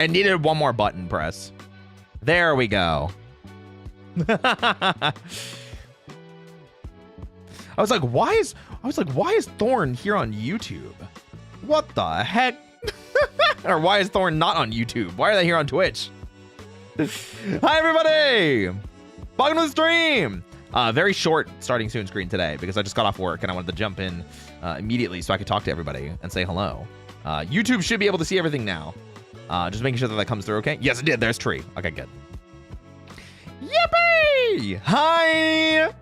It needed one more button press. There we go. I was like, why is Thorn here on YouTube? What the heck? Or why is Thorn not on YouTube? Why are they here on Twitch? Hi everybody! Welcome to the stream! Very short starting soon screen today because I just got off work and I wanted to jump in immediately so I could talk to everybody and say hello. YouTube should be able to see everything now. Just making sure that comes through, okay? Yes, it did. There's Tree. Okay, good. Yippee! Hi!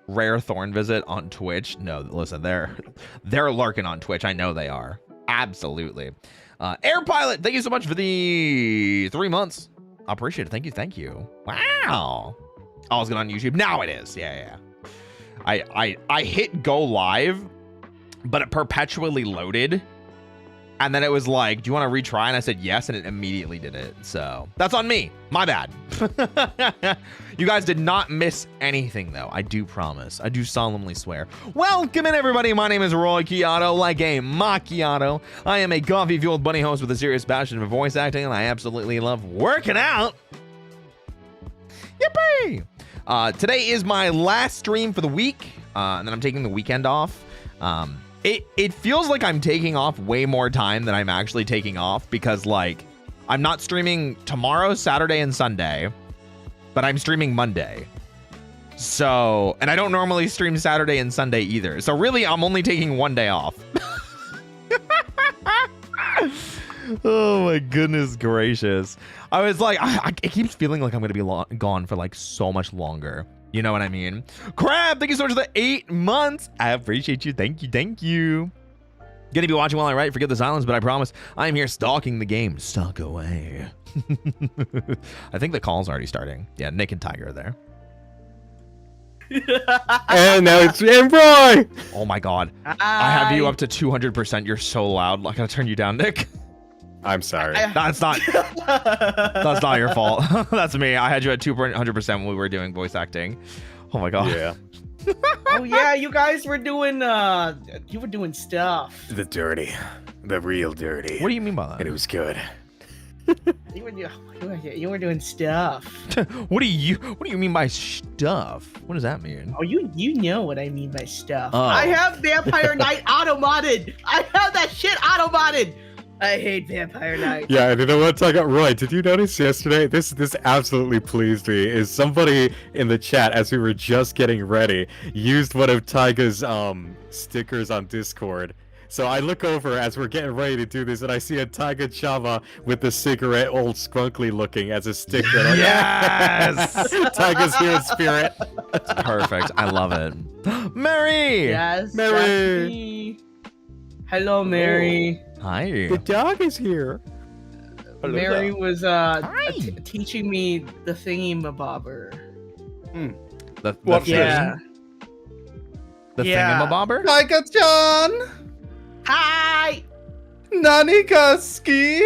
Rare Thorn visit on Twitch. No, listen, they're lurking on Twitch. I know they are. Absolutely. Air Pilot, thank you so much for the 3 months. I appreciate it. Thank you. Wow. Oh, it's good on YouTube. Now it is. Yeah. I hit go live, but it perpetually loaded. And then it was like, do you want to retry? And I said yes, and it immediately did it. So that's on me. My bad. You guys did not miss anything, though. I do promise. I do solemnly swear. Welcome in, everybody. My name is Roy Chiato, like a macchiato. I am a coffee-fueled bunny host with a serious passion for voice acting, and I absolutely love working out. Yippee! Today is my last stream for the week, and then I'm taking the weekend off. It feels like I'm taking off way more time than I'm actually taking off because, like, I'm not streaming tomorrow, Saturday, and Sunday, but I'm streaming Monday. So, and I don't normally stream Saturday and Sunday either. So really, I'm only taking one day off. Oh my goodness gracious. I was like, it keeps feeling like I'm going to be gone for like so much longer. You know what I mean? Crab, thank you so much for the 8 months. I appreciate you. Thank you. Gonna be watching while I write. Forget the silence, but I promise I am here stalking the game. Stalk away. I think the call's already starting. Yeah, Nick and Tiger are there. And now it's Roy. Oh my god. Hi. I have you up to 200%. You're so loud. I gotta turn you down, Nick. I'm sorry. That's not your fault. That's me. I had you at 200% when we were doing voice acting. Oh my god. Yeah. Oh yeah, you guys were doing stuff. The real dirty. What do you mean by that? And it was good. You were doing stuff. What do you mean by stuff? What does that mean? Oh, you know what I mean by stuff. Oh. I have Vampire Knight auto-modded. I have that shit auto-modded. I hate Vampire Knight. Yeah, and you know what, Tiger? Roy, did you notice yesterday? This absolutely pleased me. Is somebody in the chat as we were just getting ready used one of Tiger's stickers on Discord. So I look over as we're getting ready to do this, and I see a Tiger Chava with the cigarette, old scrunkly looking, as a sticker. Yes! Tiger's here in spirit. That's perfect. I love it. Mary! Yes, Mary! that's me. Hello, Mary. Hi. The dog is here. Mary was teaching me the thingy-mabobber. What? Yeah. The thingamabobber? Tiger-chan! Hi! Nanikaski!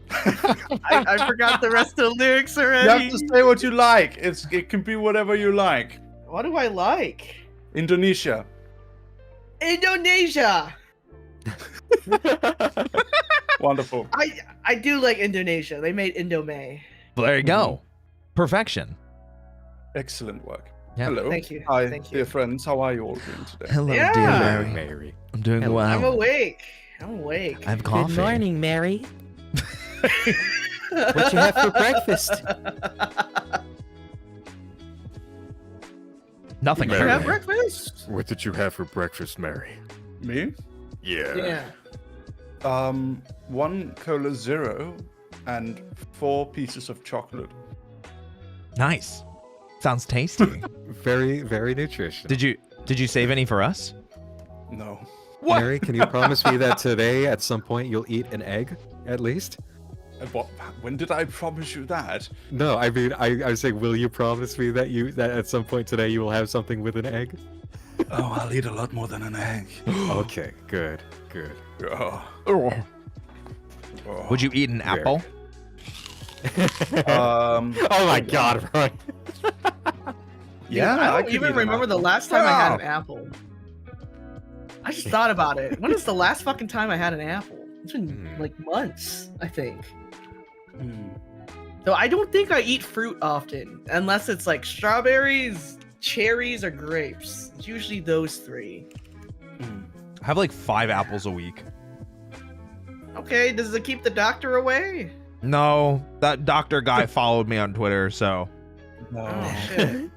I forgot the rest of the lyrics You already. have to say what you like. It can be whatever you like. What do I like? Indonesia. Indonesia! Wonderful. I do like Indonesia. They made Indomay. There you go. Perfection. Excellent work. Yeah. Hello. Thank you. Hi, Thank you. dear friends. How are you all doing today? Hello, Yeah. dear Mary. Mary. I'm doing I'm well. awake. I have Good coffee. morning, Mary. What you have for breakfast? Nothing. Mary. You for have me. breakfast? What did you have for breakfast, Mary? Me? Yeah. Yeah. 1 Cola Zero and 4 pieces of chocolate. Nice. Sounds tasty. Very, very nutritious. Did you save any for us? No. What? Mary, can you promise me that today, at some point, you'll eat an egg, at least? When did I promise you that? No, I mean, I was saying, will you promise me that at some point today you will have something with an egg? Oh, I'll eat a lot more than an egg. Okay, good. Oh. Would you eat an apple? Oh my God, Roy. Yeah, I don't could even eat an remember the apple. last time I had an Wow. apple. I just thought about it. When is the last fucking time I had an apple? It's been like months, I think. So I don't think I eat fruit often, unless it's like strawberries, cherries, or grapes. It's usually those three. I have like 5 apples a week. Okay, does it keep the doctor away? No, that doctor guy followed me on Twitter, so Oh shit.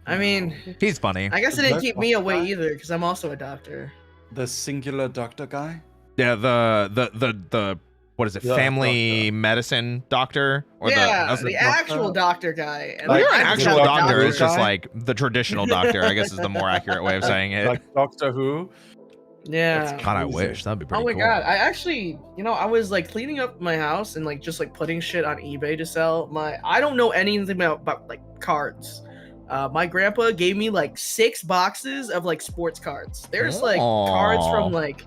I mean, he's funny. I guess it didn't keep me away either, because I'm also a doctor. The singular doctor guy? Yeah, the what is it? The Family medicine doctor? Or Yeah, the the actual doctor guy. And well, Like, you're an I'm actual just a doctor. It's just guy? like the traditional doctor, I guess is the more accurate way of saying it. Like Doctor Who? Yeah. That's God, I crazy. wish. That'd be pretty Oh my cool. god, I actually, I was like cleaning up my house and like just like putting shit on eBay to sell. I don't know anything about like cards. My grandpa gave me like 6 boxes of like sports cards. There's like cards Aw. from like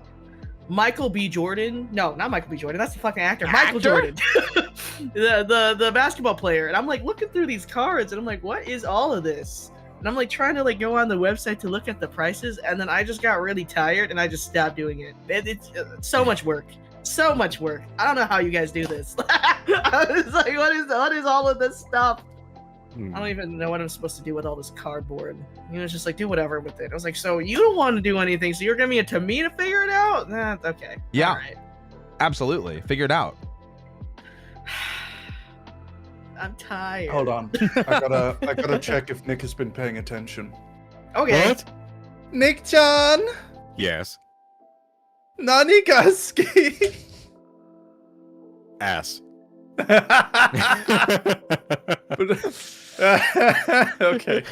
Michael B. Jordan. No, not Michael B. Jordan. That's the fucking actor. Michael Actor? Jordan. the basketball player. And I'm like looking through these cards and I'm like, what is all of this? And I'm like trying to like go on the website to look at the prices, and then I just got really tired and I just stopped doing it. It's so much work. So much work. I don't know how you guys do this. I was like, what is all of this stuff? I don't even know what I'm supposed to do with all this cardboard. It's just like, do whatever with it. I was like, so you don't want to do anything, so you're giving it to me to figure it out? Nah, okay. Yeah. All right. Absolutely. Figure it out. I'm tired. Hold on. I gotta check if Nick has been paying attention. Okay. What? Nick-chan! Yes. Nani gaski? Ass. Okay.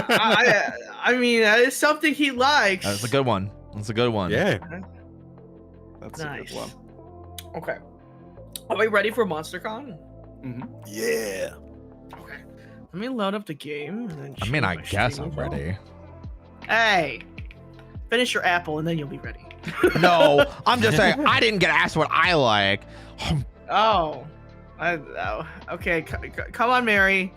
I mean, that is something he likes. That's a good one. That's a good one. Yeah. That's Nice. a good one. Okay. Are we ready for MonsterCon? Yeah. Okay. Let me load up the game. And then I mean, choose I my guess stream I'm as well. ready. Hey, finish your apple and then you'll be ready. No, I'm just saying I didn't get asked what I like. Oh. Okay, come on, Mary.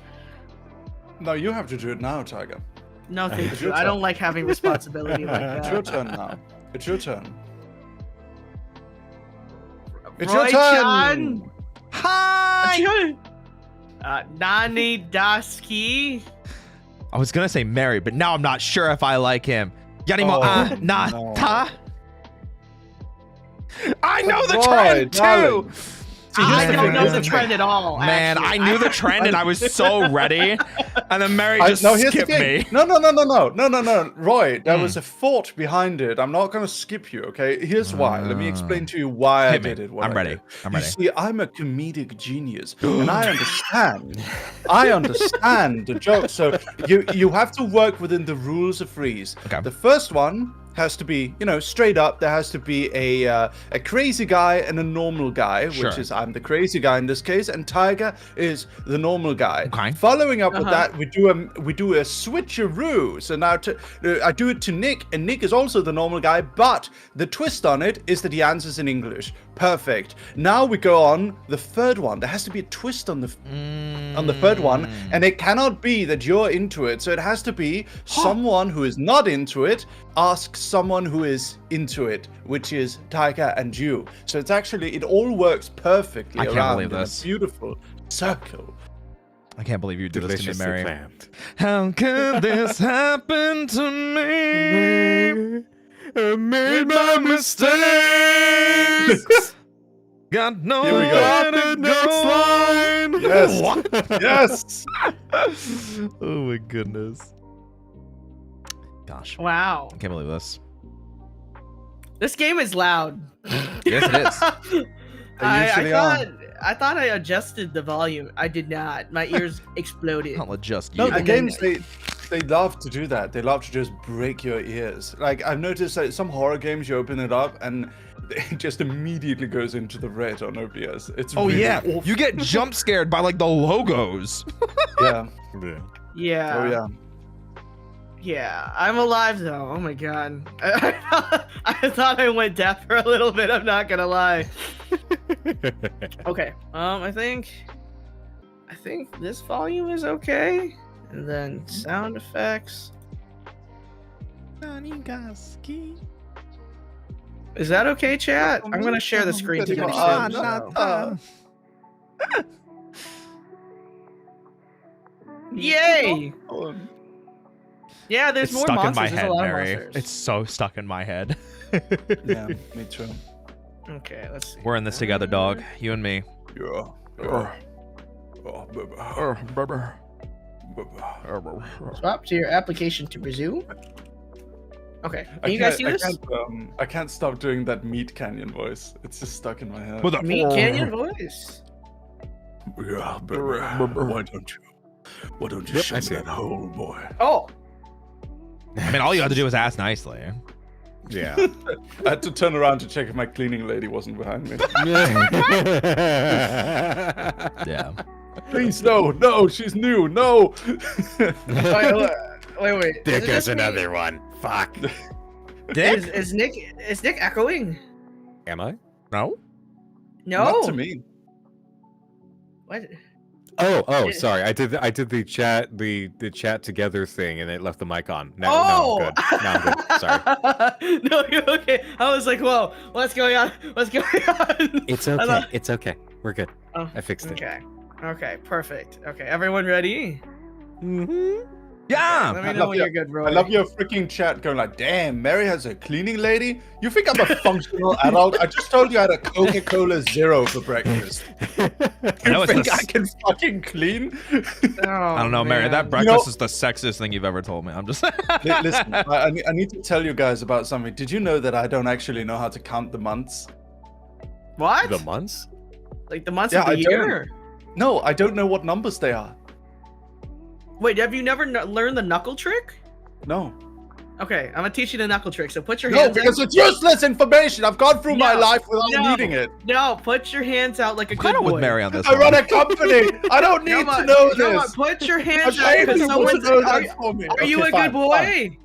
No, you have to do it now, Tiger. No, thank It's you. your I turn. don't like having responsibility like It's your that. turn now. It's your turn. It's Roy your turn. Chan. Hi. Nani Daski. I was gonna say Mary, but now I'm not sure if I like him. Yanimo Oh, na no. ta. I know the Roy, trend darling. too. I here's the don't thing, know here's the the trend at all. Man, actually. I knew the trend and I was so ready, and then Mary just No, here's the skipped thing. me. No. Roy, there was a thought behind it. I'm not going to skip you, okay? Here's why. Let me explain to you why I Hit me. did it. what I'm I ready. did. I'm You ready. see, I'm a comedic genius, and I understand. I understand the joke. So you have to work within the rules of freeze. Okay. The first one has to be, straight up. There has to be a crazy guy and a normal guy, Sure. which is I'm the crazy guy in this case, and Tiger is the normal guy. Okay. Following up with that, we do a switcheroo. So now I do it to Nick, and Nick is also the normal guy, but the twist on it is that he answers in English. Perfect. Now we go on the third one. There has to be a twist on the third one, and it cannot be that you're into it. So it has to be someone who is not into it asks someone who is into it, which is Tiger and you. So it all works perfectly I can't around believe in this. a beautiful circle. I can't believe you did this to me, Deliciously Mary. planned. How could this happen to me? I made my mistakes. Got no Here we go. way to Next line. Yes. Yes. Oh my goodness. Gosh, Wow. I can't believe this. This game is loud. Yes, it is. I usually are. thought I adjusted the volume. I did not. My ears exploded. I'll adjust No, you. the games they love to do that. They love to just break your ears. Like I've noticed that some horror games you open it up and it just immediately goes into the red on OBS. It's Oh really yeah, awful. you get jump scared by like the logos. Yeah. Yeah. Yeah. Oh yeah. Yeah, I'm alive though. Oh my god. I thought I went deaf for a little bit. I'm not gonna lie. Okay. I think this volume is okay. And then sound effects. Is that okay, chat? I'm gonna share the screen together soon. so- Yay! Yeah, there's It's more stuck monsters. in my There's head, a lot Mary. of monsters. It's so stuck in my head. Yeah, me too. Okay, let's see. We're in this together, dog. You and me. Yeah. Swap to your application to resume. Okay, can you guys see this? I can't stop doing that Meat Canyon voice. It's just stuck in my head. With a Meat Canyon voice. Yeah, why don't you Yep, shut I see that it. hole, boy? Oh, I mean, all you had to do was ask nicely. Yeah. I had to turn around to check if my cleaning lady wasn't behind me. Yeah. Please, no, she's new, no. wait. There Is it goes just me? another one. Fuck. Dick? Is Nick echoing? Am I? No? No. Not to me. What? Oh, Yeah. sorry. I did the chat chat together thing, and it left the mic on. No, Oh! no, I'm good. No, I'm good. Sorry. No, you're okay. I was like, whoa, what's going on? What's going on? It's I okay. thought- It's okay. We're good. Oh, I fixed it. okay. Okay, perfect. Okay, everyone ready? Mm-hmm. Yeah. Let me I know love when your- you're good, Roy. I love your freaking chat going like, damn, Mary has a cleaning lady? You think I'm a functional adult? I just told you I had a Coca-Cola Zero for breakfast. I know You it's think the I can fucking clean? Oh, I don't know, Mary. man. That breakfast is the sexiest thing you've ever told me. I'm just. Listen, I need to tell you guys about something. Did you know that I don't actually know how to count the months? What? The months? Like the months Yeah, of the I don't. year? No, I don't know what numbers they are. Wait, have you never learned the knuckle trick? No. Okay, I'm gonna teach you the knuckle trick. So put your No, hands because out. it's useless information. I've gone through my No, life without no. needing it. No, put your hands out like a I'm good kind of boy. with Mary on this I one. run a company. I don't need Come on, to know come on, this. put your I'm hands out paying because people to someone's. know Are, that for me. are you Okay, a fine, good boy?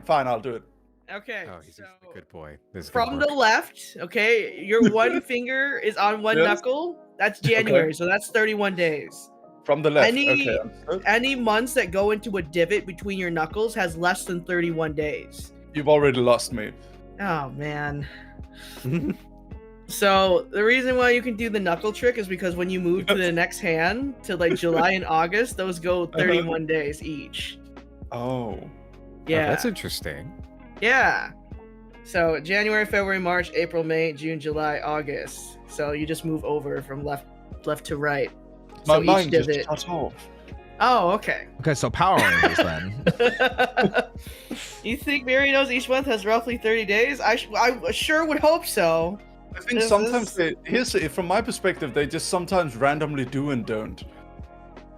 Fine, I'll do it. Okay. Oh, he's so just a good boy. This is from good the work. left, okay, your one finger is on one Yes. knuckle. That's January, so that's 31 days. From the left. Any- Okay. Understood. Any months that go into a divot between your knuckles has less than 31 days. You've already lost me. Oh man. So the reason why you can do the knuckle trick is because when you move to the next hand to like July and August, those go 31 days each. Oh. Oh, Yeah. that's interesting. Yeah. So January, February, March, April, May, June, July, August. So you just move over from left to right. My So each mind just divot. shut off. Oh, okay. Okay, so Power Rangers then. You think Mary knows each month has roughly 30 days? I sure would hope so. I think This sometimes is- from my perspective, they just sometimes randomly do and don't.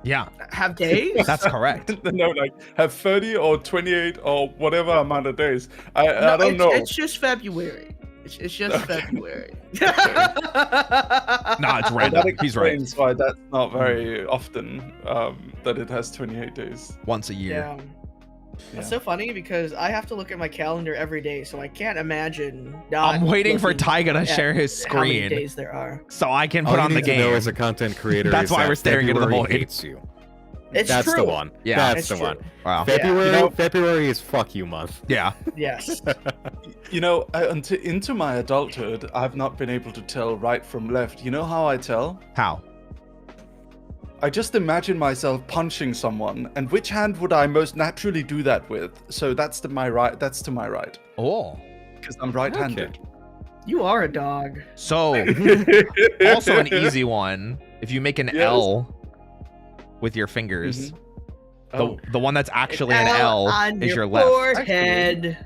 Yeah, Have days? that's correct. No, like have 30 or 28 or whatever amount of days. I No, don't know. It's just February. It's just Okay. February. Nah, it's That random. He's right. explains why that's not very often that it has 28 days. Once a year. Yeah. It's so funny because I have to look at my calendar every day, so I can't imagine. I'm waiting for looking Tyga to at share his How many screen days there are? so I can All put you on the need to know game. as a content creator That's is why that we're staring into the February void. hates you. It's That's true. the one. Yeah. That's It's the true. one. Wow. Yeah. February, You know- February is fuck you month. Yeah. Yes. You know, into my adulthood, I've not been able to tell right from left. You know how I tell? How? I just imagine myself punching someone, and which hand would I most naturally do that with? So that's to my right. That's to my right, Oh. because I'm right-handed. You are a dog. So, also an easy one. If you make an Yes. L with your fingers, Oh, the one that's actually an L on is your left. forehead.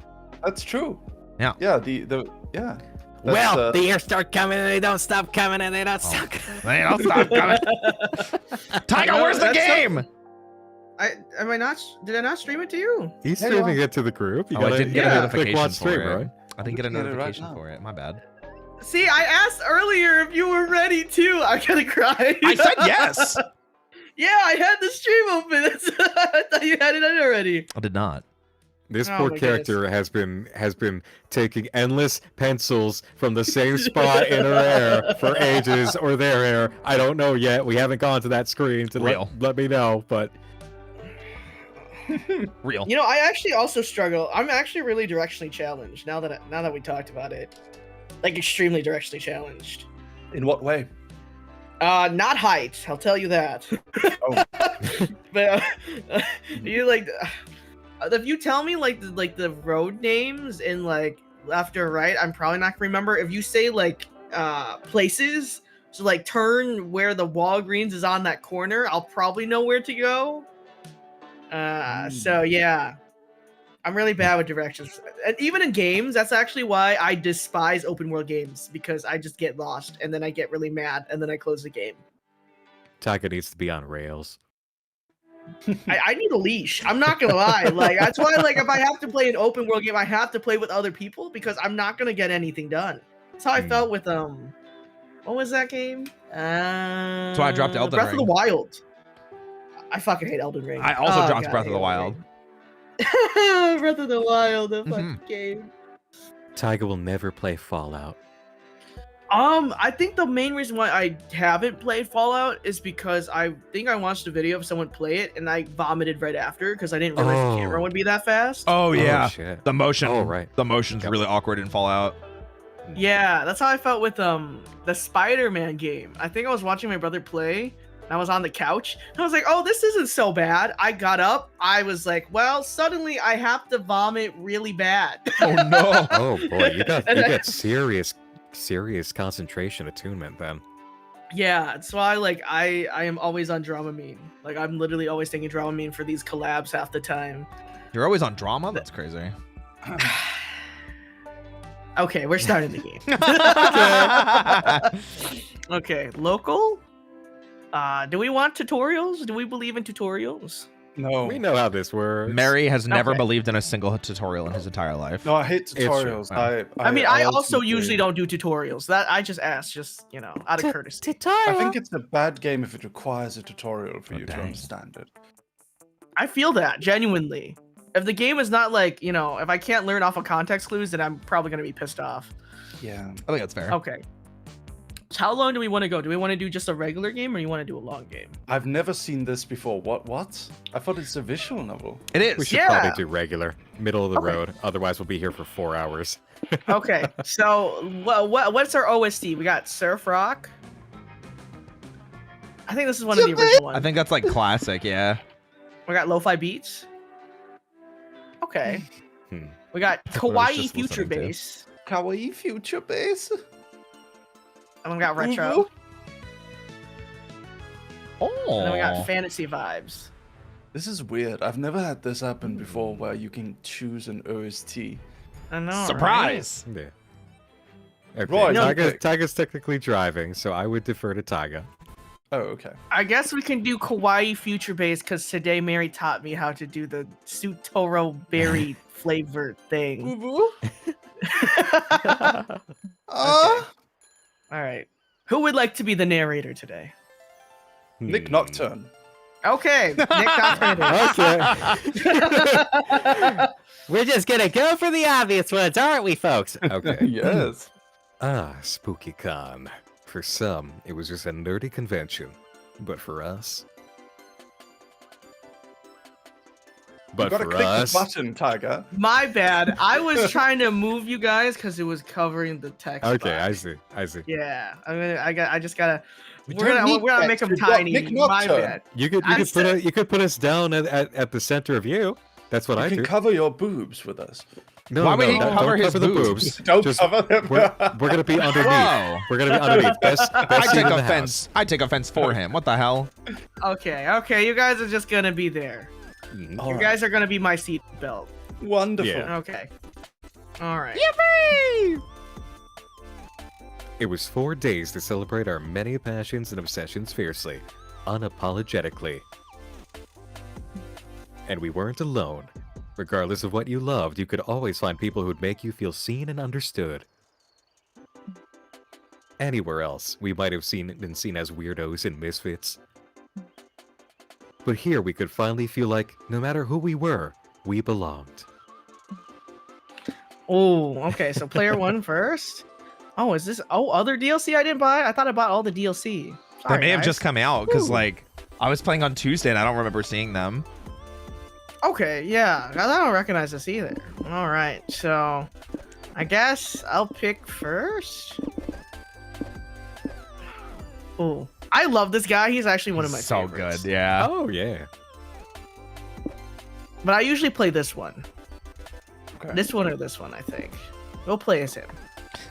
that's true. Yeah. Yeah. Yeah. That's, Well, the years start coming and they don't stop coming and they don't stop coming. They don't stop coming. Tiger, No, where's the that's game? Am I not? Did I not stream it to you? He's Yeah, you streaming it to the group. You Oh, I gotta, didn't get a click notification watch for stream, it. right? I didn't get a looking at it right notification now. for it. My bad. See, I asked earlier if you were ready too. I'm gonna cry. I said yes. Yeah, I had the stream open. I thought you had it on already. I did not. This Oh poor my character has been taking endless pencils from the same spot in her hair for ages, or their hair. I don't know yet. We haven't gone to that screen to Real. let me know, but Real. You know, I actually also struggle. I'm actually really directionally challenged now that we talked about it. like extremely directionally challenged. In what way? Not height. I'll tell you that. Oh. But you like, if you tell me like the road names in like left or right, I'm probably not gonna remember. If you say like places, so like turn where the Walgreens is on that corner, I'll probably know where to go. So yeah, I'm really bad with directions, and even in games, that's actually why I despise open world games, because I just get lost and then I get really mad and then I close the game. Taiga needs to be on rails. I need a leash. I'm not gonna lie. Like that's why, like, if I have to play an open world game, I have to play with other people because I'm not gonna get anything done. That's how I felt with what was that game? That's why I dropped Elden Breath Ring. of the Wild. I fucking hate Elden Ring. I also dropped God, Breath of the Wild. Breath of the Wild, the fucking game. Taiga will never play Fallout. I think the main reason why I haven't played Fallout is because I think I watched a video of someone play it and I vomited right after because I didn't realize the camera would be that fast. Oh yeah, shit. the motion. Oh, right. The motion's really awkward in Fallout. Yeah, that's how I felt with the Spider-Man game. I think I was watching my brother play and I was on the couch and I was like, oh, this isn't so bad. I got up, I was like, well, suddenly I have to vomit really bad. Oh no. Oh boy, you got serious concentration attunement then. Yeah, that's why like I am always on Dramamine. Like I'm literally always taking Dramamine for these collabs half the time. You're always on drama? That's crazy. Okay, we're starting the game. Okay, local? Do we want tutorials? Do we believe in tutorials? No. We know how this works. Mary has never Okay. believed in a single tutorial in his entire life. No, I hate true. tutorials. I mean, I also ultimately- usually don't do tutorials. That I just asked, just out of courtesy. I think it's a bad game if it requires a tutorial for Oh, you to dang. understand it. I feel that genuinely. If the game is not like if I can't learn off of context clues, then I'm probably gonna be pissed off. Yeah. I think that's fair. Okay. So how long do we want to go? Do we want to do just a regular game, or you want to do a long game? I've never seen this before. What? I thought it's a visual novel. It is. We should Yeah. probably do regular, middle of the Okay. road. Otherwise, we'll be here for 4 hours. Okay. So what's our OST? We got Surf Rock. I think this is one of the original ones. I think that's like classic, yeah. We got Lo-Fi Beats. Okay. Hmm. We got That's what I was Kawaii just Future listening to. Bass. Kawaii Future Base. And we got Retro. Oh. And then we got Fantasy Vibes. This is weird. I've never had this happen before where you can choose an OST. I know. right? Surprise. Yeah. Okay, Roy, No, Taiga's technically driving, so I would defer to Taiga. Oh, okay. I guess we can do Kawaii Future Bass because today Mary taught me how to do the Sutoro berry flavor thing. All right. Who would like to be the narrator today? Nick Hmm. Nocturne. Okay, Nick Nocturne. Okay. We're just gonna go for the obvious ones, aren't we, folks? Okay. Yes. Spooky Con. For some, it was just a nerdy convention. But for us... You But gotta for click us... the button, Tiger. My bad. I was trying to move you guys because it was covering the text. Okay, box. I see. Yeah, I just gotta. We We're don't gonna need make them text, we've got tiny. Nick My Nocturne. bad. You could put us down at the center of you. That's what You I can do. cover your boobs with us. No, Why would no, he don't cover his cover the boobs? boobs. Don't Just- cover them. We're gonna be underneath. Bro. We're gonna be underneath. Best I seat take in the offense. I take offense for him. What the hell? Okay. You guys are just gonna be there. house. Mhm. All You right. guys are gonna be my seat belt. Wonderful. Yeah. Okay. All right. It was 4 days to celebrate our many passions and obsessions fiercely, unapologetically. And we weren't alone. Regardless of what you loved, you could always find people who'd make you feel seen and understood. Anywhere else, we might have been seen as weirdos and misfits. But here we could finally feel like, no matter who we were, we belonged. Oh, okay. So player one first. Oh, is this? Oh, other DLC I didn't buy. I thought I bought all the DLC. They Sorry, may have guys. just come out because Ooh. like I was playing on Tuesday and I don't remember seeing them. Okay, yeah. I don't recognize this either. All right, so I guess I'll pick first. Oh, I love this guy. He's actually one of my so favorites. good. Yeah. Oh yeah. But I usually play this one. Okay. This one or this one, I think. We'll play as him.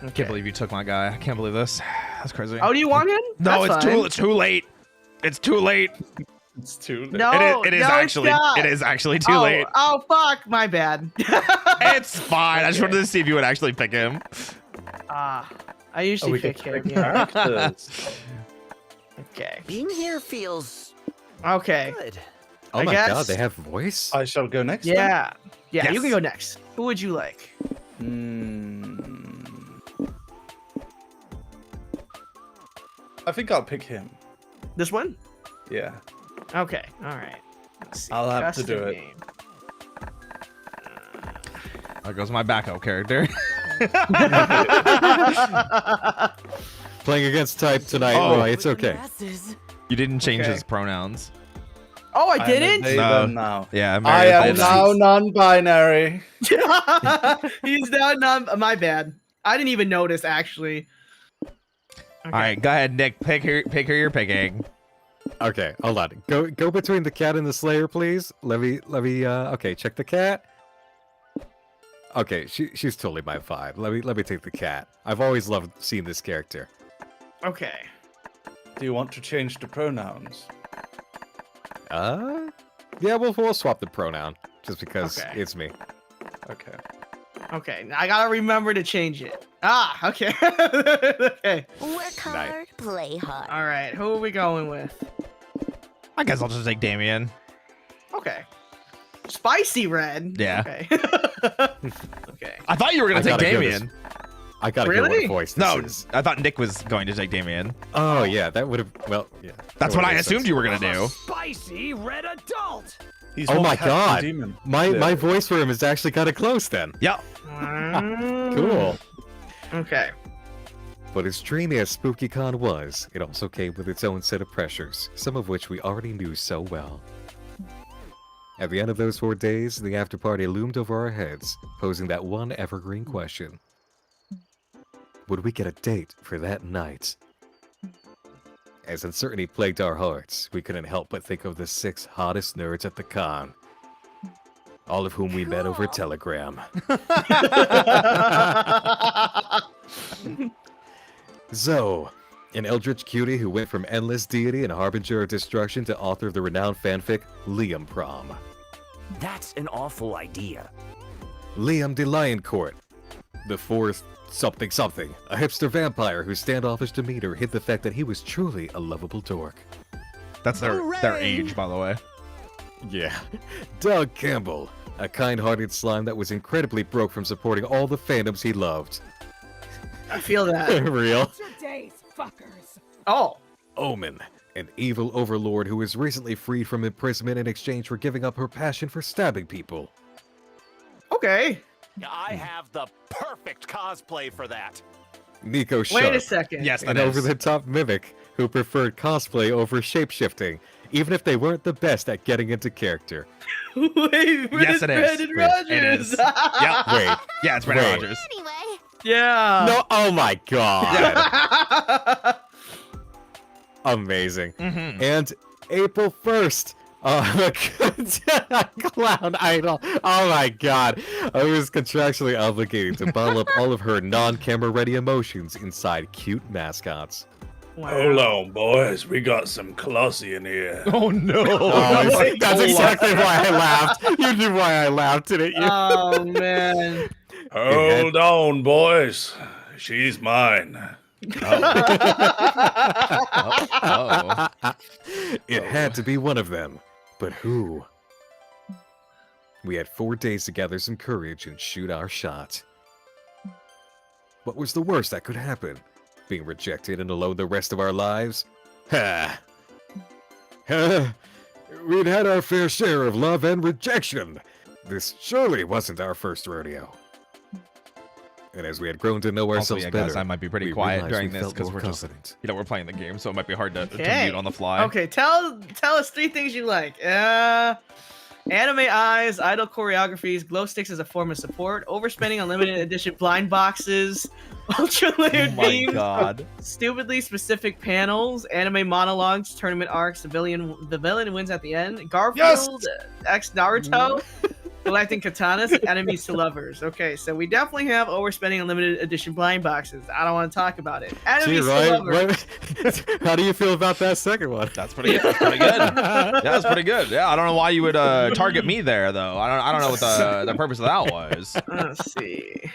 I Okay. can't believe you took my guy. I can't believe this. That's crazy. Oh, do you want him? no, That's it's fine. too late. It's too late. It's too late. No, it is no, actually it's not. it is actually too Oh, late. Oh, fuck. My bad. It's fine. I just wanted to see if you would actually pick him. I usually we pick can him. pick Yeah. characters. Okay. Being here feels Okay. good. Oh I my guess- god, they have voice. I shall go next. then. Yeah. Yeah, you Yes. can go next. Who would you like? I think I'll pick him. This one? Yeah. Okay. All right. Let's see. I'll have to Custom do it. name. There goes my backup character. Playing against type tonight, Oh. Roy. It's okay. You didn't change Okay. his pronouns. Oh, I I'm a didn't? they, No. them now. Yeah, I Mary am did. now non-binary. He's not my bad. I didn't even notice actually. Okay. All right, go ahead, Nick. Pick who you're picking. Okay, hold on. Go between the cat and the Slayer, please. Let me. Okay, check the cat. Okay, she's totally my vibe. Let me take the cat. I've always loved seeing this character. Okay. Do you want to change the pronouns? Yeah, we'll swap the pronoun just because Okay. it's me. Okay. Okay. I gotta remember to change it. Ah, okay. Okay. Work hard, play hard. All right. Who are we going with? I guess I'll just take Damien. Okay. Spicy red. Yeah. Okay. Okay. I thought you were gonna I take gotta go Damien. I gotta hear Really? what voice this No, is. I thought Nick was going to take Damien. Oh yeah, that would have. Well, yeah. That's what I assumed you were gonna do. Spicy red adult. He's Oh more my cat god, than demon. my Yeah. voice for him is actually kind of close then. Yep. Cool. Okay. But as dreamy as SpookyCon was, it also came with its own set of pressures, some of which we already knew so well. At the end of those 4 days, the after-party loomed over our heads, posing that one evergreen question. Would we get a date for that night? As uncertainty plagued our hearts, we couldn't help but think of the 6 hottest nerds at the con. All of whom we met over Telegram. Zoe, an eldritch cutie who went from endless deity and harbinger of destruction to author of the renowned fanfic Liam Prom. That's an awful idea. Liam de Lioncourt, the fourth something, a hipster vampire whose standoffish demeanor hid the fact that he was truly a lovable dork. That's their Hooray! age, by the way. Yeah. Doug Campbell, a kind-hearted slime that was incredibly broke from supporting all the fandoms he loved. I feel that. Real. Your days, fuckers. Oh. Omen, an evil overlord who was recently freed from imprisonment in exchange for giving up her passion for stabbing people. Okay. I have the perfect cosplay for that. Nico Sharp, Wait a second. Yes, that an is. over-the-top mimic who preferred cosplay over shapeshifting, even if they weren't the best at getting into character. Wait, Yes, it is. Brandon Wait, Rogers. it is. Yep. Wait, Yeah, it's Brandon Wait. Rogers. Anyway, Yeah. no, oh my god. No. Amazing. Mm-hmm. And April 1st, clown idol. Oh my god. I was contractually obligated to bottle up all of her non-camera ready emotions inside cute mascots. Hold on, boys. We got some Colossi in here. Oh no! That's exactly why I laughed. You knew why I laughed, didn't you? Oh man. Hold on, boys. She's mine. Oh. It had to be one of them. But who? We had 4 days to gather some courage and shoot our shot. What was the worst that could happen? Being rejected and alone the rest of our lives? Ha! We'd had our fair share of love and rejection. This surely wasn't our first rodeo. And as we had grown to know Also, ourselves yeah, better, guys, I might be pretty we quiet realized during we this felt because more we're just, confident. we're playing the game, so it might be hard to Okay. mute on the fly. Okay, tell us 3 things you like. Anime eyes, idol choreographies, glow sticks as a form of support, overspending on limited edition blind boxes, ultra Oh layered my beams, god. stupidly specific panels, anime monologues, tournament arcs, the villain wins at the end, Garfield, X Naruto, collecting katanas, and enemies to lovers. Okay, so we definitely have overspending on limited edition blind boxes. I don't want to talk about it. Enemies to lovers. How do you feel about that second one? That's pretty good. That's pretty good. Yeah, that's pretty good. Yeah, I don't know why you would target me there though. I don't know what the purpose of that was. Let's see.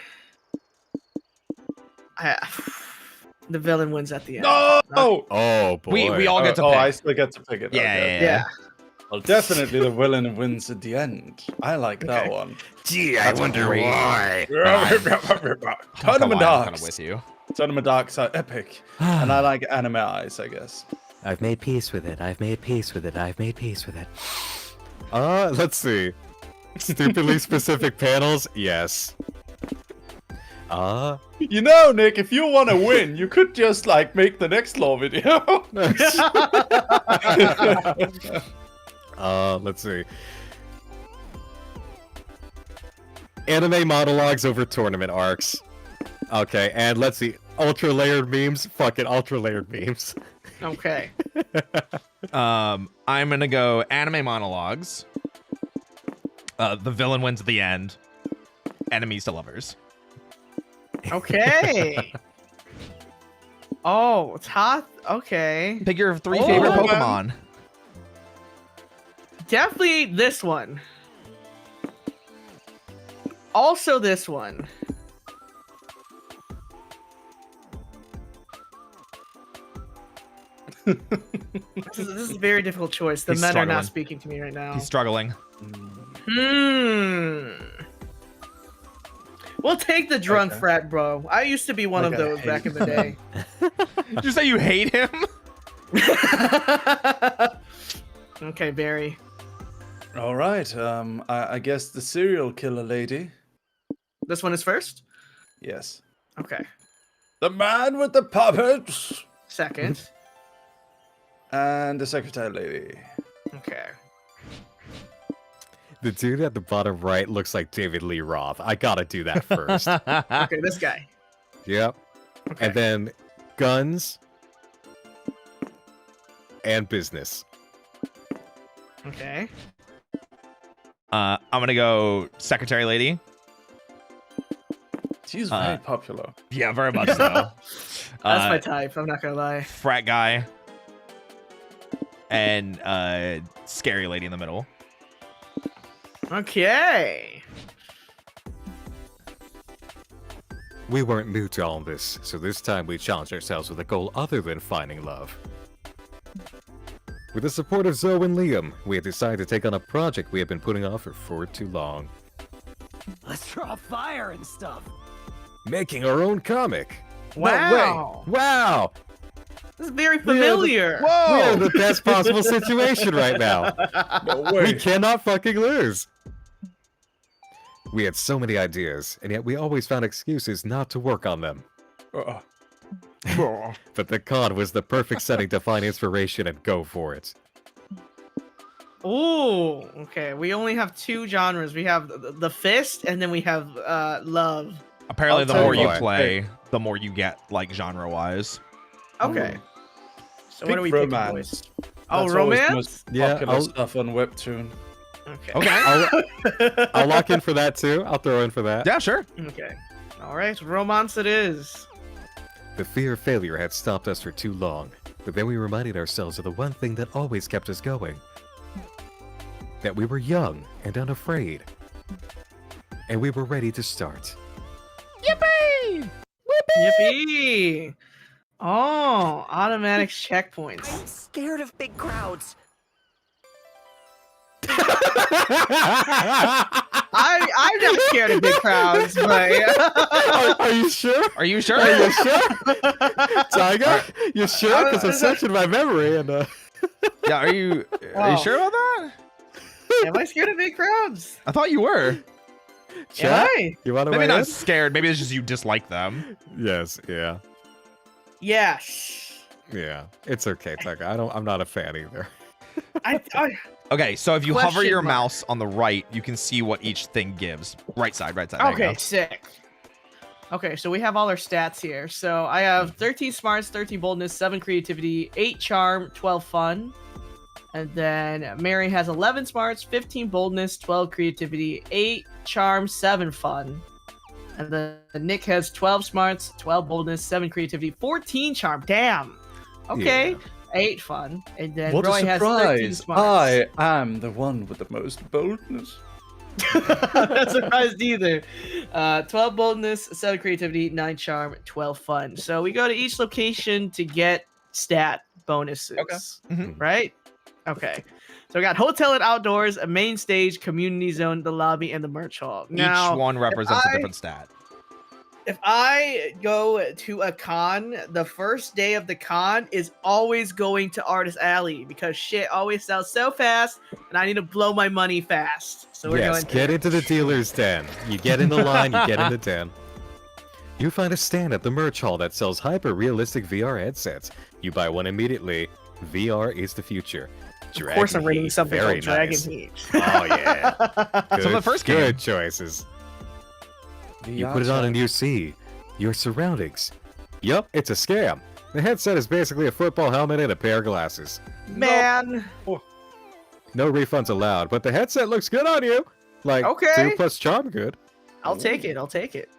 The villain wins at the end. No! Oh boy. We all get to pick. I still get to pick it. Yeah, okay. yeah. Well, definitely the villain wins at the end. I like that one. Gee, I wonder great. why. Tournament kind of arcs. with you. Tournament arcs are epic. And I like anime eyes, I guess. I've made peace with it. I've made peace with it. I've made peace with it. Let's see. Stupidly specific panels? Yes. You know, Nick, if you want to win, you could just, like, make the next law video. Let's see. Anime monologues over tournament arcs. Okay, and let's see. Ultra layered memes. Fucking ultra layered memes. Okay. I'm gonna go anime monologues. The villain wins at the end. Enemies to lovers. Okay. Oh, Toth. Okay. Pick your 3 Oh, favorite man. Pokemon. Definitely this one. Also this one. This is a very difficult choice. The He's men are struggling. not speaking to me right now. He's struggling. We'll take the drunk Okay. frat bro. I used to be one of Okay. those back in the day. Did you say you hate him? Okay, Barry. All right. I guess the serial killer lady. This one is first? Yes. Okay. The man with the puppets. Second. And the secretary lady. Okay. The dude at the bottom right looks like David Lee Roth. I gotta do that first. Okay, this guy. Yep. Okay. And then guns and business. Okay. I'm gonna go secretary lady. She's very popular. Yeah, very much so. That's my type, I'm not gonna lie. Frat guy. And scary lady in the middle. Okay. We weren't new to all this, so this time we challenged ourselves with a goal other than finding love. With the support of Zoe and Liam, we had decided to take on a project we had been putting off for too long. Let's draw fire and stuff. Making our own comic. Wow. Wow! This is very familiar. We're in the best possible situation right now. No We way. cannot fucking lose. We had so many ideas, and yet we always found excuses not to work on them. But the con was the perfect setting to find inspiration and go for it. Ooh, okay. We only have 2 genres. We have the fist, and then we have love. Apparently, I'll the tell more you you what. play, the more you get, like, genre-wise. Okay. So what Pick are we picking, boys? romance. Oh, That's always the romance? most Yeah, popular I'll- stuff on Webtoon. Okay. Okay. I'll lock in for that too. I'll throw in for that. Yeah, sure. Okay. All right, romance it is. The fear of failure had stopped us for too long, but then we reminded ourselves of the one thing that always kept us going. That we were young and unafraid. And we were ready to start. Yippee! Yippee! Oh, automatic checkpoints. I'm scared of big crowds. I'm not scared of big crowds, but Are you sure? Are you sure? Are you sure? Tiger? You sure? Because I'm searching my memory and Yeah, are you Oh. sure about that? am I scared of big crowds? I thought you were. Chat? Am I? You want to Maybe weigh not in? scared. Maybe it's just you dislike them. Yes, yeah. Yes. Yeah. It's okay, Tiger. I'm not a fan either. I Okay, so if you hover Question your mark. mouse on the right, you can see what each thing gives. Right side, right side. There you Okay, go. sick. Okay, so we have all our stats here. So I have 13 smarts, 13 boldness, 7 creativity, 8 charm, 12 fun. And then Mary has 11 smarts, 15 boldness, 12 creativity, 8 charm, 7 fun. And then Nick has 12 smarts, 12 boldness, 7 creativity, 14 charm. Damn. Okay. Yeah. 8 fun. And then What Roy a has 13 surprise! smarts. I am the one with the most boldness. I'm not surprised either. 12 boldness, 7 creativity, 9 charm, 12 fun. So we go to each location to get stat bonuses. Okay. Mhm. Right? Okay. So we got hotel and outdoors, a main stage, community zone, the lobby, and the merch hall. Now, Each one represents a I- different stat. if I go to a con, the first day of the con is always going to Artist Alley because shit always sells so fast and I need to blow my money fast. So we're Yes, going get into the dealer's den. You get in the line, you get in the den. You find a stand at the merch hall that sells hyper-realistic VR headsets. You buy one immediately. VR is the future. Of course, I'm Dragon reading Heat, something very called Dragon nice. Heat. Oh yeah. So the first game. Good choices. You put it on and you see your surroundings. Yup, it's a scam. The headset is basically a football helmet and a pair of glasses. Man. No refunds allowed, but the headset looks good on you. Like Okay. 2 plus charm good. I'll take it. I'll take it.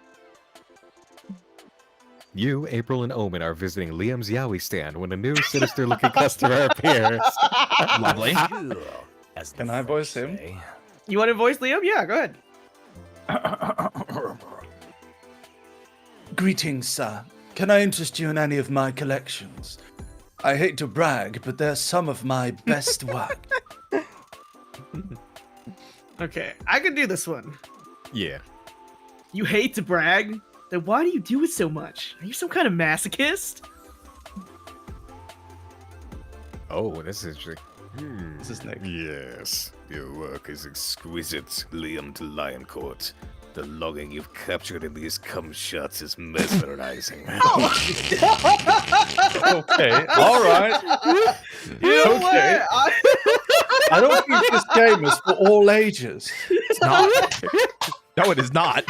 You, April, and Omen are visiting Liam's Yowie stand when a new sinister-looking customer appears. Lovely. Cool, as the Can I voice French him? say. You want to voice Liam? Yeah, go ahead. Greetings, sir. Can I interest you in any of my collections? I hate to brag, but they're some of my best work. Okay, I can do this one. Yeah. You hate to brag? Then why do you do it so much? Are you some kind of masochist? Oh, this is interesting. This is Nick. Yes, your work is exquisite, Liam to Lion Court. The logging you've captured in these cum shots is mesmerizing. Okay, all right. You know Okay. what? I don't think this game is for all ages. It's not. No, it is not.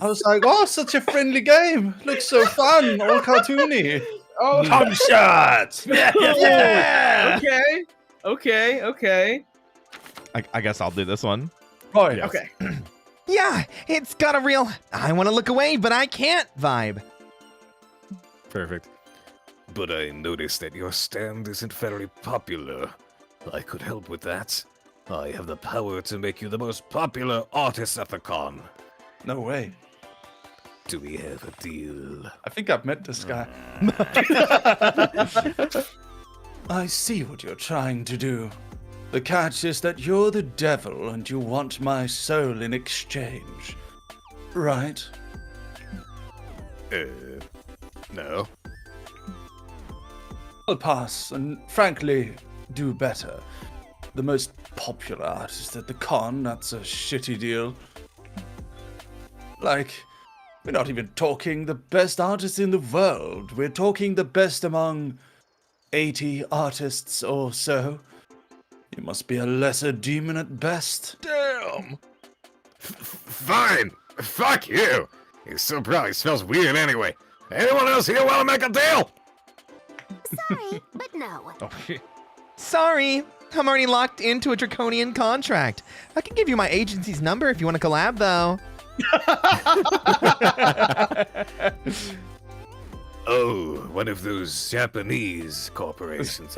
I was like, oh, such a friendly game. Looks so fun, all cartoony. Oh, Cum shots! Yeah. okay. Okay, okay. I guess I'll do this one. Right. Yes. Okay. Yeah, it's got a real I want to look away, but I can't vibe. Perfect. But I noticed that your stand isn't very popular. I could help with that. I have the power to make you the most popular artist at the con. No way. Do we have a deal? I think I've met this guy. I see what you're trying to do. The catch is that you're the devil and you want my soul in exchange. Right? No. I'll pass and frankly do better. The most popular artist at the con, that's a shitty deal. Like, we're not even talking the best artists in the world. We're talking the best among 80 artists or so. You must be a lesser demon at best. Damn. Fine. Fuck you. He still probably smells weird anyway. Anyone else here want to make a deal? Sorry, but no. Oh, sorry, I'm already locked into a draconian contract. I can give you my agency's number if you want to collab, though. Oh, one of those Japanese corporations.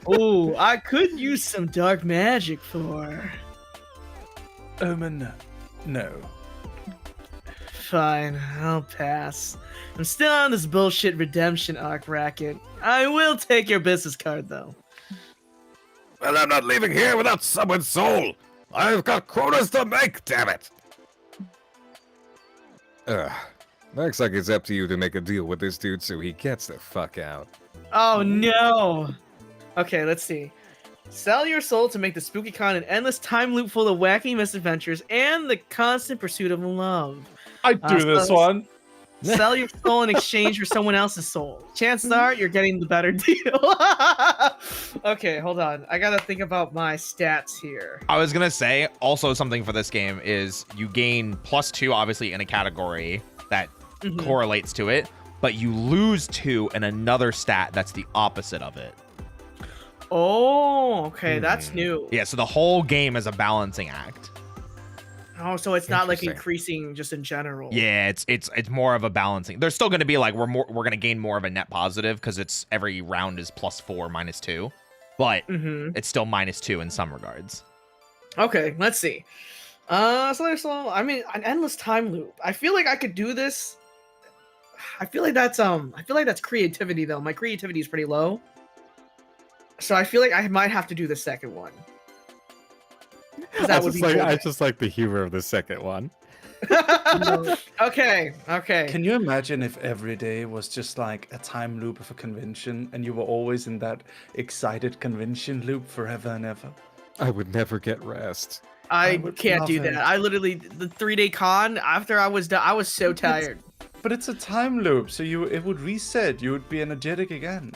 Oh, I could use some dark magic for. Omen, no. Fine, I'll pass. I'm still on this bullshit redemption arc racket. I will take your business card though. Well, I'm not leaving here without someone's soul. I've got quotas to make, damn it. Looks like it's up to you to make a deal with this dude so he gets the fuck out. Oh no! Okay, let's see. Sell your soul to make the spooky con an endless time loop full of wacky misadventures and the constant pursuit of love. I do this so- one. Sell your soul in exchange for someone else's soul. Chances are you're getting the better deal. Okay, hold on. I gotta think about my stats here. I was gonna say also something for this game is you gain +2 obviously in a category that correlates to it, but you lose 2 in another stat that's the opposite of it. Oh, okay, that's new. Yeah, so the whole game is a balancing act. Oh, so it's not like Interesting. increasing just in general. Yeah, it's more of a balancing. There's still going to be like we're going to gain more of a net positive because it's every round is +4 -2, but it's still -2 in some regards. Okay, let's see. So I mean, an endless time loop. I feel like I could do this. I feel like that's creativity though. My creativity is pretty low, so I feel like I might have to do the second one. That would be cool. I just like the humor of the second one. Okay. Can you imagine if every day was just like a time loop of a convention and you were always in that excited convention loop forever and ever? I would never get rest. I would can't love do it. that. I literally the 3-day con after I was done, I was so tired. But it's a time loop, so it would reset. You would be energetic again.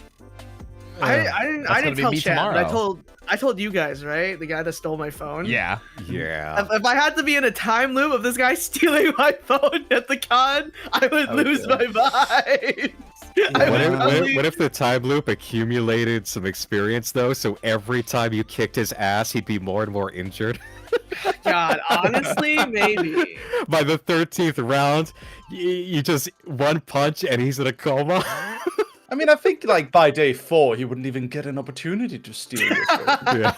I gonna didn't be tell me Chad, but tomorrow. I told you guys, right? The guy that stole my phone. Yeah. Yeah. If I had to be in a time loop of this guy stealing my phone at the con, I would lose my vibes. What if the time loop accumulated some experience though? So every time you kicked his ass, he'd be more and more injured. God, honestly, maybe. By the 13th round, you just one punch and he's in a coma. I mean, I think like by day 4, he wouldn't even get an opportunity to steal your phone. Yeah.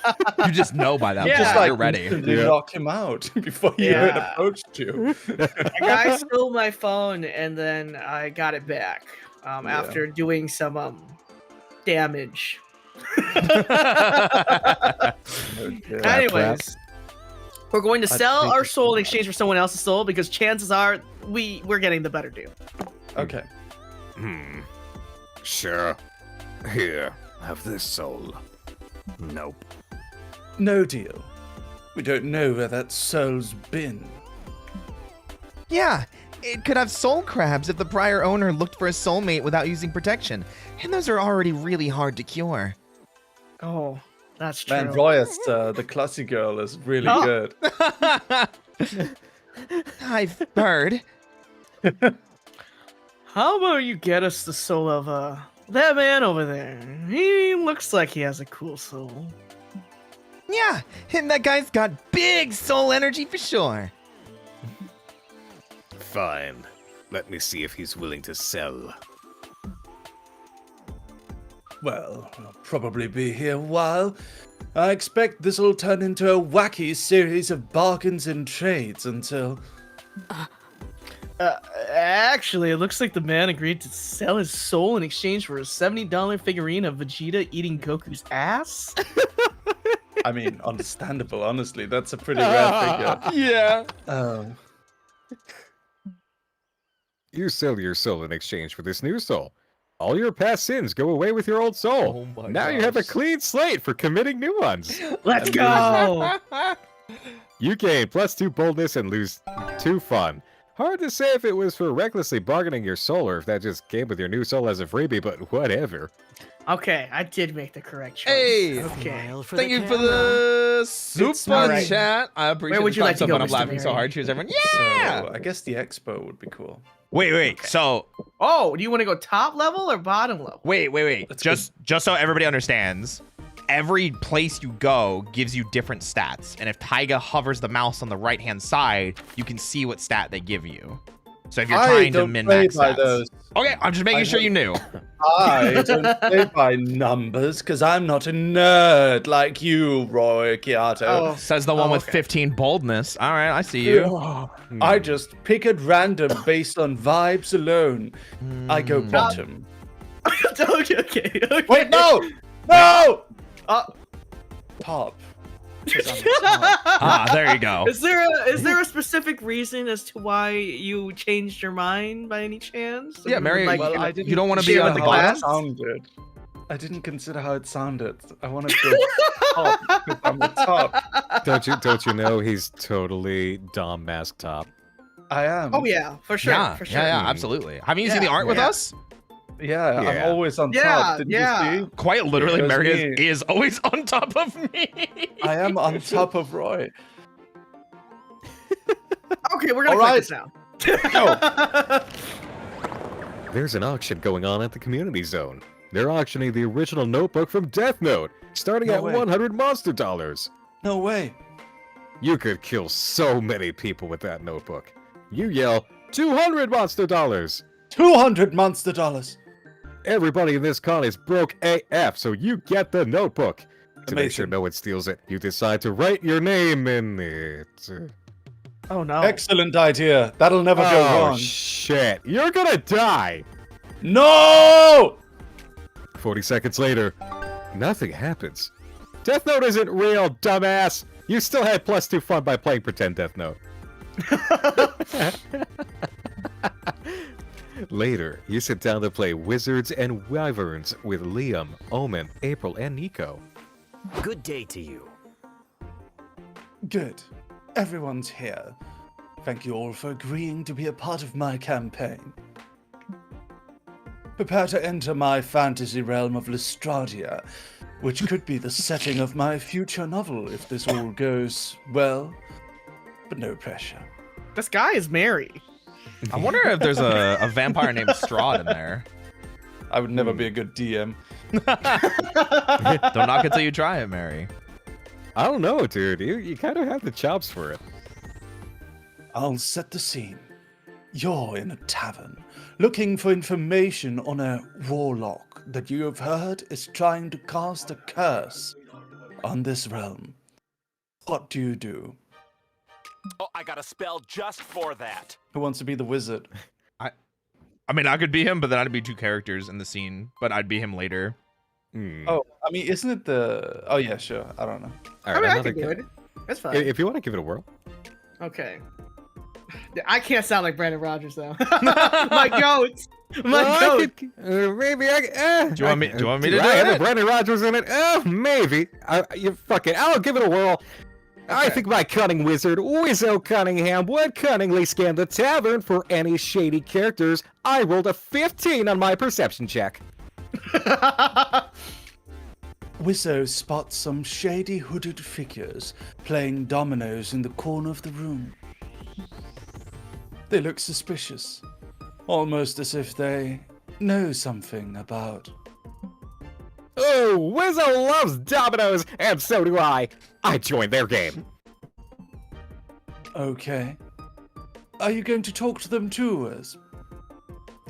You just know by that Yeah. point Just like you're ready. instantly Yeah. knock him out before you Yeah. even approached you. A guy stole my phone and then I got it back after doing some damage. Anyways, we're going to sell our soul in exchange for someone else's soul because chances are we're getting the better deal. Okay. Sure. Here, have this soul. Nope. No deal. We don't know where that soul's been. Yeah, it could have soul crabs if the prior owner looked for a soulmate without using protection, and those are already really hard to cure. Oh, that's true. Man, Royas, the classy girl, is really Oh. good. I've heard. How about you get us the soul of that man over there? He looks like he has a cool soul. Yeah, and that guy's got big soul energy for sure. Fine. Let me see if he's willing to sell. Well, I'll probably be here a while. I expect this will turn into a wacky series of bargains and trades until... Actually, it looks like the man agreed to sell his soul in exchange for a $70 figurine of Vegeta eating Goku's ass. I mean, understandable, honestly. That's a pretty rare figure. Yeah. Oh. You sell your soul in exchange for this new soul. All your past sins go away with your old soul. Oh my now you have a gosh. clean slate for committing new ones. Let's go! You gain +2 boldness and lose 2 fun. Hard to say if it was for recklessly bargaining your soul or if that just came with your new soul as a freebie, but whatever. Okay, I did make the correct choice. Hey, Okay. Smile for thank the you for camera. the super Alright. chat. I appreciate Where would the you like to thumbs go, up, and I'm Mr. laughing so Barry? hard. Cheers, everyone. Yeah. So, I guess the expo would be cool. Wait. So Oh, do you want to go top level or bottom level? wait. That's Just so everybody understands, every place you go gives you different stats, and if Taiga hovers the mouse on the right-hand side, you can see what stat they give you. So if you're I trying to don't play min-max by stats. those. Okay, I'm just making I sure you knew. I don't play by numbers because I'm not a nerd like you, Roy Chiato. Oh, Says the one with okay. 15 boldness. All right, I see you. I just pick at random based on vibes alone. I go bottom. okay. Wait, no! No! Uh, Top. 'Cause I'm top. Ah, there you go. is there a specific reason as to why you changed your mind by any chance? Yeah, Mary, Like, well, I didn't you don't want to be share on with the the how bottom? it sounded. I didn't consider how it sounded. I want to go top because I'm the top. Don't you know he's totally Dom Mask Top? I am. Oh yeah, for sure, yeah, for sure. yeah, absolutely. Haven't you seen the art with Yeah. us? Yeah, I'm Yeah. always on Yeah, top. Didn't yeah. you see? Quite literally, It was Mary me. is always on top of me. I am on top of Roy. Okay, we're gonna All click right. this now. There's an auction going on at the community zone. They're auctioning the original notebook from Death Note, starting No at way. 100 monster dollars. No way. You could kill so many people with that notebook. You yell, 200 monster dollars! 200 monster dollars. Everybody in this con is broke AF, so you get the notebook. To make sure Amazing. no one steals it, you decide to write your name in it. Oh no. Excellent idea. That'll never go Oh, wrong. shit. You're gonna die! No! 40 seconds later, nothing happens. Death Note isn't real, dumbass! You still had +2 fun by playing Pretend Death Note. Later, you sit down to play Wizards and Wyverns with Liam, Omen, April, and Nico. Good day to you. Good. Everyone's here. Thank you all for agreeing to be a part of my campaign. Prepare to enter my fantasy realm of Lestradia, which could be the setting of my future novel if this all goes well. But no pressure. This guy is Mary. I wonder if there's a vampire named Strahd in there. I would never be a good DM. Don't knock it till you try it, Mary. I don't know, dude. You kind of have the chops for it. I'll set the scene. You're in a tavern, looking for information on a warlock that you have heard is trying to cast a curse on this realm. What do you do? Oh, I got a spell just for that. Who wants to be the wizard? I mean, I could be him, but then I'd be two characters in the scene. But I'd be him later. Hmm. Oh, I mean, isn't it the... Oh, yeah, sure. I don't know. All I mean, I another can do ca- it. That's fine. If you want to give it a whirl. Okay. I can't sound like Brandon Rogers though. My goat. My Well, I goat. could, maybe I. Do you want me to do I have it? Brandon Rogers in it. Maybe. You fuck it. I'll give it a whirl. I Okay. think my cunning wizard, Wizzo Cunningham, would cunningly scan the tavern for any shady characters. I rolled a 15 on my perception check. Wizzo spots some shady hooded figures playing dominoes in the corner of the room. They look suspicious, almost as if they know something about... Oh, Wizzo loves dominoes, and so do I. I joined their game. Okay. Are you going to talk to them too, as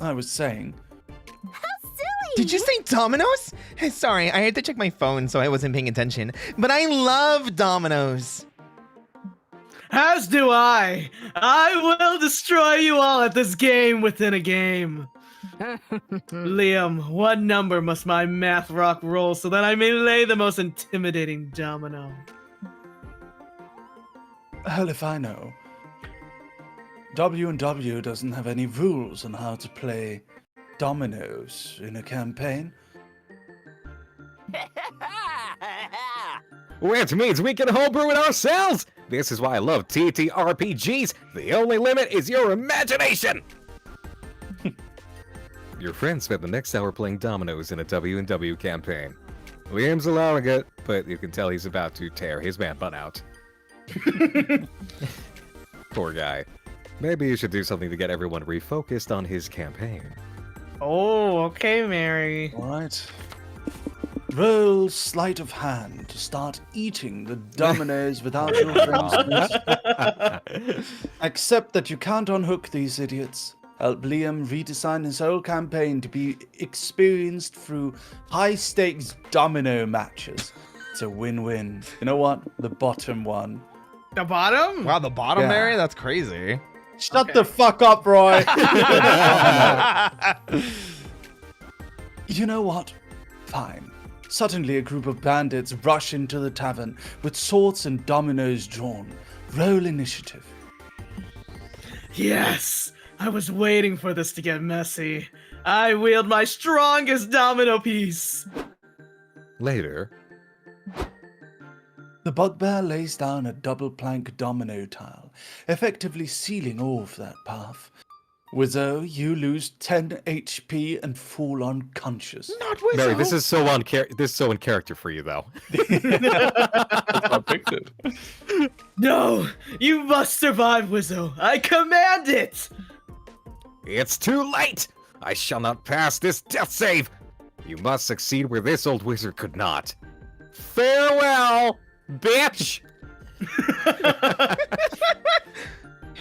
I was saying? Did you say Domino's? Sorry, I had to check my phone, so I wasn't paying attention. But I love Domino's. As do I. I will destroy you all at this game within a game. Liam, what number must my math rock roll so that I may lay the most intimidating domino? Hell if I know. W&W doesn't have any rules on how to play dominoes in a campaign. Which means we can homebrew it ourselves. This is why I love TTRPGs. The only limit is your imagination. Your friend spent the next hour playing dominoes in a W&W campaign. Liam's allowing it, but you can tell he's about to tear his man bun out. Poor guy. Maybe you should do something to get everyone refocused on his campaign. Oh, okay, Mary. All right. Roll sleight of hand to start eating the dominoes without your friend's permission. Accept that you can't unhook these idiots. Help Liam redesign his whole campaign to be experienced through high-stakes domino matches. It's a win-win. You know what? The bottom one. The bottom? Wow, the bottom, Yeah. Mary? That's crazy. Shut Okay. the fuck up, Roy! You know what? Fine. Suddenly, a group of bandits rush into the tavern with swords and dominoes drawn. Roll initiative. Yes! I was waiting for this to get messy. I wield my strongest domino piece. Later, The bugbear lays down a double plank domino tile, effectively sealing off that path. Wizzo, you lose 10 HP and fall unconscious. Not Wizzo. Mary, this is so in character for you, though. That's how I picked it. No, you must survive, Wizzo. I command it. It's too late! I shall not pass this death save! You must succeed where this old wizard could not. Farewell, bitch!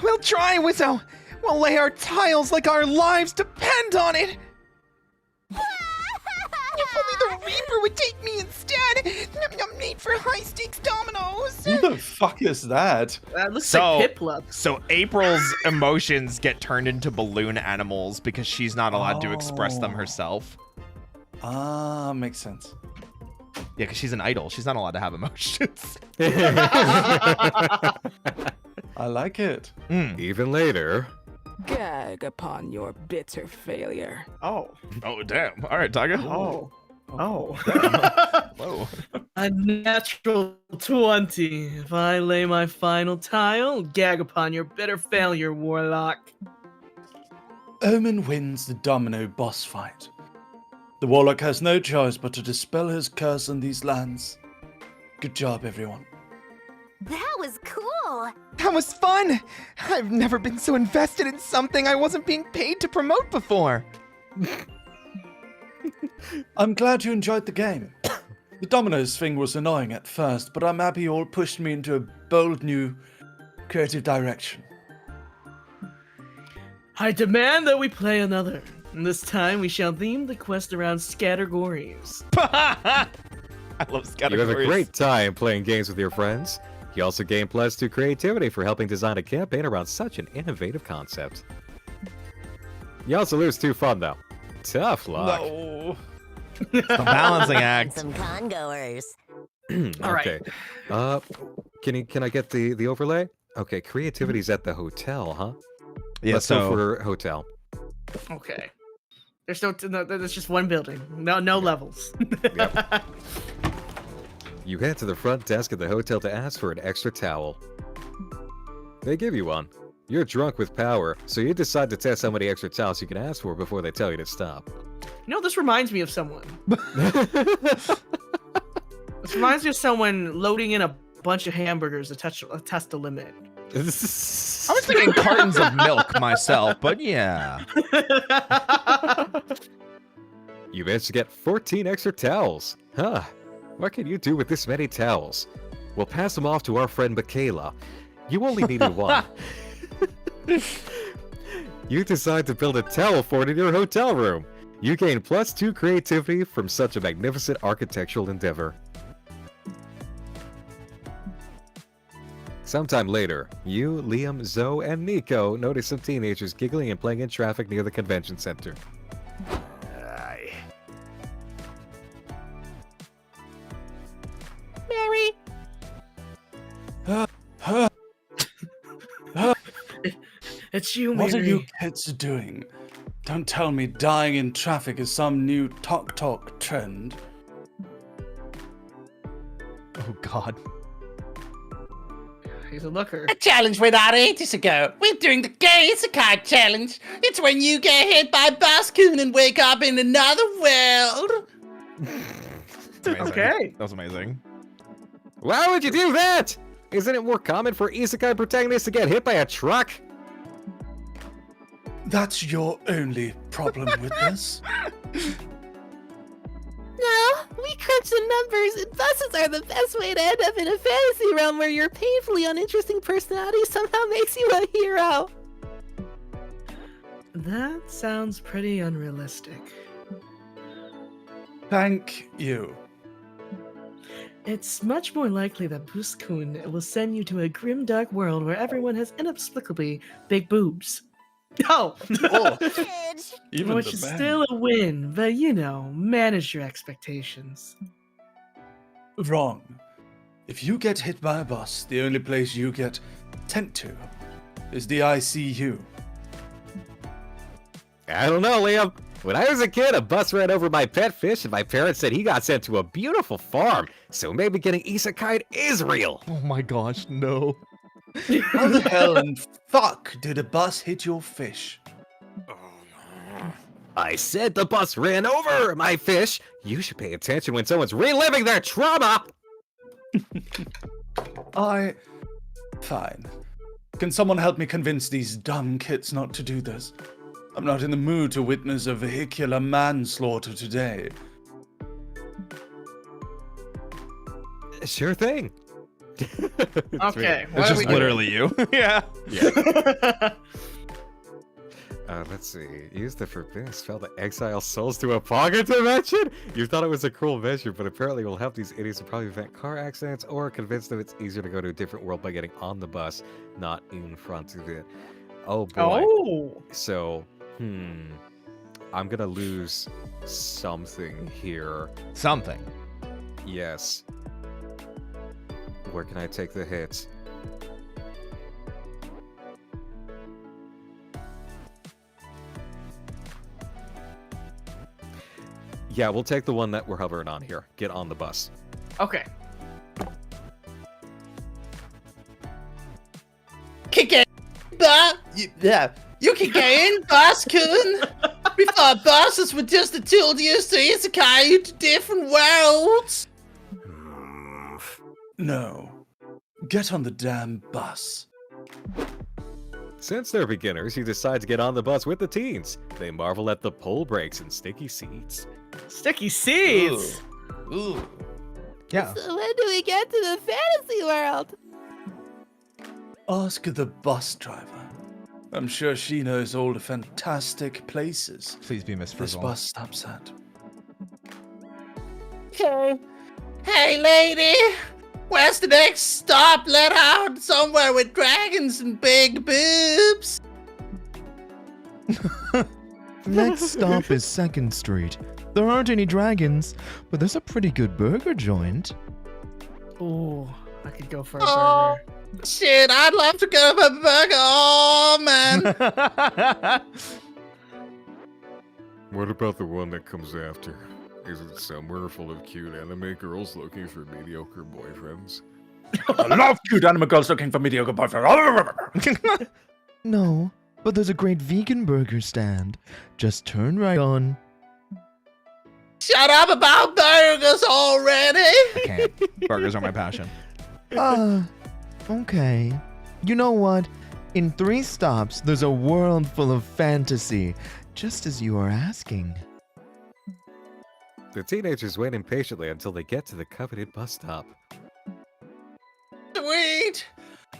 We'll try, Wizzo. We'll lay our tiles like our lives depend on it. If only the Reaper would take me instead. I'm made for high-stakes dominoes. Who the fuck is that? That looks So- like Piplup. So April's emotions get turned into balloon animals because she's not allowed to express them Oh. herself. Ah, makes sense. Yeah, because she's an idol. She's not allowed to have emotions. I like it. Even later. Gag upon your bitter failure. Oh. Oh, damn. All right, Tiger. Oh. Oh. Whoa. A natural 20. If I lay my final tile, gag upon your bitter failure, Warlock. Omen wins the domino boss fight. The Warlock has no choice but to dispel his curse on these lands. Good job, everyone. That was cool. That was fun. I've never been so invested in something I wasn't being paid to promote before. I'm glad you enjoyed the game. The dominoes thing was annoying at first, but I'm happy you all pushed me into a bold new creative direction. I demand that we play another. And this time we shall theme the quest around scattergories. I love You have a categories. great time playing games with your friends. You also gain +2 creativity for helping design a campaign around such an innovative concept. You also lose 2 fun, though. Tough luck. No. The balancing act. Some congoers. All right. Okay. Can I get the overlay? Okay, creativity's at the hotel, huh? Yeah, Let's so go for hotel. Okay. There's just one building. No levels. You head to the front desk at the hotel to ask for an extra towel. They give you one. You're drunk with power, so you decide to test how many extra towels you can ask for before they tell you to stop. You know, this reminds me of someone. This reminds me of someone loading in a bunch of hamburgers to test the limit. I was thinking cartons of milk myself, but yeah. You managed to get 14 extra towels. Huh. What can you do with this many towels? We'll pass them off to our friend Michaela. You only needed one. You decide to build a towel fort in your hotel room. You gain +2 creativity from such a magnificent architectural endeavor. Sometime later, you, Liam, Zoe, and Nico notice some teenagers giggling and playing in traffic near the convention center. Mary. It's you, What are Mary. you kids doing? Don't tell me dying in traffic is some new talk trend. Oh God. He's a looker. A challenge went out ages ago. We're doing the gay isekai challenge. It's when you get hit by a bascoon and wake up in another world. That's amazing. Okay. That was amazing. Why would you do that? Isn't it more common for isekai protagonists to get hit by a truck? That's your only problem with this? No, we crunch the numbers, and buses are the best way to end up in a fantasy realm where your painfully uninteresting personality somehow makes you a hero. That sounds pretty unrealistic. Thank you. It's much more likely that Buskun will send you to a grim dark world where everyone has inexplicably big boobs. Oh! Fidge. Even Which the is band. still a win, but you know, manage your expectations. Wrong. If you get hit by a bus, the only place you get sent to is the ICU. I don't know, Liam. When I was a kid, a bus ran over my pet fish, and my parents said he got sent to a beautiful farm. So maybe getting isekai is real. Oh my gosh, no. How the hell and fuck did a bus hit your fish? I said the bus ran over my fish. You should pay attention when someone's reliving their trauma. Fine. Can someone help me convince these dumb kids not to do this? I'm not in the mood to witness a vehicular manslaughter today. Sure thing. Okay, It's just literally you. Yeah. Let's see. Use the forbidden spell to exile souls to a pocket dimension? You thought it was a cruel measure, but apparently will help these idiots to probably prevent car accidents or convince them it's easier to go to a different world by getting on the bus, not in front of it. Oh boy. Oh. So, I'm gonna lose something here. Something. Yes. Where can I take the hits? Yeah, we'll take the one that we're hovering on here. Get on the bus. Okay. Kick it, you can get in, Boss-kun. We thought bosses were just the tool used to isekai you to different worlds. No. Get on the damn bus. Since they're beginners, you decide to get on the bus with the teens. They marvel at the pole brakes and sticky seats. Sticky seeds. Ooh. Yeah. So when do we get to the fantasy world? Ask the bus driver. I'm sure she knows all the fantastic places Please be Miss this Frizzle. bus stops at. Okay. Hey, lady. Where's the next stop? Let out somewhere with dragons and big boobs. Next stop is 2nd Street. There aren't any dragons, but there's a pretty good burger joint. Ooh, I could go for a Oh. burger. Shit, I'd love to go for a burger. Oh, man. What about the one that comes after? Is it somewhere full of cute anime girls looking for mediocre boyfriends? I love cute anime girls looking for mediocre boyfriends. No, but there's a great vegan burger stand. Just turn right on. Shut up about burgers already. I can't. Burgers are my passion. Okay. You know what? In 3 stops, there's a world full of fantasy, just as you are asking. The teenagers wait impatiently until they get to the coveted bus stop. Sweet.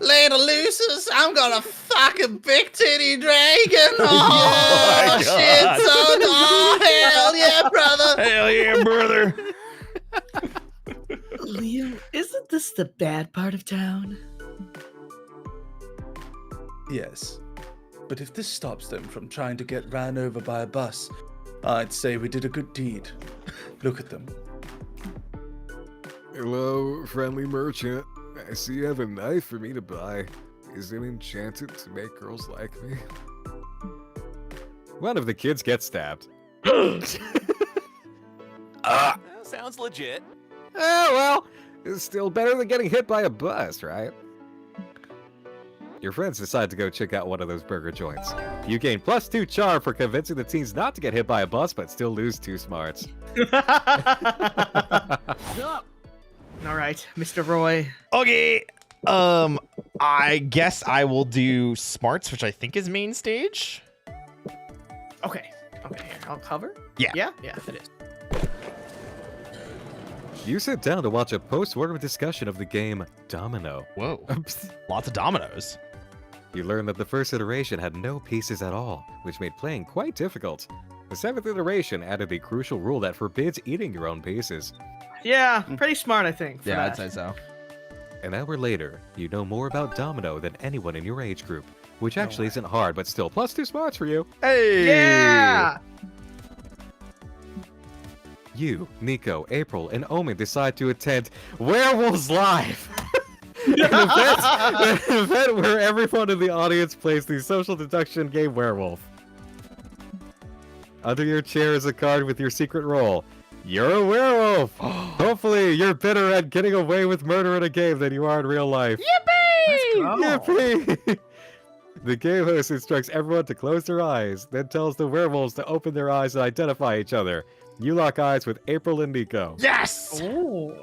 Later, losers. I'm gonna fuck a big titty dragon. Oh, my shit, God. son. Oh, hell yeah, brother. Hell yeah, brother. Liam, isn't this the bad part of town? Yes. But if this stops them from trying to get ran over by a bus, I'd say we did a good deed. Look at them. Hello, friendly merchant. I see you have a knife for me to buy. Is it enchanted to make girls like me? One of the kids gets stabbed. Sounds legit. Oh, well, it's still better than getting hit by a bus, right? Your friends decide to go check out one of those burger joints. You gain +2 charm for convincing the teens not to get hit by a bus, but still lose 2 smarts. All right, Mr. Roy. Okay. I guess I will do smarts, which I think is main stage. Okay. Okay, here, I'll cover. Yeah. Yeah, it is. You sit down to watch a post-mortem discussion of the game Domino. Whoa. Lots of dominoes. You learn that the first iteration had no pieces at all, which made playing quite difficult. The 7th iteration added the crucial rule that forbids eating your own pieces. Yeah, pretty smart, I think. for Yeah, I'd that. say so. An hour later, you know more about Domino than anyone in your age group, which actually isn't hard, but still +2 smarts for you. Hey. Yeah. You, Nico, April, and Omen decide to attend Werewolves Live! an event where everyone in the audience plays the social deduction game Werewolf. Under your chair is a card with your secret role. You're a werewolf! Hopefully, you're better at getting away with murder in a game than you are in real life. Yippee! The game host instructs everyone to close their eyes, then tells the werewolves to open their eyes and identify each other. You lock eyes with April and Nico. Yes! Ooh.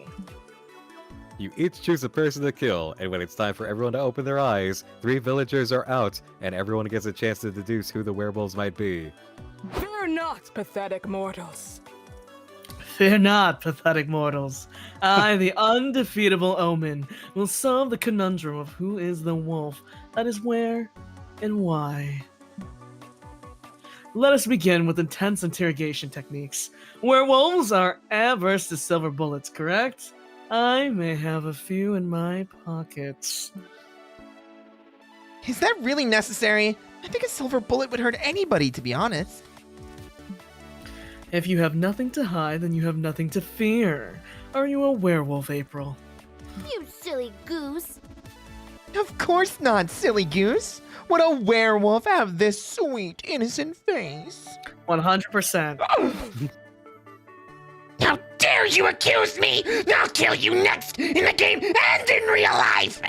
You each choose a person to kill, and when it's time for everyone to open their eyes, 3 villagers are out, and everyone gets a chance to deduce who the werewolves might be. Fear not, pathetic mortals. Fear not, pathetic mortals. I, the undefeatable Omen, will solve the conundrum of who is the wolf, that is where and why. Let us begin with intense interrogation techniques. Werewolves are averse to silver bullets, correct? I may have a few in my pockets. Is that really necessary? I think a silver bullet would hurt anybody, to be honest. If you have nothing to hide, then you have nothing to fear. Are you a werewolf, April? You silly goose. Of course not, silly goose. Would a werewolf have this sweet, innocent face? 100%. How dare you accuse me? I'll kill you next in the game and in real life!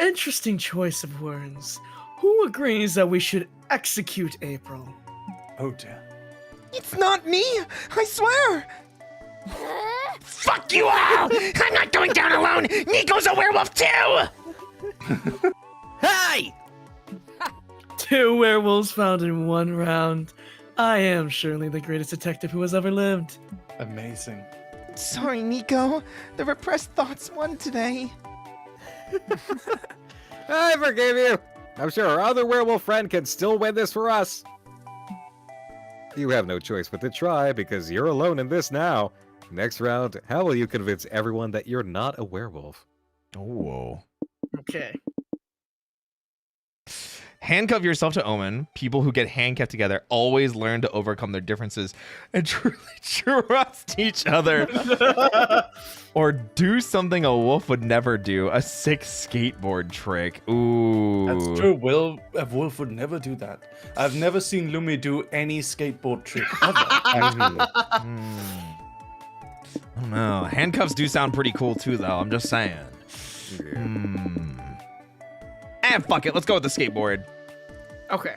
Interesting choice of words. Who agrees that we should execute April? Oh dear. It's not me, I swear. Fuck you all! I'm not going down alone! Nico's a werewolf too! Hey! 2 werewolves found in 1 round. I am surely the greatest detective who has ever lived. Amazing. Sorry, Nico. The repressed thoughts won today. I forgive you! I'm sure our other werewolf friend can still win this for us. You have no choice but to try, because you're alone in this now. Next round, how will you convince everyone that you're not a werewolf? Oh. Okay. Handcuff yourself to Omen. People who get handcuffed together always learn to overcome their differences and truly trust each other. Or do something a wolf would never do, a sick skateboard trick. Ooh. That's true. A wolf would never do that. I've never seen Lumi do any skateboard trick ever. I don't know. Handcuffs do sound pretty cool too, though. I'm just saying. Fuck it. Let's go with the skateboard. Okay.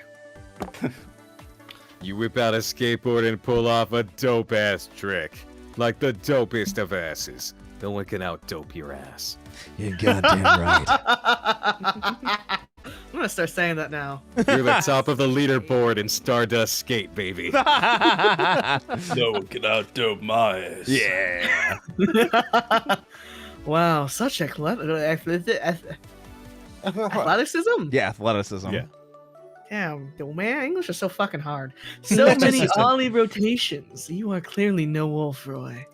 You whip out a skateboard and pull off a dope-ass trick. Like the dopest of asses. No one can out-dope your ass. You're goddamn right. I'm gonna start saying that now. You're the top of the leaderboard in Stardust Skate, baby. No one can out-dope my ass. Yeah. Wow, such athleticism. Yeah, athleticism. Yeah. Damn, man, English is so fucking hard. So many ollie rotations. You are clearly no wolf, Roy.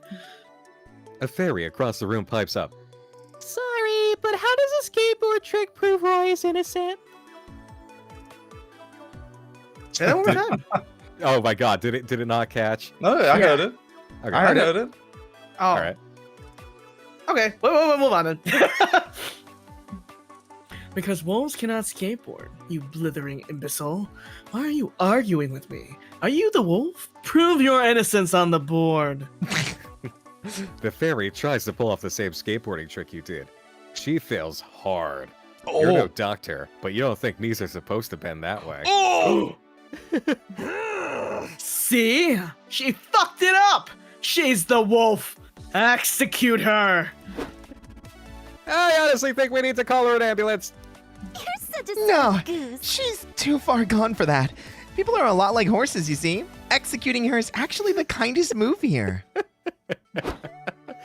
A fairy across the room pipes up. Sorry, but how does a skateboard trick prove Roy is innocent? Say that one more time. Oh my god, did it not catch? No, I heard it. Okay. I heard it. Oh, All right. okay. Wait, move on then. Because wolves cannot skateboard, you blithering imbecile. Why are you arguing with me? Are you the wolf? Prove your innocence on the board. The fairy tries to pull off the same skateboarding trick you did. She fails hard. You're no doctor, but you don't think knees are supposed to bend that way. Oh! See? She fucked it up! She's the wolf! Execute her! I honestly think we need to call her an ambulance. You're such a No, silly goose. she's too far gone for that. People are a lot like horses, you see. Executing her is actually the kindest move here.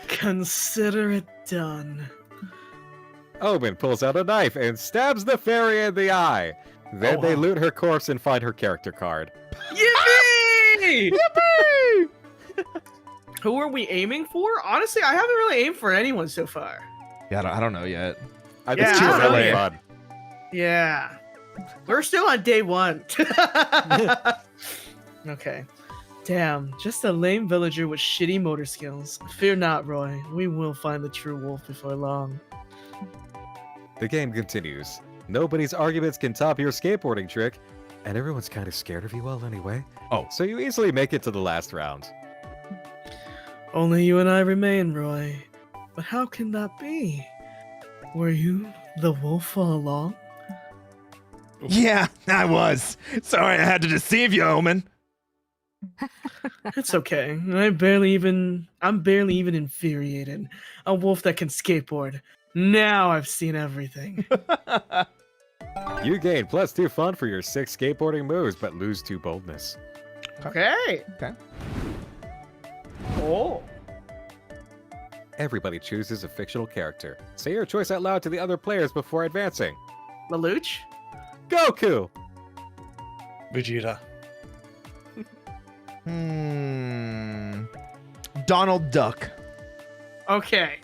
Consider it done. Omen pulls out a knife and stabs the fairy in the eye. Then they loot her corpse and find her character card. Yippee! Yippee! Who are we aiming for? Honestly, I haven't really aimed for anyone so far. Yeah, I don't know yet. I think Yeah, it's I don't really know. fun. Yeah. We're still on day 1. Okay. Damn, just a lame villager with shitty motor skills. Fear not, Roy. We will find the true wolf before long. The game continues. Nobody's arguments can top your skateboarding trick. And everyone's kind of scared of you all anyway. Oh. So you easily make it to the last round. Only you and I remain, Roy. But how can that be? Were you the wolf all along? Yeah, I was. Sorry I had to deceive you, Omen. It's okay. I'm barely even infuriated. A wolf that can skateboard. Now I've seen everything. You gain +2 fun for your 6 skateboarding moves, but lose 2 boldness. Okay. Okay. Oh. Everybody chooses a fictional character. Say your choice out loud to the other players before advancing. Lelouch? Goku! Vegeta. Donald Duck. Okay.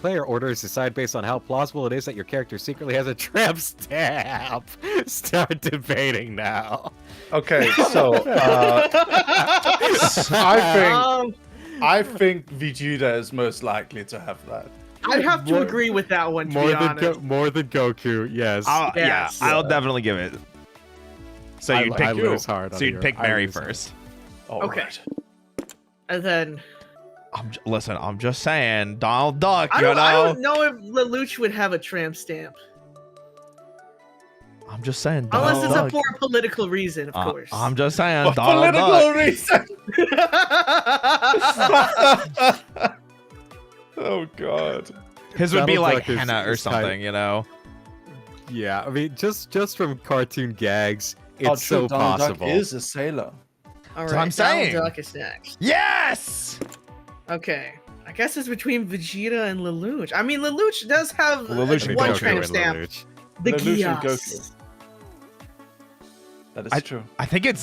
Player orders decide based on how plausible it is that your character secretly has a tramp stamp. Start debating now. Okay, so I think Vegeta is most likely to have that. I'd have to agree with that one, to be honest. More than Goku, yes. Yes. Yeah, I'll definitely give it. So you'd pick lose hard. So you'd pick Mary first. Okay. Alright. And then Listen, I'm just saying, Donald Duck. I don't know if Lelouch would have a tramp stamp. I'm just saying, Donald Unless it's Duck. for a political reason, of course. I'm just saying, For Donald political Duck. reason. Oh god. His would be Donald like Duck is- henna or is something, kind- you know. Yeah, I mean, just from cartoon gags, it's Oh, so true, Donald possible. Duck is a sailor. All That's what I'm saying. Donald Duck is next. Yes. Okay. I guess it's between Vegeta and Lelouch. I mean, Lelouch does have Lelouch and one Goku tramp and stamp. Lelouch. The Lelouch and Gias. That is true. I think it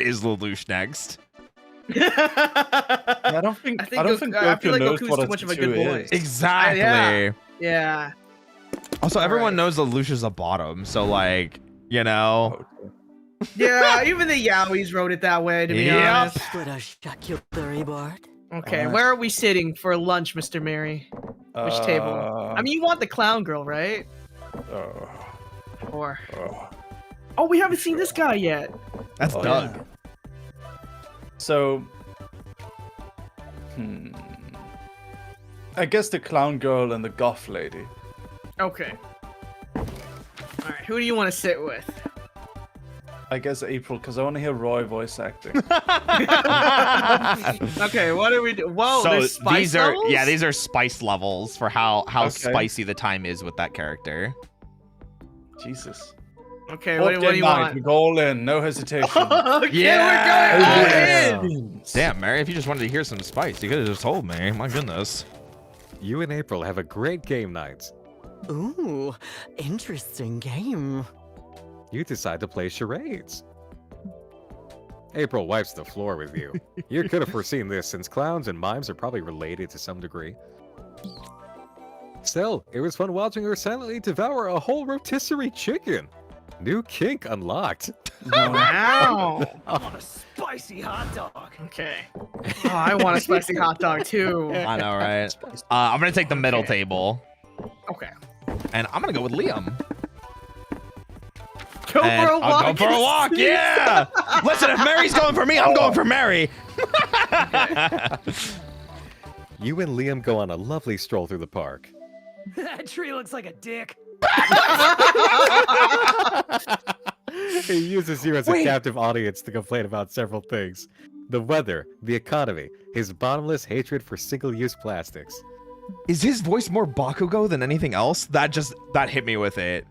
is Lelouch next. I don't think I Goku feel like knows Goku's what too a much of a tattoo good boy. is. Exactly. Yeah. Also, everyone Alright. knows Lelouch is a bottom, so like, you know. Yeah, even the Yowies wrote it that way, to be Yep. honest. What a shacular board. Okay, Alright. where are we sitting for lunch, Mr. Mary? Which table? I mean, you want the clown girl, right? Or... Oh, we haven't seen this guy yet. That's Oh, Doug. yeah. So, I guess the clown girl and the goth lady. Okay. Alright, who do you want to sit with? I guess April, because I want to hear Roy voice acting. Okay, what are we doing? Whoa, So there's spice these are levels? these are spice levels for how Okay. spicy the time is with that character. Jesus. Okay, Board what game do you night, want? we go all in, no hesitation. Okay, Yeah. we're going all in. Damn, Mary, if you just wanted to hear some spice, you could have just told me. My goodness. You and April have a great game night. Ooh, interesting game. You decide to play charades. April wipes the floor with you. You could have foreseen this, since clowns and mimes are probably related to some degree. Still, it was fun watching her silently devour a whole rotisserie chicken. New kink unlocked. Wow. I want a spicy hot dog. Okay. Oh, I want a spicy hot dog too. I know, right? I'm gonna take the middle Okay. table, Okay. and I'm gonna go with Liam. Go And for a walk. I'll go for a walk. Yeah. Listen, if Mary's going for me, I'm going for Mary. You and Liam go on a lovely stroll through the park. That tree looks like a dick. He uses you as a captive audience to complain about several things. The weather, the economy, his bottomless hatred for single-use plastics. Is his voice more Bakugo than anything else? That hit me with it.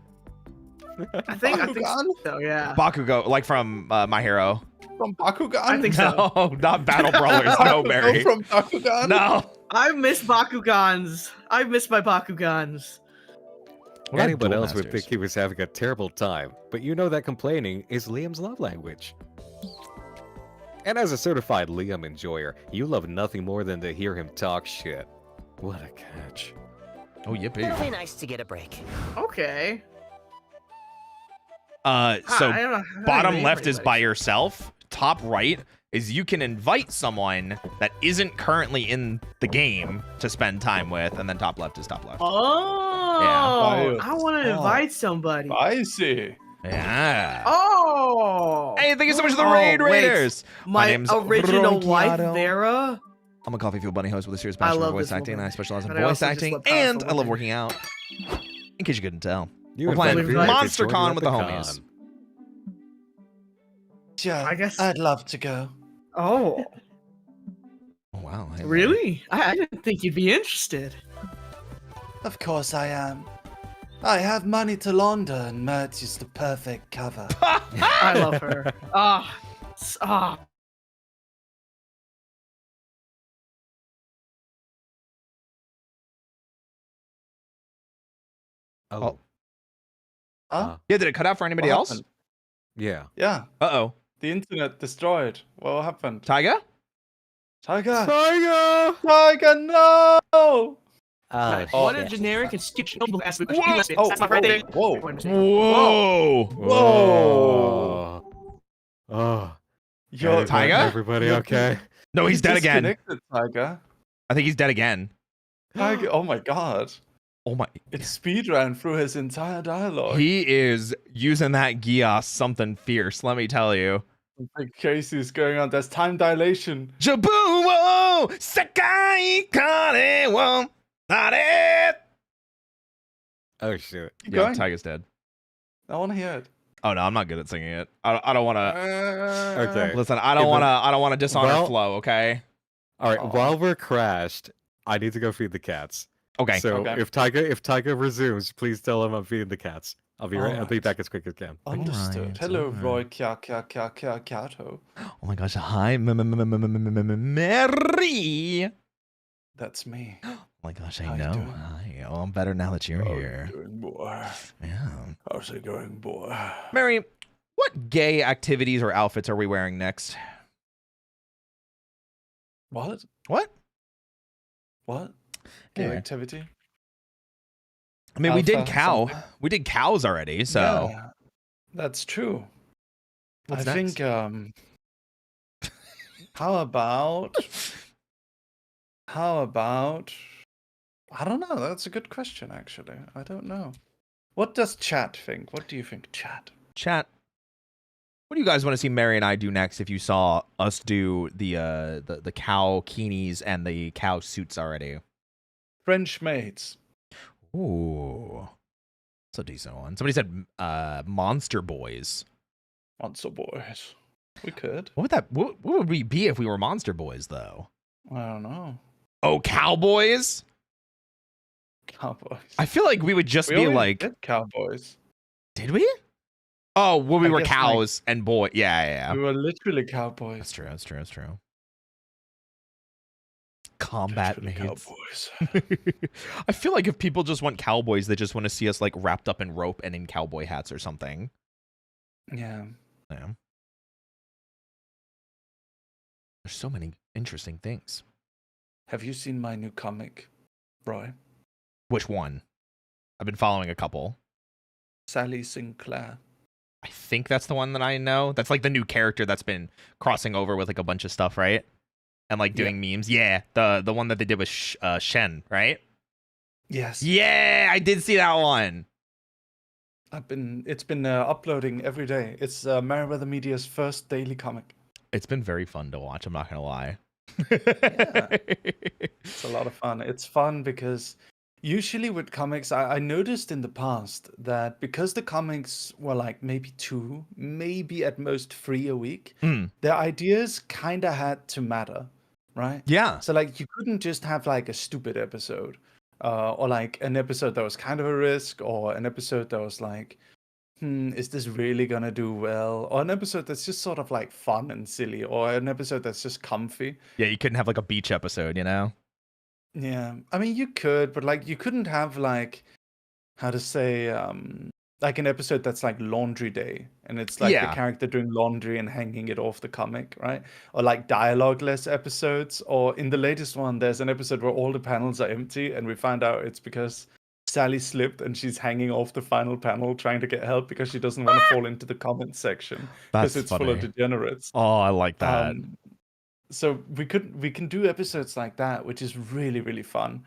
I think so, yeah. Bakugo, like from My Hero. From Bakugan? I think so. No, not Battle Brawlers. No, Mary. From Bakugan? No. I miss Bakugans. I miss my Bakugans. What about Anyone Duel else would Masters? think he was having a terrible time, but you know that complaining is Liam's love language. And as a certified Liam enjoyer, you love nothing more than to hear him talk shit. What a catch. Oh, yippee. It'll be nice to get a break. Okay. So I don't know. bottom left is by yourself. Top right is you can invite someone that isn't currently in the game to spend time with, and then top left is top left. Oh, Yeah. I want to invite somebody. I see. Yeah. Oh. Hey, thank you so much for the Oh, Raid wait. Raiders. My name's original wife, Chiato. Vera. I'm a Coffee Fuel Bunny host with a serious I passion for love voice this acting, and woman. I specialize in But I voice also just acting, love powerful and I love women. working out. In case you couldn't tell. You We're playing invited me to Monster join you Con at with the con. homies. Yeah, I guess- I'd love to go. Oh, Oh, wow. Hey, really? I didn't think you'd be interested. Of course I am. I have money to launder, and merch is the perfect cover. I love her. Ah. Oh. Huh? Yeah, did it cut out for anybody What else? happened? Yeah. Yeah, Uh-oh. the internet destroyed. What happened? Tyga? Tiger! Tiger! Tiger, no! Oh, What a shit. generic and stupid people ask me. Oh, That's not right there. whoa. Whoa. Whoa! Oh. You're Tiger? Everybody You're okay? No, he's dead again. disconnected, Tiger. I think he's dead again. Tiger, oh my god. Oh my. It speed ran through his entire dialogue. He is using that Gios something fierce, let me tell you. Something crazy is going on. There's time dilation. Jabuo! Sakai Kane wo Nare! Oh shit. Keep Yeah, going. Tyga's dead. I want to hear it. Oh no, I'm not good at singing it. I don't want to. Okay. Listen, I don't want to dishonor Well- Flo. Okay. All right. Oh. While we're crashed, I need to go feed the cats. Okay. So Okay. if Tyga resumes, please tell him I'm feeding the cats. I'll be right. I'll be Alright. back as quick as I can. Understood. Alright, Hello, alright. Roy Chiato. Oh my gosh. Hi, Mary. That's me. Oh my gosh, I How you know. doing? Hi. Oh, I'm better now that you're How here. you doing, boy? Yeah. How's it going, boy? Mary, what gay activities or outfits are we wearing next? What? What? What? Gay Anyway. activity? I mean, we did Alpha cow. something? We did cows already, so. Yeah, that's true. What's I next? think how about I don't know, that's a good question actually. I don't know. What does chat think? What do you think, chat? Chat. What do you guys want to see Mary and I do next if you saw us do the cow keenies and the cow suits already? French maids. Ooh. That's a decent one. Somebody said Monster Boys. Monster boys. We could. What would we be if we were Monster Boys though? I don't know. Oh, cowboys? Cowboys. I feel like we would just We be already like, did cowboys. did we? Oh, well, we I were guess, like, cows and boy. Yeah. We were literally cowboys. That's true. That's true. Combat Literally maids. cowboys. I feel like if people just want cowboys, they just want to see us like wrapped up in rope and in cowboy hats or something. Yeah. Yeah. There's so many interesting things. Have you seen my new comic, Roy? Which one? I've been following a couple. Sally Sinclair. I think that's the one that I know. That's like the new character that's been crossing over with like a bunch of stuff, right? And like doing memes. Yeah, the one that they did with Shen, right? Yes. Yeah, I did see that one. It's been uploading every day. It's Meriwether Media's first daily comic. It's been very fun to watch. I'm not gonna lie. It's a lot of fun. It's fun because usually with comics, I noticed in the past that because the comics were like maybe 2, maybe at most 3 a week, their ideas kind of had to matter, right? Yeah. So like you couldn't just have like a stupid episode, or like an episode that was kind of a risk, or an episode that was like, is this really gonna do well? Or an episode that's just sort of like fun and silly, or an episode that's just comfy. Yeah, you couldn't have like a beach episode, you know? Yeah, I mean you could, but like you couldn't have like, how to say, like an episode that's like laundry day, and it's like the character doing laundry and hanging it off the comic, right? Or like dialogue-less episodes, or in the latest one, there's an episode where all the panels are empty, and we find out it's because Sally slipped and she's hanging off the final panel trying to get help because she doesn't want to fall into the comment section because That's it's full of funny. degenerates. Oh, I like that. So we can do episodes like that, which is really, really fun.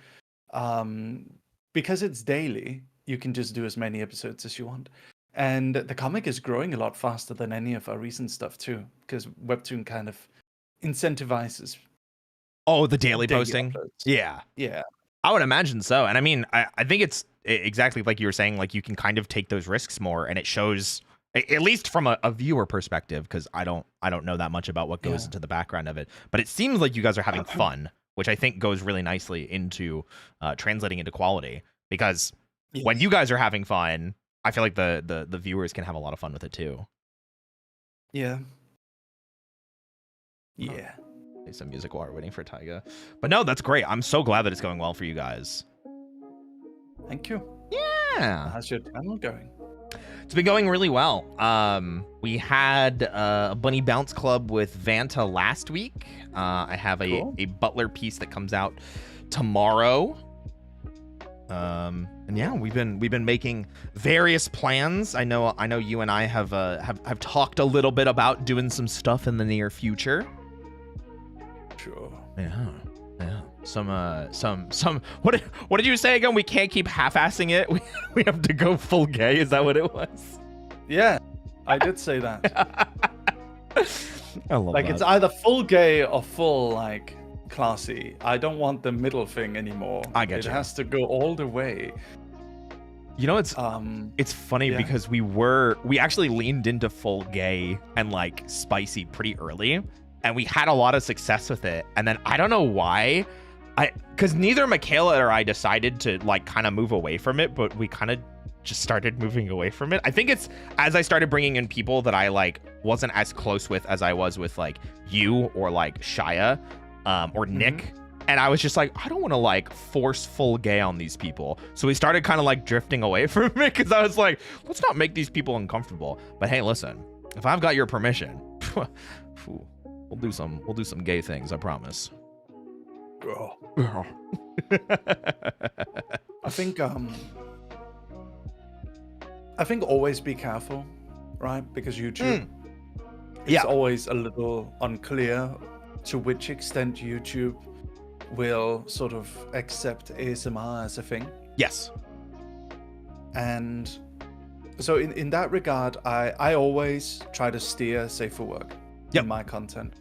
Because it's daily, you can just do as many episodes as you want. And the comic is growing a lot faster than any of our recent stuff too, because Webtoon kind of incentivizes Oh, the daily posting. uploads. Yeah. Yeah. I would imagine so. And I mean, I think it's exactly like you were saying, like you can kind of take those risks more, and it shows, at least from a viewer perspective, because I don't know that much about what goes into the background of it, but it seems like you guys are having fun, which I think goes really nicely into translating into quality, because when you guys are having fun, I feel like the viewers can have a lot of fun with it too. Yeah. Yeah. Play some music while we're waiting for Taiga. But no, that's great. I'm so glad that it's going well for you guys. Thank you. Yeah. How's your channel going? It's been going really well. We had a Bunny Bounce Club with Vanta last week. I have a Butler piece that comes out tomorrow. And yeah, we've been making various plans. I know you and I have talked a little bit about doing some stuff in the near future. Sure. Yeah. Some what did you say again? We can't keep half-assing it. We have to go full gay. Is that what it was? Yeah, I did say that. I love like that. It's either full gay or full like classy. I don't want the middle thing anymore. I get it you. It has to go all the way. You know, it's funny because we actually leaned into full gay and like spicy pretty early, and we had a lot of success with it. And then I don't know why, because neither Michaela or I decided to like kind of move away from it, but we kind of just started moving away from it. I think it's as I started bringing in people that I like wasn't as close with as I was with like you or like Shia or Nick. And I was just like, I don't want to like force full gay on these people. So we started kind of like drifting away from it because I was like, let's not make these people uncomfortable. But hey, listen, if I've got your permission, we'll do some gay things, I promise. I think always be careful, right? Because YouTube is always a little unclear to which extent YouTube will sort of accept ASMR as a thing. Yes. And so in that regard, I always try to steer safer work in my content,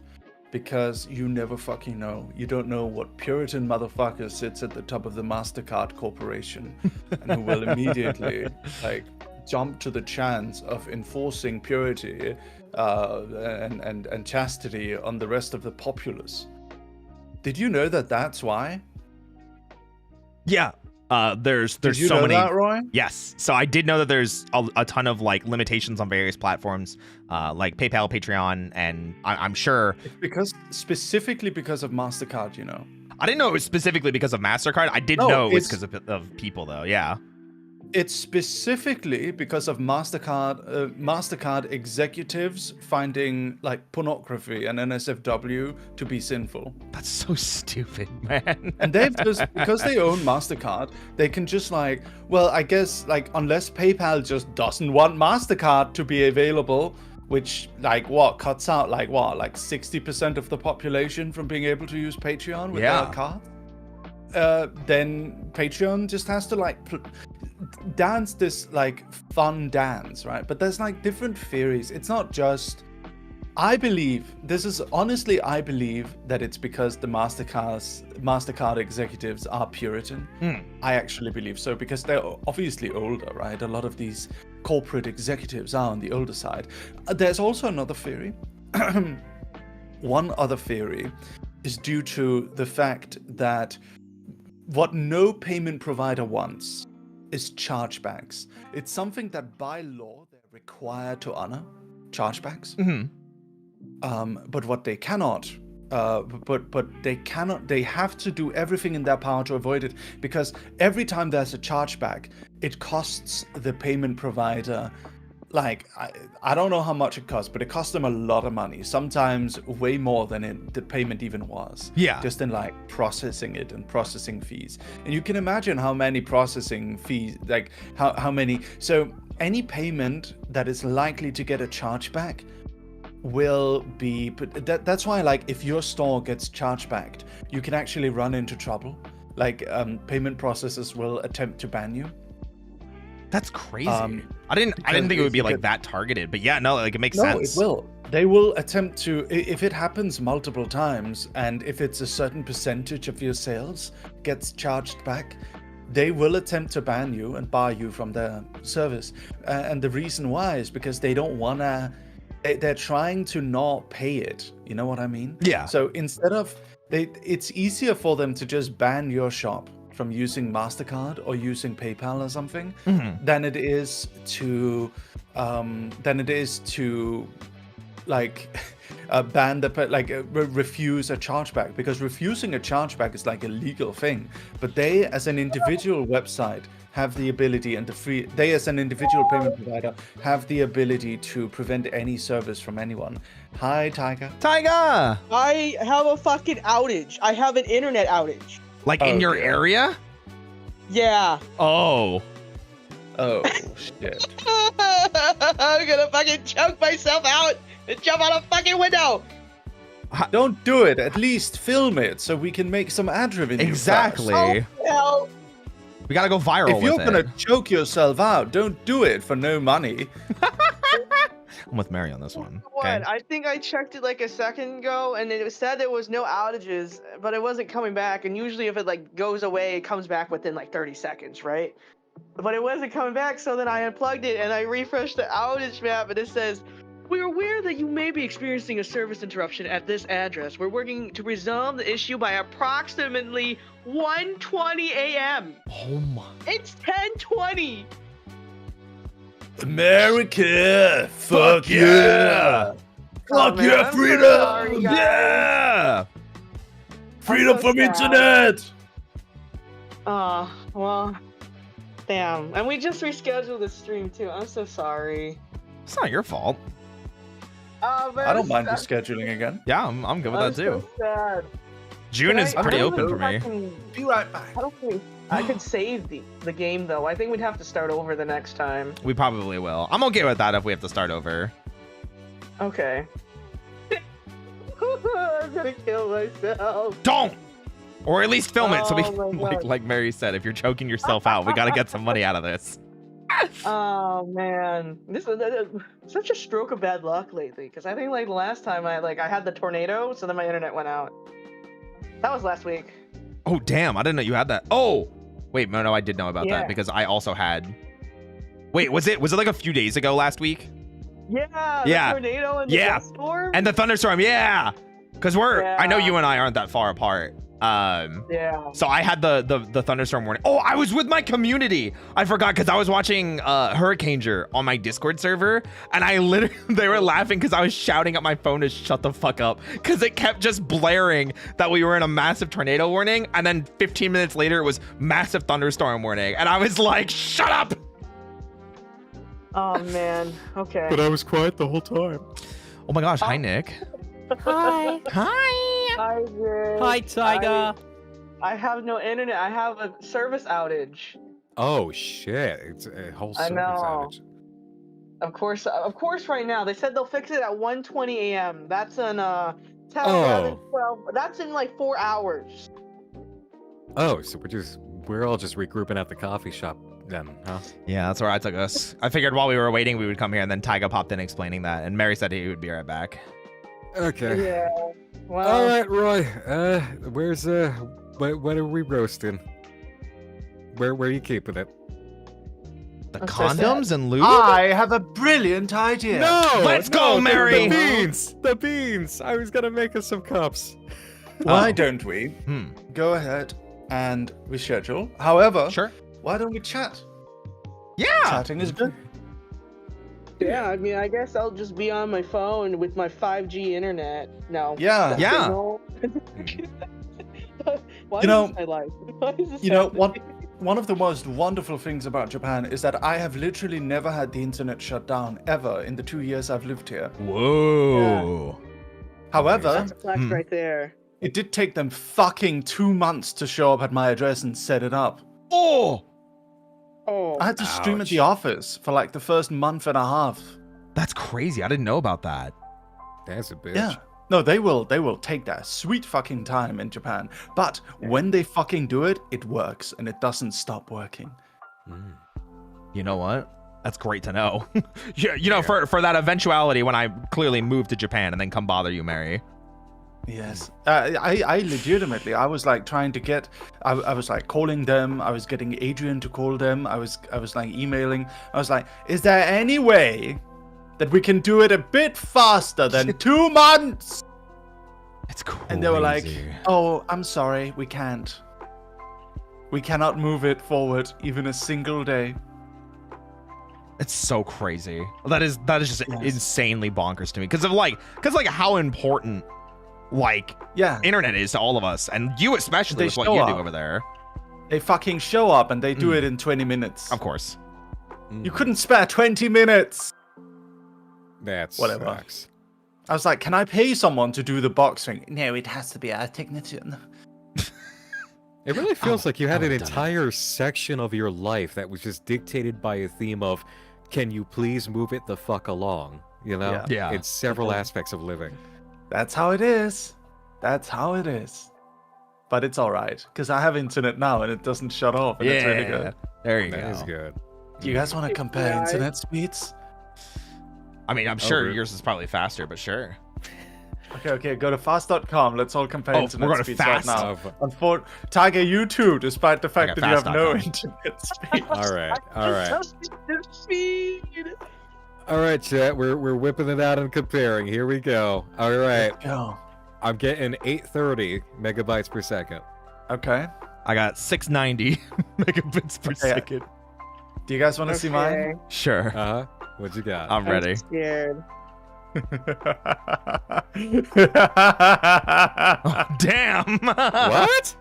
because you never fucking know. You don't know what Puritan motherfucker sits at the top of the MasterCard Corporation and who will immediately like jump to the chance of enforcing purity and chastity on the rest of the populace. Did you know that that's why? Yeah. There's Did you so know many. that, Roy? Yes. So I did know that there's a ton of like limitations on various platforms, like PayPal, Patreon, and I'm sure It's specifically because of MasterCard, you know. I didn't know it was specifically because of MasterCard. I did know it was because of people though. Yeah. It's specifically because of MasterCard executives finding like pornography and NSFW to be sinful. That's so stupid, man. And they've just, because they own MasterCard, they can just like, well, I guess like unless PayPal just doesn't want MasterCard to be available, which like what cuts out like 60% of the population from being able to use Patreon with their card. Then Patreon just has to like dance this like fun dance, right? But there's like different theories. It's not just, I believe that it's because the MasterCard executives are Puritan. I actually believe so, because they're obviously older, right? A lot of these corporate executives are on the older side. There's also another theory. One other theory is due to the fact that what no payment provider wants is chargebacks. It's something that by law they're required to honor, chargebacks. But what they cannot, they have to do everything in their power to avoid it, because every time there's a chargeback, it costs the payment provider, like, I don't know how much it costs, but it costs them a lot of money, sometimes way more than the payment even was. Yeah. Just in like processing it and processing fees. And you can imagine how many processing fees, like how many. So any payment that is likely to get a chargeback will be, that's why like if your store gets chargebacked, you can actually run into trouble. Like payment processors will attempt to ban you. That's crazy. Um, I didn't think it would be like because- that targeted, but yeah, no, like it makes No, sense. it will. They will attempt to, if it happens multiple times, and if it's a certain percentage of your sales gets charged back, they will attempt to ban you and bar you from their service. And the reason why is because they don't wanna. They're trying to not pay it. You know what I mean? Yeah. So instead of, it's easier for them to just ban your shop from using MasterCard or using PayPal or something than it is to like ban the refuse a chargeback, because refusing a chargeback is like a legal thing, but they as an individual website have the ability, and they as an individual payment provider have the ability to prevent any service from anyone. Hi, Tiger. Tiger! I have a fucking outage. I have an internet outage. Like in your dear. area? Yeah. Oh. Oh shit. I'm gonna fucking choke myself out and jump out a fucking window. Don't do it. At least film it so we can make some ad revenue. Exactly. first. Oh, hell. We gotta go viral If you're with gonna it. choke yourself out, don't do it for no money. I'm with Mary on this one. What? Okay. I think I checked it like a second ago, and it said there was no outages, but it wasn't coming back. And usually, if it like goes away, it comes back within like 30 seconds, right? But it wasn't coming back, so then I unplugged it and I refreshed the outage map, and it says, "We're aware that you may be experiencing a service interruption at this address. We're working to resolve the issue by approximately 1:20 a.m. Oh my. It's 10:20. America, Fuck yeah! Fuck man, yeah, I'm so freedom! sorry, guys. Yeah! Freedom so from sad. internet! Well, damn. And we just rescheduled the stream too. I'm so sorry. It's not your fault. Oh man, I don't mind that's rescheduling again. Yeah, I'm good with that too. So sad. June Can is I pretty don't open know for if I me. can- Be right back. I don't think I could save the game though. I think we'd have to start over the next time. We probably will. I'm okay with that if we have to start over. Okay. I'm gonna kill myself. Don't! Or at least film it so we Oh my can, God. like Mary said, if you're choking yourself out, we gotta get some money out of this. Oh man, this is such a stroke of bad luck lately. Because I think like the last time I had the tornado, so then my internet went out. That was last week. Oh, damn. I didn't know you had that. Oh! Wait, no, I did know about Yeah. that because I also had... Wait, was it like a few days ago last week? Yeah. Yeah. The tornado and the Yeah. dust storm. And the thunderstorm, yeah! Because I know Yeah. you and I aren't that far apart. Yeah. So I had the thunderstorm warning. Oh, I was with my community. I forgot because I was watching Hurricaneger on my Discord server, and I literally they were laughing because I was shouting at my phone to shut the fuck up because it kept just blaring that we were in a massive tornado warning, and then 15 minutes later it was massive thunderstorm warning, and I was like, shut up. Oh man. Okay. But I was quiet the whole time. Oh my gosh, hi Nick. Hi. Hi. Hi, Rick. Hi, Tiger. I have no internet. I have a service outage. Oh shit! It's a whole I service know. outage. Of course. Right now, they said they'll fix it at 1:20 a.m. That's in 10, Oh. 11, 12. That's in like 4 hours. Oh, so we're all just regrouping at the coffee shop then, huh? Yeah, that's where I took us. I figured while we were waiting, we would come here, and then Tyga popped in explaining that, and Mary said he would be right back. Okay. Yeah. Well. All right, Roy. Where's what are we roasting? Where are you keeping it? The I'm so condoms and lube? I have a brilliant idea. No! Let's go, no, Mary! The beans! The beans! I was gonna make us some cups. Why don't we Hmm. go ahead and reschedule? However, Sure. why don't we chat? Yeah. Chatting is good. Yeah. I mean, I guess I'll just be on my phone with my 5G internet. No. Yeah. Yeah. signal. Why You know- is this my life? Why is this You know, happening? one of the most wonderful things about Japan is that I have literally never had the internet shut down ever in the 2 years I've lived here. Whoa. However, That's a flex right there. it did take them fucking 2 months to show up at my address and set it up. Oh, Oh. I had to stream at Ouch. the office for like the first month and a half. that's crazy. I didn't know about that. That's a bitch. Yeah. No, they will take their sweet fucking time in Japan. But when they fucking do it, it works and it doesn't stop working. You know what? That's great to know. Yeah, you know, for that eventuality when I clearly move to Japan and then come bother you, Mary. Yes, I legitimately, I was like trying to get, I was like calling them, I was getting Adrian to call them, I was like emailing, I was like, is there any way that we can do it a bit faster than 2 months? It's crazy. And they were like, oh, I'm sorry, we can't. We cannot move it forward even a single day. It's so crazy. That is just insanely bonkers to me because of how important internet is to all of us, and you especially with what you do over there. They fucking show up and they do it in 20 minutes. Of course. You couldn't spare 20 minutes. That's whatever. Sucks. I was like, can I pay someone to do the boxing? No, it has to be our technician. It really feels like you had an entire section of your life that was just dictated by a theme of, can you please move it the fuck along? You know? Yeah. In several aspects of living. That's how it is. That's how it is. But it's alright, because I have internet now and it doesn't shut off. And it's really good. There you go. That is good. Do you guys want to compare internet speeds? I mean, I'm sure yours is probably faster, but sure. Okay, go to fast.com. Let's all compare internet we're going speeds to fast. right now. Tiger, you too, despite the fact that you have no internet speed. Alright. Speed. Alright, chat, we're whipping it out and comparing. Here we go. Alright. Let's go. I'm getting 830 megabytes per second. Okay. I got 690 megabits per second. Do you guys want to see mine? Sure. Uh-huh. What you got? I'm ready. I'm scared. Oh, damn. What?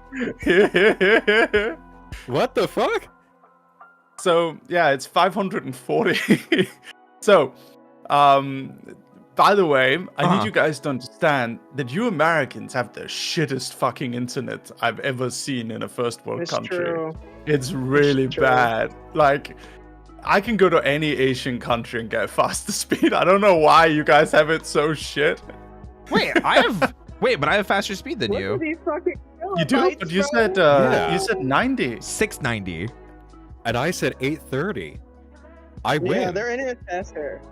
What the fuck? So, yeah, it's 540. So, by the way, I need you guys to understand that you Americans have the shittest fucking internet I've ever seen in a first world country. True. It's really bad. Like, I can go to any Asian country and get faster speed. I don't know why you guys have it so shit. Wait, but I have faster speed than you. You do, but you said you said 90. 690. And I said 830. I win. Yeah, their internet's faster.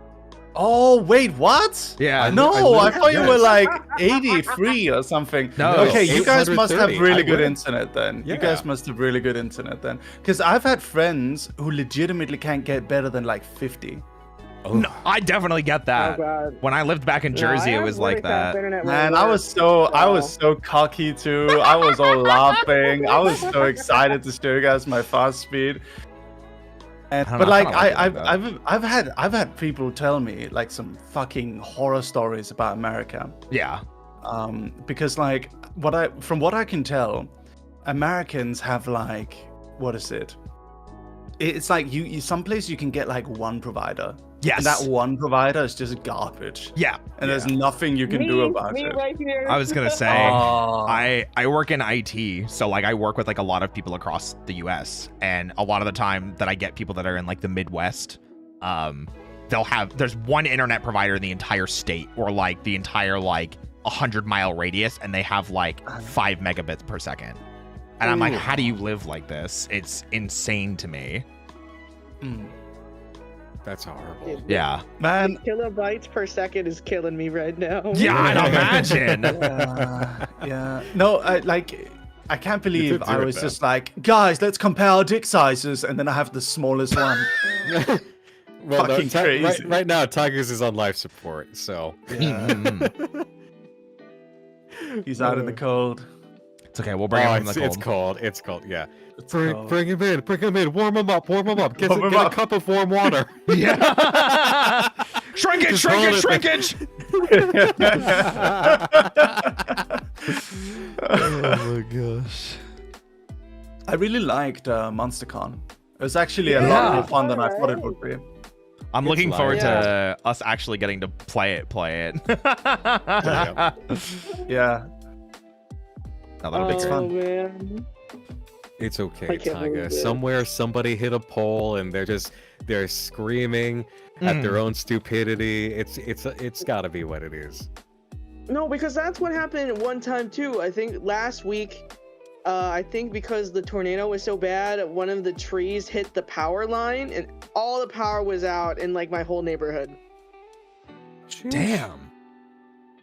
Oh, wait, what? Yeah. No, I thought you were like 83 or something. No. Okay, you guys must have 830. really I good win. internet then. Yeah. You guys must have really good internet then. Because I've had friends who legitimately can't get better than like 50. Oh. No, I definitely get that. Oh, God. When I lived back in Jersey, it was like that. Man, I was so cocky too. I was all laughing. I was so excited to show you guys my fast speed. And, but like I've had people tell me like some fucking horror stories about America. Yeah. Because like from what I can tell, Americans have like, what is it? It's like you someplace you can get like one provider. Yes. And that one provider is just garbage. Yeah. And there's nothing you can do about it. Right here. I was gonna say, I work in IT, so like I work with like a lot of people across the U.S. and a lot of the time that I get people that are in like the Midwest, there's one internet provider in the entire state or like the entire like 100-mile radius, and they have like 5 megabits per second. And I'm like, how do you live like this? It's insane to me. That's horrible. Yeah. Man. Kilobytes per second is killing me right now. Yeah, I'd imagine. Yeah. No, I can't believe I was just like, guys, let's compare our dick sizes, and then I have the smallest one. Well, Fucking crazy. Right now, Tigers is on life support, so. Yeah. He's out in the cold. It's okay. We'll bring him in the cold. It's cold. Yeah. Cold. Bring him in. Warm him up. Get Warm him a up. cup of warm water. Yeah. Shrinkage. Oh my gosh. I really liked MonsterCon. It was actually a lot more fun than I thought it would be. I'm looking forward to us actually getting to play it. Yeah. Oh, that'll be great. fun. Man. It's okay, I can't Tiger. believe it. Somewhere somebody hit a pole and they're screaming at their own stupidity. It's gotta be what it is. No, because that's what happened one time too. I think last week I think because the tornado was so bad, one of the trees hit the power line, and all the power was out in like my whole neighborhood. Damn.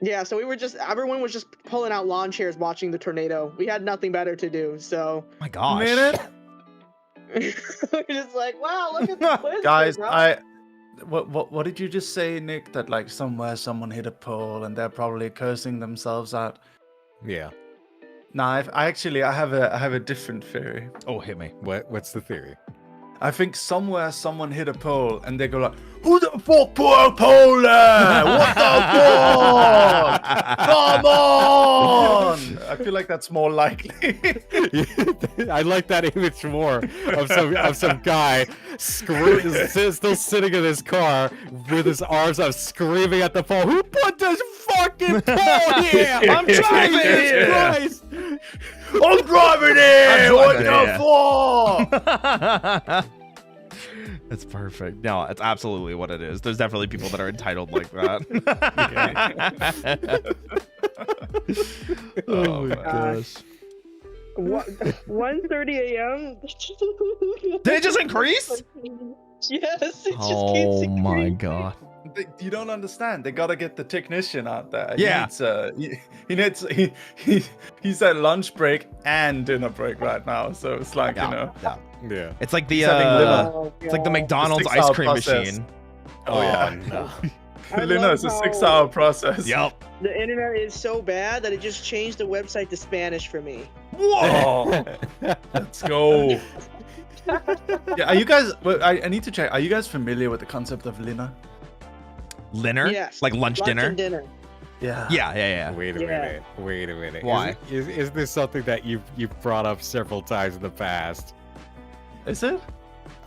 Yeah, so everyone was just pulling out lawn chairs watching the tornado. We had nothing better to do, so. My gosh. We're just like, wow, look at the twister, Guys, bro. what did you just say, Nick? That like somewhere someone hit a pole and they're probably cursing themselves out. Yeah. Nah, I have a different theory. Oh, hit me. What's the theory? I think somewhere someone hit a pole and they go like, "Who the fuck put a pole there? What the fuck? Come on!" I feel like that's more likely. I like that image more of some guy still sitting in his car with his arms up, screaming at the pole. Who put this fucking pole here? I'm driving here. Christ. I'm driving here. What the fuck? That's perfect. No, it's absolutely what it is. There's definitely people that are entitled like that. Oh my gosh. 1:30 a.m. Did it just increase? Yes, it just keeps Oh increasing. my god. You don't understand. They gotta get the technician out there. Yeah. He's at lunch break and dinner break right now. So it's like, you know. Yeah. It's like the having dinner. it's like the McDonald's The ice 6-hour cream process. machine. Oh yeah. No. Luna, it's a 6-hour process. Yep. The internet is so bad that it just changed the website to Spanish for me. Whoa. Let's go. Yeah, are you guys? I need to check. Are you guys familiar with the concept of Lina? Dinner? Yes. Like lunch dinner? and dinner. Yeah. Yeah. Wait a Yeah. minute. Why? Is this something that you've brought up several times in the past? Is it?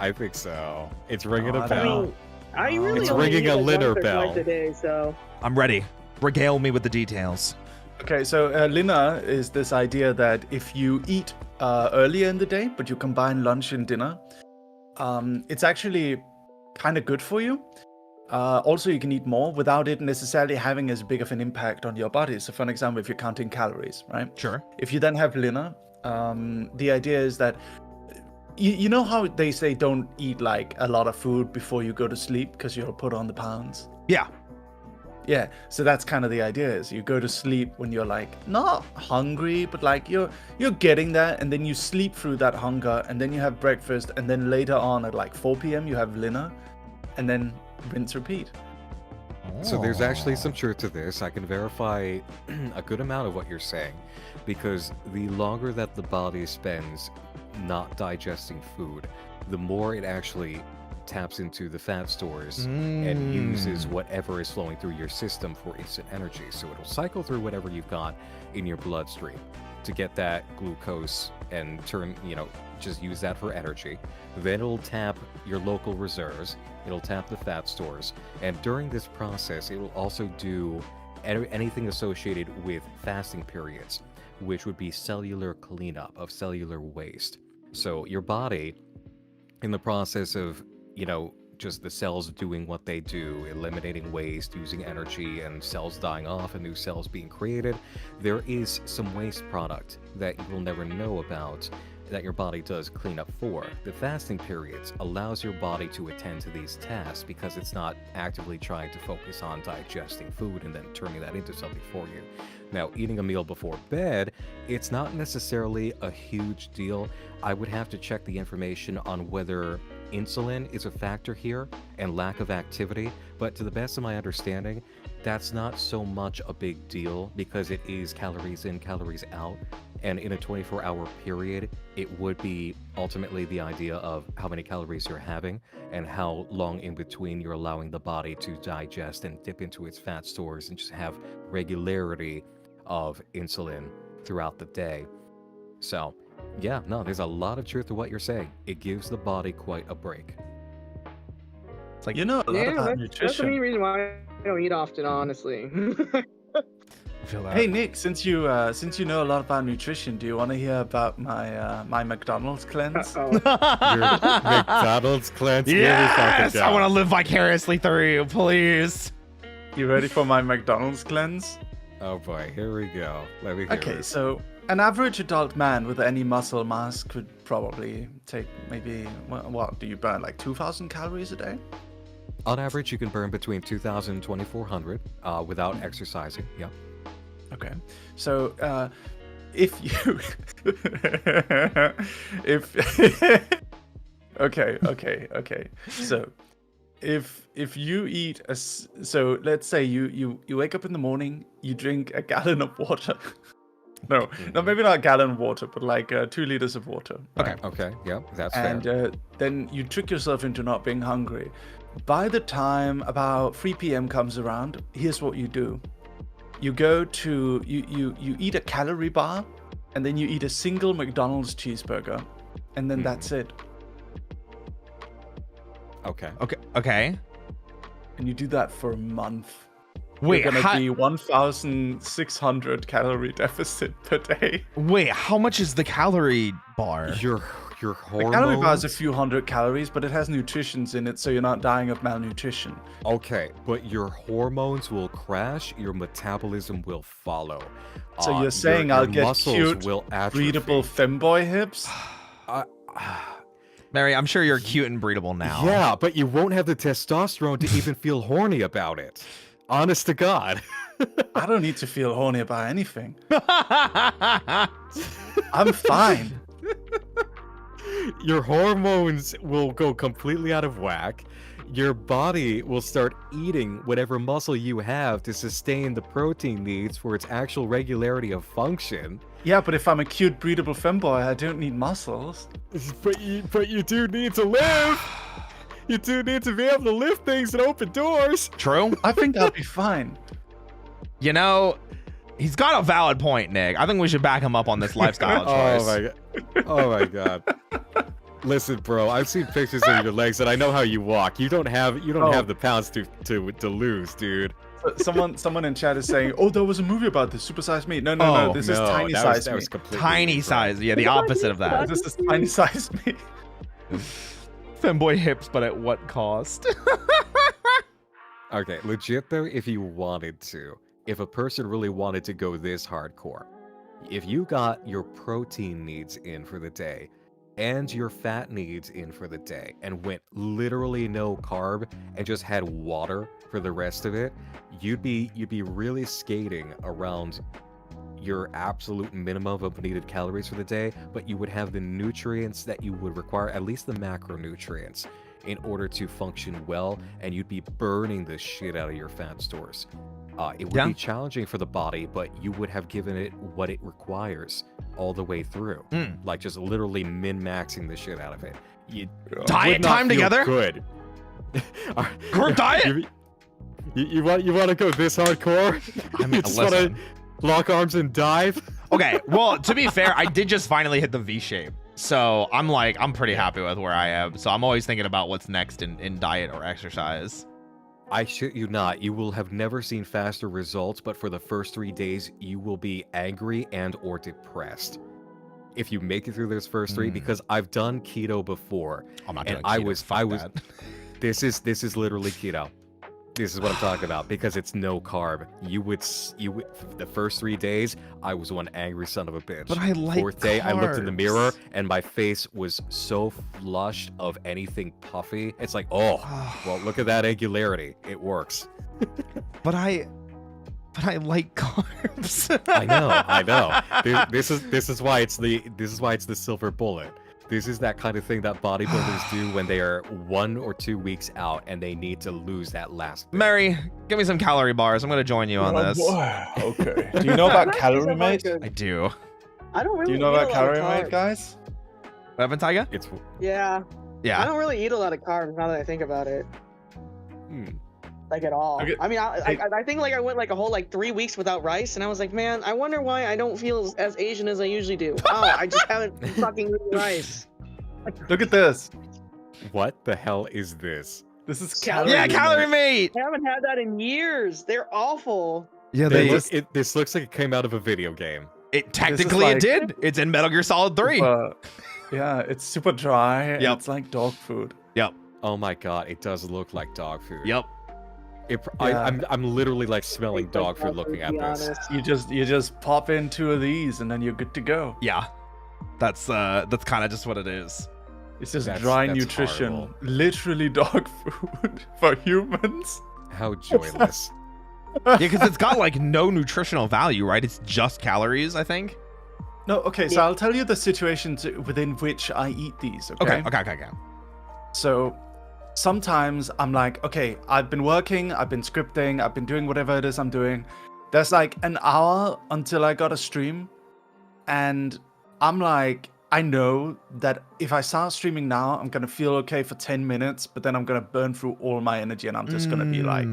I think so. It's ringing a I bell. don't know. I really It's only ringing eat a like litter once or bell. twice a day, so. I'm ready. Regale me with the details. Okay, so Lina is this idea that if you eat earlier in the day, but you combine lunch and dinner, it's actually kind of good for you. Also, you can eat more without it necessarily having as big of an impact on your body. So, for an example, if you're counting calories, right? Sure. If you then have Lina, the idea is that you know how they say don't eat like a lot of food before you go to sleep because you'll put on the pounds. Yeah. Yeah, so that's kind of the idea is you go to sleep when you're like not hungry, but like you're getting there, and then you sleep through that hunger, and then you have breakfast, and then later on at like 4 p.m. you have dinner, and then rinse repeat. So there's actually some truth to this. I can verify a good amount of what you're saying, because the longer that the body spends not digesting food, the more it actually taps into the fat stores and uses whatever is flowing through your system for instant energy. So it'll cycle through whatever you've got in your bloodstream to get that glucose and just use that for energy. Then it'll tap your local reserves, it'll tap the fat stores, and during this process it will also do anything associated with fasting periods, which would be cellular cleanup of cellular waste. So your body, in the process of just the cells doing what they do, eliminating waste, using energy, and cells dying off and new cells being created, there is some waste product that you will never know about that your body does clean up for. The fasting periods allows your body to attend to these tasks because it's not actively trying to focus on digesting food and then turning that into something for you. Now, eating a meal before bed, it's not necessarily a huge deal. I would have to check the information on whether insulin is a factor here and lack of activity, but to the best of my understanding, that's not so much a big deal because it is calories in, calories out, and in a 24-hour period, it would be ultimately the idea of how many calories you're having and how long in between you're allowing the body to digest and dip into its fat stores and just have regularity of insulin throughout the day. So, yeah, no, there's a lot of truth to what you're saying. It gives the body quite a break. It's like, You know a lot about That's the nutrition. main reason why I don't eat often, honestly. I feel that. Hey Nick, since you know a lot about nutrition, do you want to hear about my McDonald's cleanse? Uh-oh. Your McDonald's cleanse. Yes! I want to live vicariously through you, please. You ready for my McDonald's cleanse? Oh boy, here we go. Let me hear Okay, it. so An average adult man with any muscle mass could probably take maybe, what do you burn, like 2,000 calories a day? On average, you can burn between 2,000 and 2,400 without exercising. Yeah. Okay. So, if you... Okay. So, if you eat so let's say you wake up in the morning, you drink a gallon of water. No, maybe not a gallon of water, but like 2 liters of water. Okay. Okay. Yeah, that's And fair. then you trick yourself into not being hungry. By the time about 3 p.m. comes around, here's what you do. You go to you eat a calorie bar, and then you eat a single McDonald's cheeseburger, and then that's it. Okay. Okay. And you do that for a month. Wait, You're gonna be 1,600 calorie deficit per day. Wait, how much is the calorie bar? Your The hormones. calorie bar is a few hundred calories, but it has nutritions in it, so you're not dying of malnutrition. Okay, but your hormones will crash. Your metabolism will follow. So you're saying I'll get muscles cute, will atrophy. breedable femboy hips? Mary, I'm sure you're cute and breedable now. Yeah, but you won't have the testosterone to even feel horny about it. Honest to God. I don't need to feel horny about anything. I'm fine. Your hormones will go completely out of whack. Your body will start eating whatever muscle you have to sustain the protein needs for its actual regularity of function. Yeah, but if I'm a cute, breedable femboy, I don't need muscles. But you do need to live. You do need to be able to lift things and open doors. True. I think I'll be fine. You know, he's got a valid point, Nick. I think we should back him up on this lifestyle choice. Oh my god. Listen, bro, I've seen pictures of your legs and I know how you walk. You don't have the pounds to lose, dude. Someone in chat is saying, "Oh, there was a movie about this. Supersize me." No. This is tiny size me. Tiny size. Yeah, the opposite of that. This is tiny size me. Femboy hips, but at what cost? Okay, legit though, if you wanted to, if a person really wanted to go this hardcore, if you got your protein needs in for the day and your fat needs in for the day and went literally no carb and just had water for the rest of it, you'd be really skating around your absolute minimum of needed calories for the day, but you would have the nutrients that you would require, at least the macronutrients, in order to function well, and you'd be burning the shit out of your fat stores. It would be challenging for the body, but you would have given it what it requires all the way through. Like just literally min-maxing the shit out of it. You diet would not time feel together? Good. Group diet? You want to go this hardcore? I mean, You just want to lock arms and dive? Okay, well, to be fair, I did just finally hit the V shape. So I'm pretty happy with where I am. So I'm always thinking about what's next in diet or exercise. I shit you not, you will have never seen faster results, but for the first 3 days, you will be angry and or depressed. If you make it through those first 3, because I've done keto before. I'm not and doing I keto, was fuck that. this is literally keto. This is what I'm talking about, because it's no carb. You would the first 3 days, I was one angry son of a bitch. But I like 4th day, I looked in the carbs. mirror and my face was so flushed of anything puffy. It's like, oh, well, look at that angularity. It works. But I like carbs. I know. This is why it's the silver bullet. This is that kind of thing that bodybuilders do when they are 1 or 2 weeks out and they need to lose that last bit. Mary, give me some calorie bars. I'm gonna join you on this. Okay. Do you know about Calorie Mate? I do. I don't really. Do you know eat about a lot of Calorie Mate, carbs. guys? What happened, Tyga? It's Yeah. I Yeah. don't really eat a lot of carbs now that I think about it. Like at all. Okay. I mean, I think like I went like a whole like 3 weeks without rice, and I was like, man, I wonder why I don't feel as Asian as I usually do. Oh, I just haven't fucking eaten rice. Look at this. What the hell is this? This is Yeah, Calorie Mate. I haven't had that in years. They're awful. Yeah, This looks like it came out of a video game. It technically like- it did. It's in Metal Gear Solid 3. Yeah, it's super dry. And Yep. it's like dog food. Yep. Oh my god, it does look like dog food. Yep. I'm literally like smelling It's like dog food nothing, looking to at be this. honest. You just pop in 2 of these and then you're good to go. Yeah, that's kind of just what it is. It's just That's dry nutrition, horrible. literally dog food for humans. How joyless. Yeah, because it's got like no nutritional value, right? It's just calories, I think. No, okay, so I'll tell you the situations within which I eat these. Okay. So sometimes I'm like, okay, I've been working, I've been scripting, I've been doing whatever it is I'm doing. There's like an hour until I got a stream, and I'm like, I know that if I start streaming now, I'm gonna feel okay for 10 minutes, but then I'm gonna burn through all my energy and I'm just gonna be like,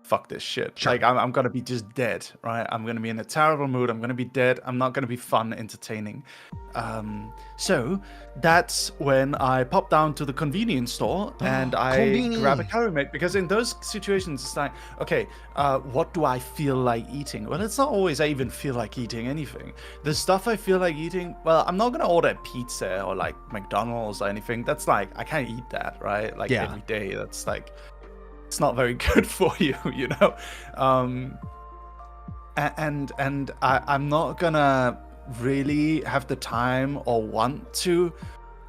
fuck this shit. Sure. Like I'm gonna be just dead, right? I'm gonna be in a terrible mood. I'm gonna be dead. I'm not gonna be fun, entertaining. So that's when I pop down to the convenience store and I grab a calorie mate, because in those situations it's like, okay, what do I feel like eating? Well, it's not always I even feel like eating anything. The stuff I feel like eating, well, I'm not gonna order pizza or like McDonald's or anything. That's like, I can't eat that, right? Like every day. That's like, it's not very good for you, you know. And I'm not gonna really have the time or want to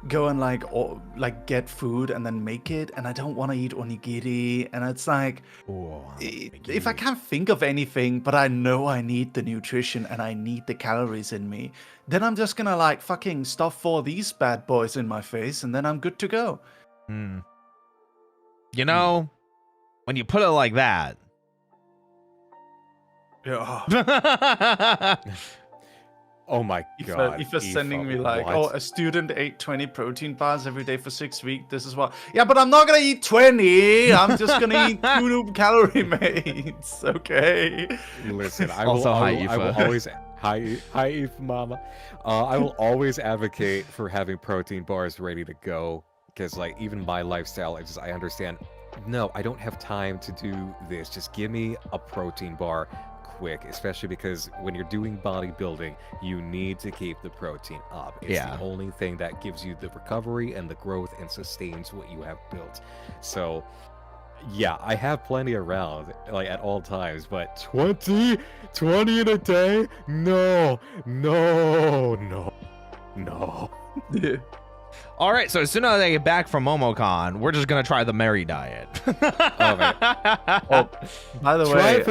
go and like get food and then make it, and I don't want to eat onigiri, and it's like, if I can't think of anything but I know I need the nutrition and I need the calories in me, then I'm just gonna like fucking stuff 4 of these bad boys in my face and then I'm good to go. You know, when you put it like that. Yeah. Oh my god. If you're sending me like, oh, a student ate 20 protein bars every day for 6 weeks, this is what. Yeah, but I'm not gonna eat 20. I'm just gonna eat 2 calorie mates. Okay. Listen, I Also, will always hi Eve mama. I will always advocate for having protein bars ready to go, because like even my lifestyle, I understand. No, I don't have time to do this. Just give me a protein bar quick, especially because when you're doing bodybuilding, you need to keep the protein up. It's the only thing that gives you the recovery and the growth and sustains what you have built. So yeah, I have plenty around like at all times, but 20 in a day? No. All right, so as soon as I get back from MomoCon, we're just gonna try the Mary diet. Oh, by the way,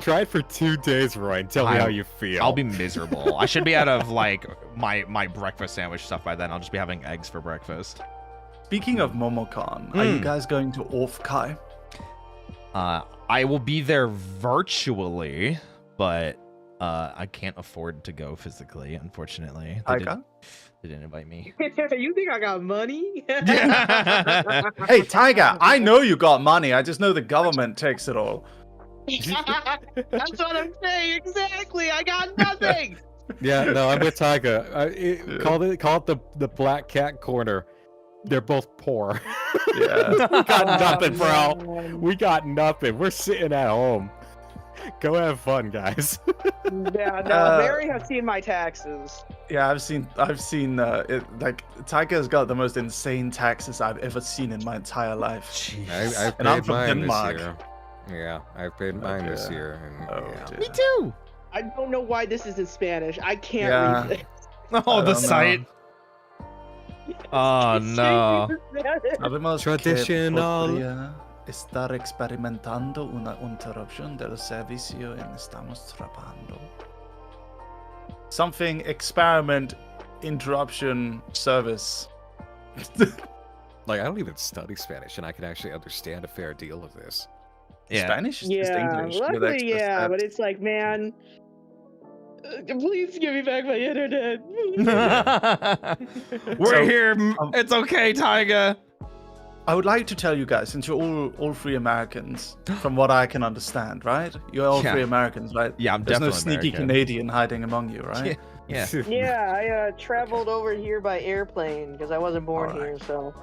try it for 2 days, Roy, and tell me how you feel. I'll be miserable. I should be out of like my breakfast sandwich stuff by then. I'll just be having eggs for breakfast. Speaking of MomoCon, are you guys going to Orfkai? I will be there virtually, but I can't afford to go physically, unfortunately. They didn't invite me. You think I got money? Hey, Tiger, I know you got money. I just know the government takes it all. That's what I'm saying. Exactly. I got nothing. Yeah, no, I'm with Tiger. Call it the Black Cat Corner. They're both poor. Yeah. We got nothing, bro. We got nothing. We're sitting at home. Go have fun, guys. Yeah, no, Mary has seen my taxes. Yeah, I've seen it. Like, Tiger's got the most insane taxes I've ever seen in my entire life. I've And I'm paid from mine Denmark. this year. Yeah, I've paid mine this year. And, yeah. Me too. I don't know why this is in Spanish. I can't read this. Oh, the site. Oh no. Sabemos Traditional. que podría estar experimentando una interrupción del servicio y estamos trabajando. Something experiment interruption service. Like, I don't even study Spanish, and I can actually understand a fair deal of this. Yeah. Spanish is just Yeah, English. with luckily, extra yeah, steps. but it's like, man, please give me back my internet. We're here. It's okay, Tiger. I would like to tell you guys, since you're all 3 Americans, from what I can understand, right? You're all 3 Americans, right? Yeah, I'm There's no definitely sneaky American. Canadian hiding among you, right? Yeah. Yeah, I traveled over here by airplane because I wasn't born here, so.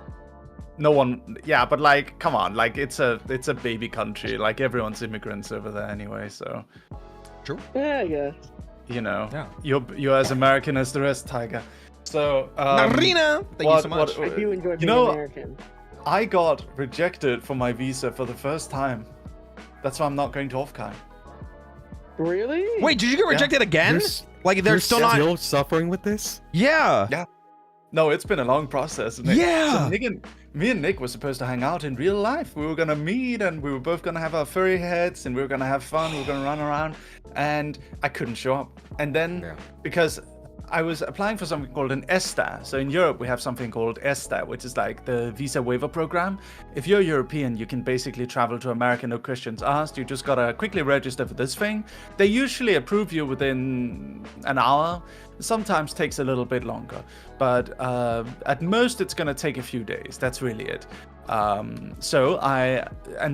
No one, yeah, but like, come on, like it's a baby country. Like everyone's immigrants over there anyway, so. True. Yeah, I guess. You know, Yeah. you're as American as the rest, Tiger. So, Marina, thank you so much. I do enjoy being you know, American. I got rejected for my visa for the first time. That's why I'm not going to Offkai. Really? Wait, did you get rejected again? Like they're You're still not suffering with this? Yeah. Yeah. No, it's been a long process. Yeah. So me and Nick were supposed to hang out in real life. We were gonna meet, and we were both gonna have our furry heads, and we were gonna have fun. We were gonna run around, and I couldn't show up. And then because I was applying for something called an ESTA. So in Europe, we have something called ESTA, which is like the visa waiver program. If you're European, you can basically travel to America, no questions asked. You just gotta quickly register for this thing. They usually approve you within an hour. Sometimes takes a little bit longer, but at most it's gonna take a few days. That's really it. And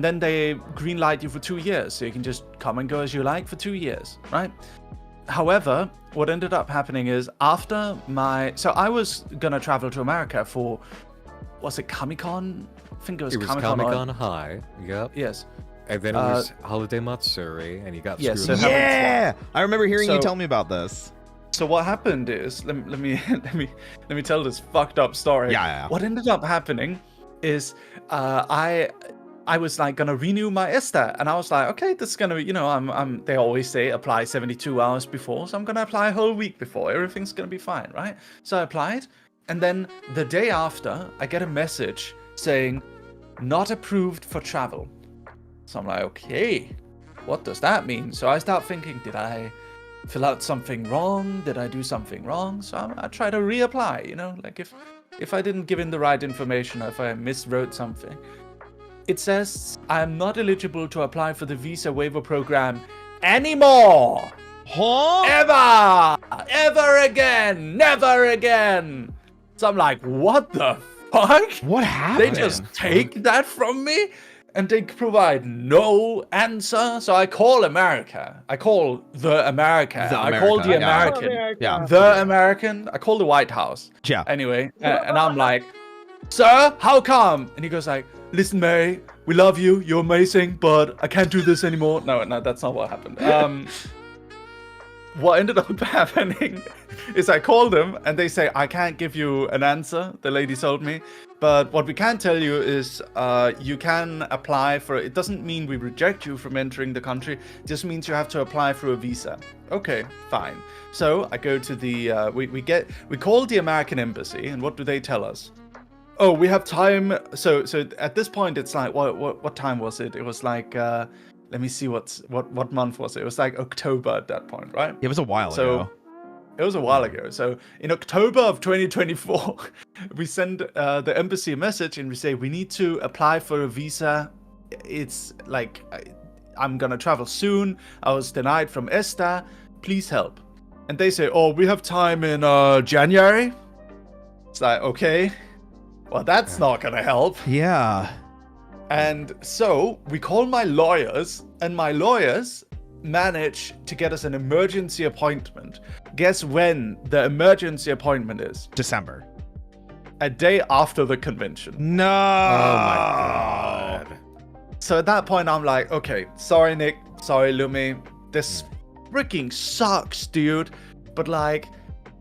then they green light you for 2 years, so you can just come and go as you like for 2 years, right? However, what ended up happening is so I was gonna travel to America for, was it Comic-Con? I think it was Comic-Con High. Yep. Yes. And then it was Holiday Matsuri, and you got screwed. So Yeah, I remember hearing you tell me about this. So what happened is, let me tell this fucked up story. Yeah. What ended up happening is, I was like gonna renew my ESTA, and I was like, okay, this is gonna be, they always say apply 72 hours before, so I'm gonna apply a whole week before. Everything's gonna be fine, right? So I applied, and then the day after, I get a message saying, not approved for travel. So I'm like, okay, what does that mean? So I start thinking, did I fill out something wrong? Did I do something wrong? So I try to reapply, like if I didn't give in the right information, or if I miswrote something. It says I'm not eligible to apply for the visa waiver program anymore. Huh? Ever again. Never again. So I'm like, what the fuck? What happened? They just take that from me? And they provide no answer. So I call America. I call the America. I call the American. Yeah. The American. I call the White House. Yeah. Anyway, and I'm like, sir, how come? And he goes like, listen, Mary, we love you. You're amazing, but I can't do this anymore. No, that's not what happened. What ended up happening is I called them and they say, I can't give you an answer, the lady told me. But what we can tell you is you can apply for, it doesn't mean we reject you from entering the country, it just means you have to apply for a visa. Okay, fine. So I go to the, we call the American embassy, and what do they tell us? Oh, we have time. So at this point, it's like, what time was it? It was like, let me see what month was it? It was like October at that point, right? It was a while ago. It was a while ago. So in October of 2024, we send the embassy a message and we say, we need to apply for a visa. It's like, I'm going to travel soon. I was denied from ESTA. Please help. And they say, oh, we have time in January. It's like, okay, well, that's not going to help. Yeah. And so we call my lawyers, and my lawyers manage to get us an emergency appointment. Guess when the emergency appointment is? December. A day after the convention. No. Oh my god. So at that point, I'm like, okay, sorry, Nick. Sorry, Lumi. This freaking sucks, dude. But like,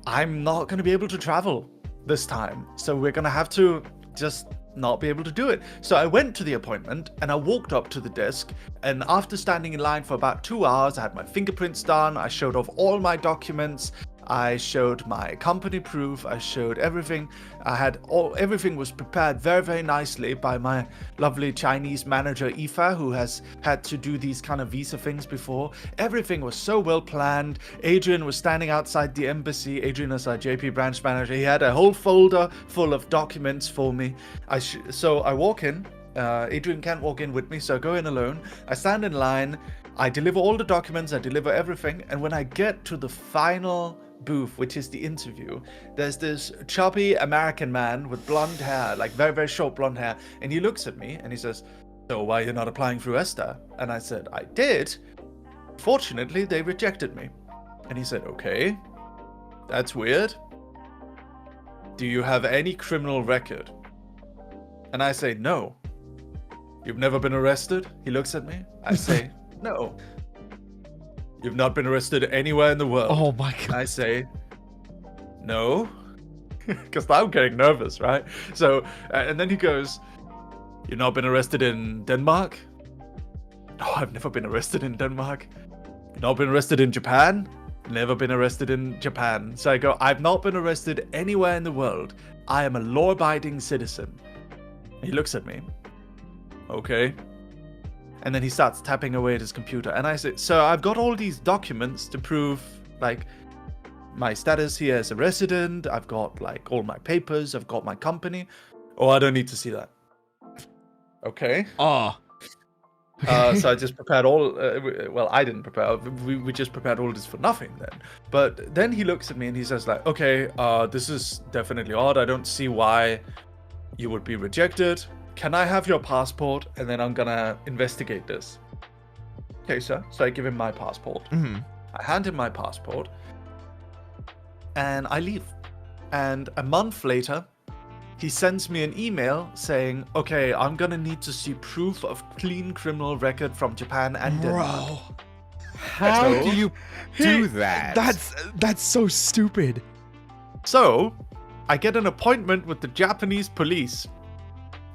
I'm not going to be able to travel this time. So we're going to have to just not be able to do it. So I went to the appointment and I walked up to the desk, and after standing in line for about 2 hours, I had my fingerprints done. I showed off all my documents. I showed my company proof. I showed everything. Everything was prepared very, very nicely by my lovely Chinese manager, Aoife, who has had to do these kind of visa things before. Everything was so well planned. Adrian was standing outside the embassy. Adrian is our JP branch manager. He had a whole folder full of documents for me. So I walk in. Adrian can't walk in with me, so I go in alone. I stand in line. I deliver all the documents. I deliver everything. And when I get to the final booth, which is the interview, there's this chubby American man with blonde hair, like very, very short blonde hair, and he looks at me and he says, so why are you not applying through ESTA? And I said, I did. Fortunately, they rejected me. And he said, okay, that's weird. Do you have any criminal record? And I say, no. You've never been arrested? He looks at me. I say, no. You've not been arrested anywhere in the world? Oh my god. I say, no. Because I'm getting nervous, right? So, and then he goes, You've not been arrested in Denmark? No, I've never been arrested in Denmark. You've not been arrested in Japan? Never been arrested in Japan. So I go, I've not been arrested anywhere in the world. I am a law-abiding citizen. He looks at me. Okay. And then he starts tapping away at his computer. And I say, so I've got all these documents to prove, like, my status here as a resident. I've got, like, all my papers. I've got my company. Oh, I don't need to see that. Okay. Oh. So I just prepared all. Well, I didn't prepare. We just prepared all this for nothing then. But then he looks at me and he says like, "Okay, this is definitely odd. I don't see why you would be rejected. Can I have your passport? And then I'm gonna investigate this." Okay, sir. So I give him my passport. I hand him my passport, and I leave. And a month later, he sends me an email saying, "Okay, I'm gonna need to see proof of clean criminal record from Japan and Denmark." Bro. How do you do that? That's so stupid. So, I get an appointment with the Japanese police.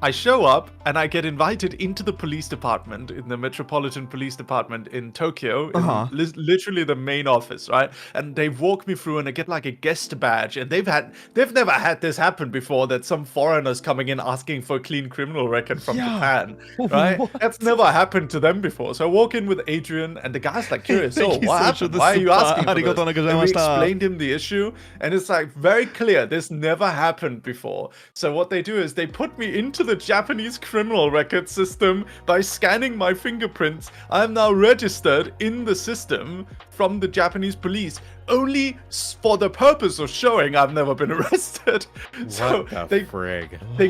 I show up and I get invited into the police department, in the Metropolitan Police Department in Tokyo, in literally the main office, right? And they walk me through and I get like a guest badge. And they've never had this happen before, that some foreigners coming in asking for a clean criminal record from Japan, right? That's never happened to them before. So I walk in with Adrian and the guy's like curious, "Oh, what happened? Why are you asking for this?" And we explained him the issue and it's like very clear, this never happened before. So what they do is they put me into the Japanese criminal record system by scanning my fingerprints. I am now registered in the system from the Japanese police only for the purpose of showing I've never been arrested. So they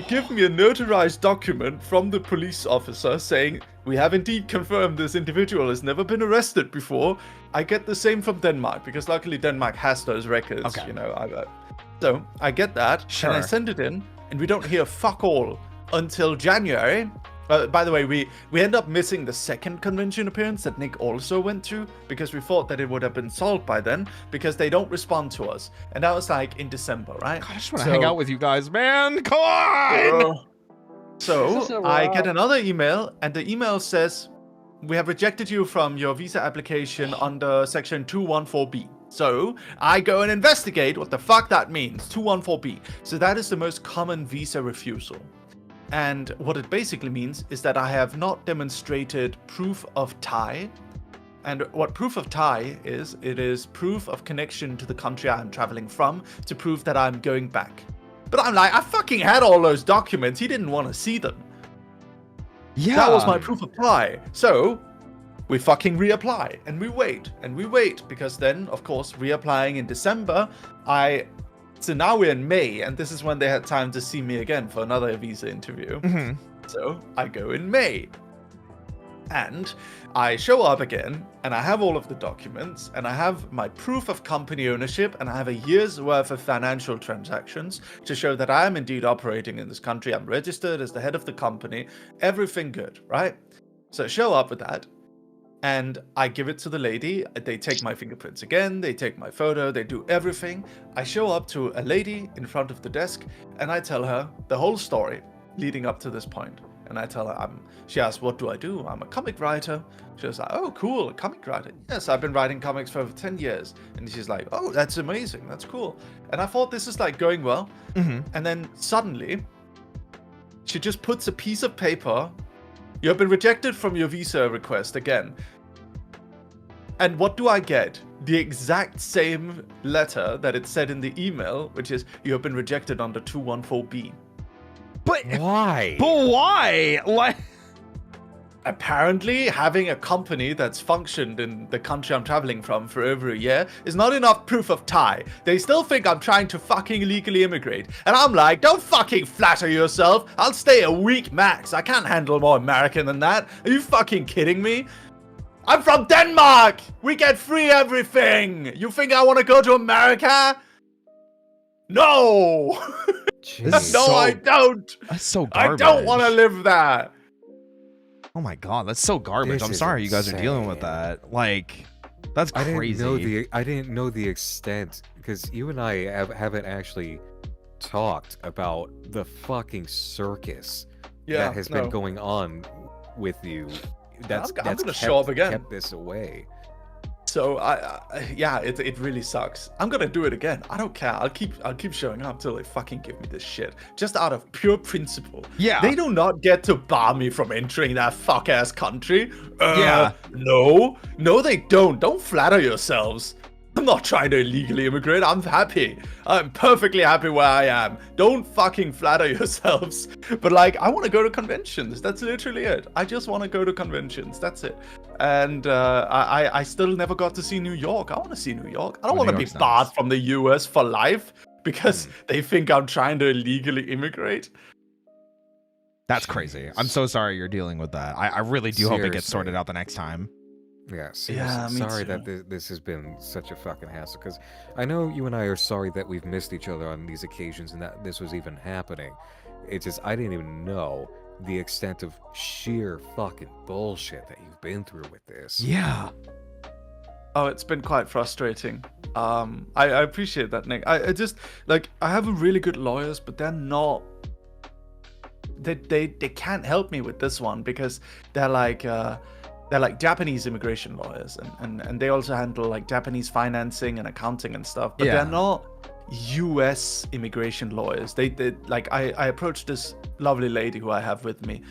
give me a notarized document from the police officer saying, "We have indeed confirmed this individual has never been arrested before." I get the same from Denmark because luckily Denmark has those records, you know. So I get that and I send it in and we don't hear fuck all until January. By the way, we end up missing the second convention appearance that Nick also went to because we thought that it would have been solved by then because they don't respond to us. And that was like in December, right? God, I just want to hang out with you guys, man. Come on! So I get another email and the email says, "We have rejected you from your visa application under section 214B. So I go and investigate what the fuck that means, 214B. So that is the most common visa refusal. And what it basically means is that I have not demonstrated proof of tie. And what proof of tie is, it is proof of connection to the country I'm traveling from to prove that I'm going back. But I'm like, I fucking had all those documents. He didn't want to see them. Yeah. That was my proof of tie. So we fucking reapply and we wait because then, of course, reapplying in December, so now we're in May, and this is when they had time to see me again for another visa interview. So I go in May. And I show up again, and I have all of the documents, and I have my proof of company ownership, and I have a year's worth of financial transactions to show that I am indeed operating in this country. I'm registered as the head of the company. Everything good, right? So I show up with that. And I give it to the lady. They take my fingerprints again. They take my photo. They do everything. I show up to a lady in front of the desk and I tell her the whole story leading up to this point. And I tell her, she asks, "What do I do?" "I'm a comic writer." She was like, "Oh, cool, a comic writer." "Yes, I've been writing comics for over 10 years. And she's like, "Oh, that's amazing. That's cool." And I thought this is like going well. And then suddenly she just puts a piece of paper. "You have been rejected from your visa request again." And what do I get? The exact same letter that it said in the email, which is, "You have been rejected under 214B. But why? But why? Like, apparently having a company that's functioned in the country I'm traveling from for over a year is not enough proof of tie. They still think I'm trying to fucking illegally immigrate. And I'm like, don't fucking flatter yourself. I'll stay a week max. I can't handle more American than that. Are you fucking kidding me? I'm from Denmark! We get free everything! You think I want to go to America? No! I don't! That's so garbage. I don't want to live that! Oh my god, that's so garbage. This I'm is sorry you guys are dealing with insane. that. Like, that's crazy. I didn't know the extent, because you and I haven't actually talked about the fucking circus that has been going on with you. That's I'm gonna show up again. Kept this away. So yeah, it really sucks. I'm gonna do it again. I don't care. I'll keep showing up till they fucking give me this shit, just out of pure principle. Yeah. They do not get to bar me from entering that fuck ass country. Yeah. No, they don't. Don't flatter yourselves. I'm not trying to illegally immigrate. I'm happy. I'm perfectly happy where I am. Don't fucking flatter yourselves. But like, I want to go to conventions. That's literally it. I just want to go to conventions. That's it. And I still never got to see New York. I want to see New York. I don't want to be barred from the US for life because they think I'm trying to illegally immigrate. That's crazy. I'm so sorry you're dealing with that. I really do hope it gets sorted out the next time. Yeah, seriously. Sorry that this has been such a fucking hassle, because I know you and I are sorry that we've missed each other on these occasions and that this was even happening. It's just, I didn't even know the extent of sheer fucking bullshit that you've been through with this. Yeah. Oh, it's been quite frustrating. I appreciate that, Nick. I just, like, I have really good lawyers, but they're not... They can't help me with this one because they're like Japanese immigration lawyers, and they also handle like Japanese financing and accounting and stuff, but they're not US immigration lawyers. They like, I approached this lovely lady who I have with me.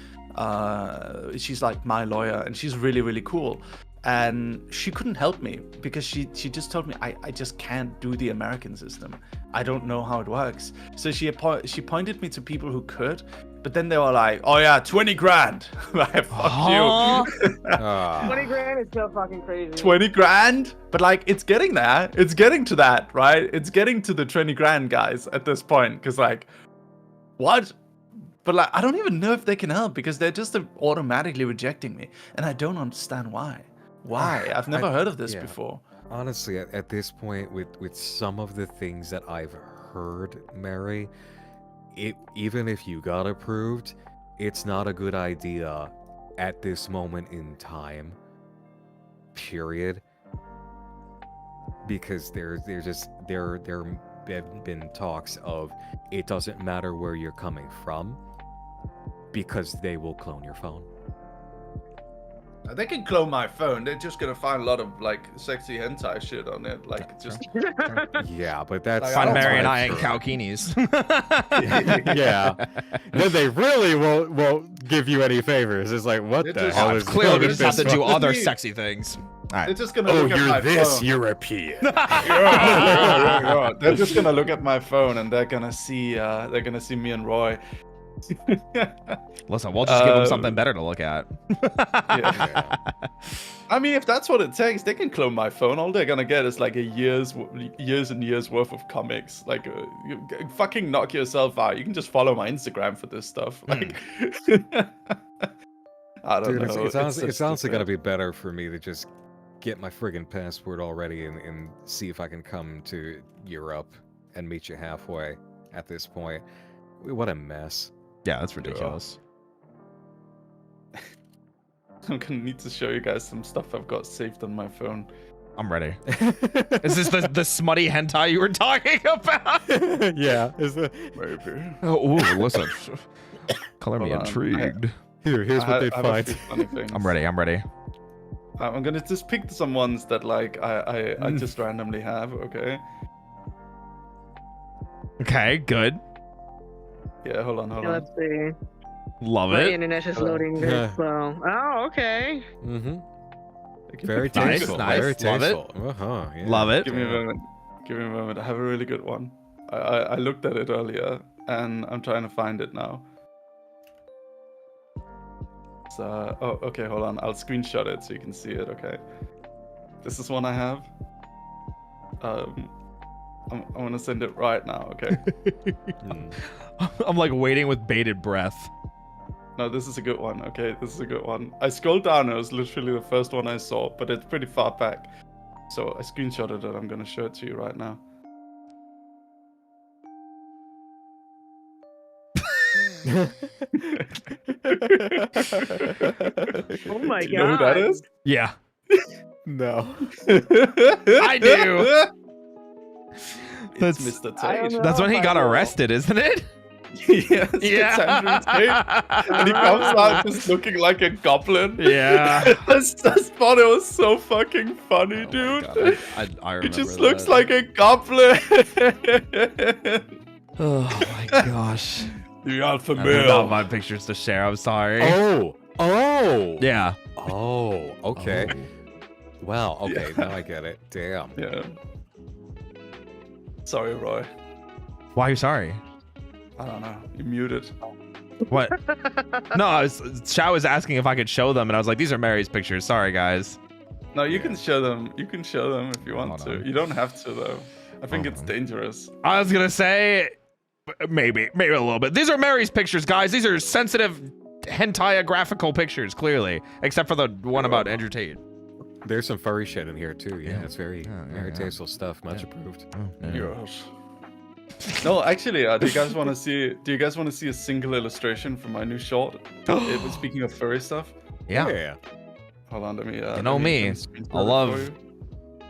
She's like my lawyer, and she's really, really cool. And she couldn't help me because she just told me I just can't do the American system. I don't know how it works. So she pointed me to people who could, but then they were like, "Oh yeah, 20 grand." Like, fuck you. 20 grand is so fucking crazy. 20 grand? But like, it's getting there. It's getting to that, right? It's getting to the 20 grand guys at this point. Because like, what? But like, I don't even know if they can help because they're just automatically rejecting me. And I don't understand why. Why? I've never heard of this before. Honestly, at this point, with some of the things that I've heard, Mary, even if you got approved, it's not a good idea at this moment in time. Period. Because there have been talks of it doesn't matter where you're coming from because they will clone your phone. They can clone my phone. They're just gonna find a lot of like sexy hentai shit on it. Like just yeah, but that's like, find Mary and I in Kalkinis. Yeah. Then they really won't give you any favors. It's like, what the hell is clearly we this just have to do one? other sexy things. All right. They're just gonna look at my phone. European. Yeah. They're just gonna look at my phone and they're gonna see me and Roy. Listen, we'll just give them something better to look at. Yeah. I mean, if that's what it takes, they can clone my phone. All they're gonna get is like years and years worth of comics. Like, you fucking knock yourself out. You can just follow my Instagram for this stuff. Like, I don't know. It's honestly gonna be better for me to just get my friggin' passport already and see if I can come to Europe and meet you halfway. At this point, what a mess. Yeah, that's ridiculous. I'm gonna need to show you guys some stuff I've got saved on my phone. I'm ready. Is this the smutty hentai you were talking about? Yeah. Is it? Maybe. Oh, ooh, listen. Color me intrigued. Here's what they find. I'm ready. I'm gonna just pick some ones that like I just randomly have. Okay. Okay, good. Yeah, hold on. Let's see. Love My it. internet's just loading very slow. Oh, okay. Mm-hmm. Very Nice, tasteful. nice. Very Love it. tasteful. Uh-huh. Yeah. Love it. Give me a moment. I have a really good one. I looked at it earlier and I'm trying to find it now. So, oh, okay, hold on. I'll screenshot it so you can see it. Okay. This is one I have. I'm gonna send it right now. Okay. I'm like waiting with bated breath. No, this is a good one. Okay, this is a good one. I scrolled down. It was literally the first one I saw, but it's pretty far back. So I screenshotted it. I'm gonna show it to you right now. Oh my god. You know who that is? Yeah. No. I do. It's Mr. Tage. That's when he got arrested, isn't it? Yes, it's Andrew Tate. And he comes out just looking like a goblin. Yeah. That spot, it was so fucking funny, Oh dude. my God, I remember He just that. looks like a goblin. Oh my gosh. The alpha I male. forgot my pictures to share. I'm sorry. Oh. Yeah. Oh. Okay. Wow. Okay. Yeah. Now I get it. Damn. Yeah. Sorry, Roy. Why are you sorry? I don't know. You muted. What? No, Xiao was asking if I could show them, and I was like, these are Mary's pictures. Sorry, guys. No, you can show them. You can show them if you want Hold to. on. You don't have to though. I think Hold it's on. dangerous. I was gonna say, maybe a little bit. These are Mary's pictures, guys. These are sensitive, hentai graphical pictures, clearly, except for the one about Andrew Tate. There's some furry shit in here too. Yeah, Yeah. it's very, very tasteful stuff. Much approved. Yes. No, actually, do you guys want to see? Do you guys want to see a single illustration from my new short? It was speaking of furry stuff. Yeah. Hold on, let me. You know me. I love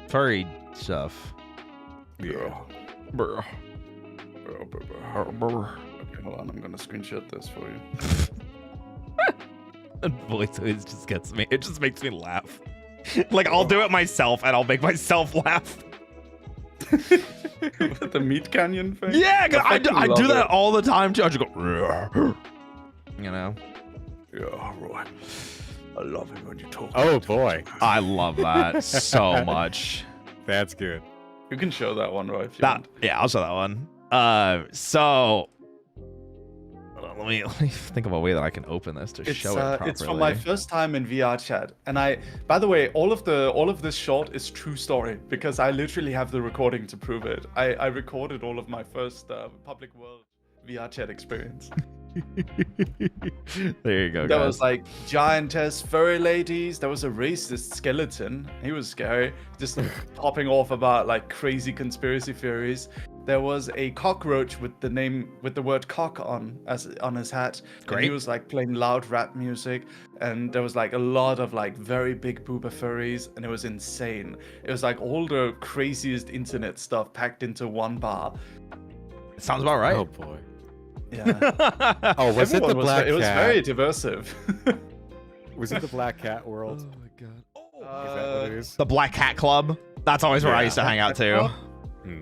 furry stuff. Yeah. Brr. Okay, hold on, I'm gonna screenshot this for you. Voice always just gets me. It just makes me laugh. Like I'll do it myself, and I'll make myself laugh. With the meat canyon thing. Yeah, 'cause I do love that it. all the time too. I just go, you know. Yeah, right. I love it when you talk. Oh boy, I love that so much. that's good. You can show that one, right? If you That want. yeah, I'll show that one. So hold on, let me think of a way that I can open this to show it properly. It's from my first time in VR chat, and by the way, all of this short is true story because I literally have the recording to prove it. I recorded all of my first public world VR chat experience. There you go, There guys. was like giantess furry ladies. There was a racist skeleton. He was scary, just popping off about like crazy conspiracy theories. There was a cockroach with the word cock on his hat. Great. And he was like playing loud rap music, and there was like a lot of like very big booba furries, and it was insane. It was like all the craziest internet stuff packed into one bar. Sounds about right. Oh boy. Yeah. Oh, was it the Everyone black It was cat? very diversive. Was it the black cat world? my god. Is that what it is? The Black Cat Club. That's always where I Yeah. used to hang out too.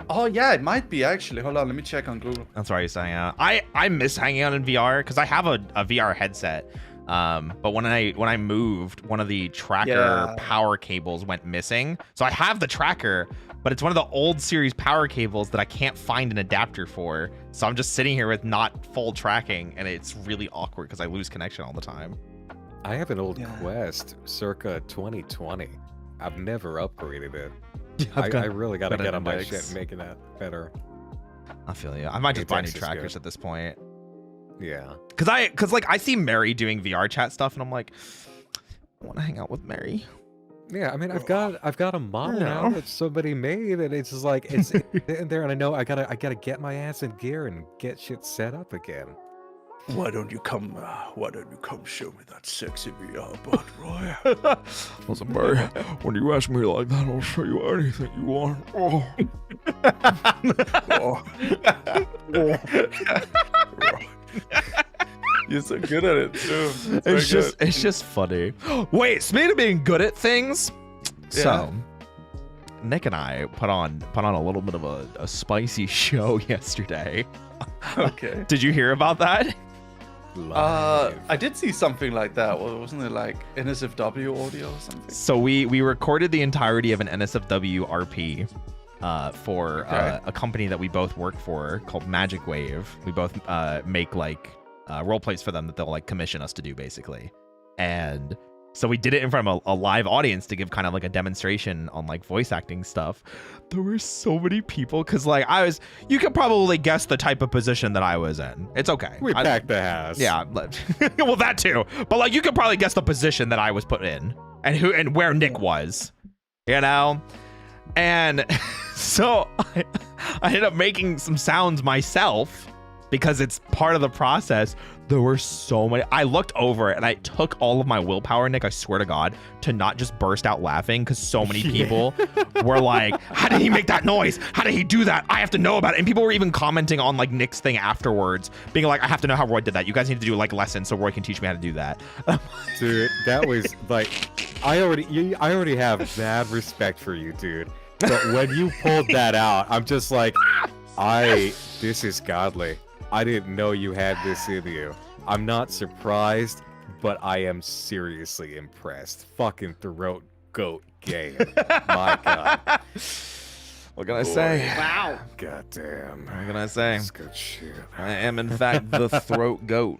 Oh yeah, it might be actually. Hold on, let me check on Google. That's where I used to hang out. I miss hanging out in VR because I have a VR headset. But when I moved, one of the tracker power cables went missing. So I have the tracker, but it's one of the old series power cables that I can't find an adapter for. So I'm just sitting here with not full tracking, and it's really awkward because I lose connection all the time. I have an old Quest circa 2020. I've never upgraded it. I really gotta got get an on my index. shit and making that better. I feel you. I might just buy new Apex is trackers good. at this point. Yeah. Cause like I see Mary doing VR chat stuff, and I'm like, I want to hang out with Mary. Yeah, I mean, I've got a model now that somebody made, and it's just like it's sitting there, and I know I gotta get my ass in gear and get shit set up again. Why don't you come show me that sexy VR butt, Roy? Listen, Mary, when you ask me like that, I'll show you anything you want. Oh. You're so good at it too. It's just funny. Wait, speaking of being good at things, so Nick and I put on a little bit of a spicy show yesterday. Okay. Did you hear about that? I did see something like that. Well, wasn't it like NSFW audio or something? So we recorded the entirety of an NSFW RP for a company that we both work for called Magic Wave. We both make like role plays for them that they'll like commission us to do basically. And so we did it in front of a live audience to give kind of like a demonstration on like voice acting stuff. There were so many people because like you could probably guess the type of position that I was in. It's okay. We packed the house. Yeah, well that too. But like you could probably guess the position that I was put in and where Nick was, you know? And so I ended up making some sounds myself because it's part of the process. There were so many. I looked over and I took all of my willpower, Nick, I swear to God, to not just burst out laughing because so many people were like, how did he make that noise? How did he do that? I have to know about it. And people were even commenting on like Nick's thing afterwards, being like, I have to know how Roy did that. You guys need to do like lessons so Roy can teach me how to do that. Dude, that was like, I already have mad respect for you, dude. But when you pulled that out, I'm just like, this is godly. I didn't know you had this in you. I'm not surprised, but I am seriously impressed. Fucking throat goat game. My God. What can I say? Wow. Goddamn. What can I say? That's good shit. I am, in fact, the throat goat.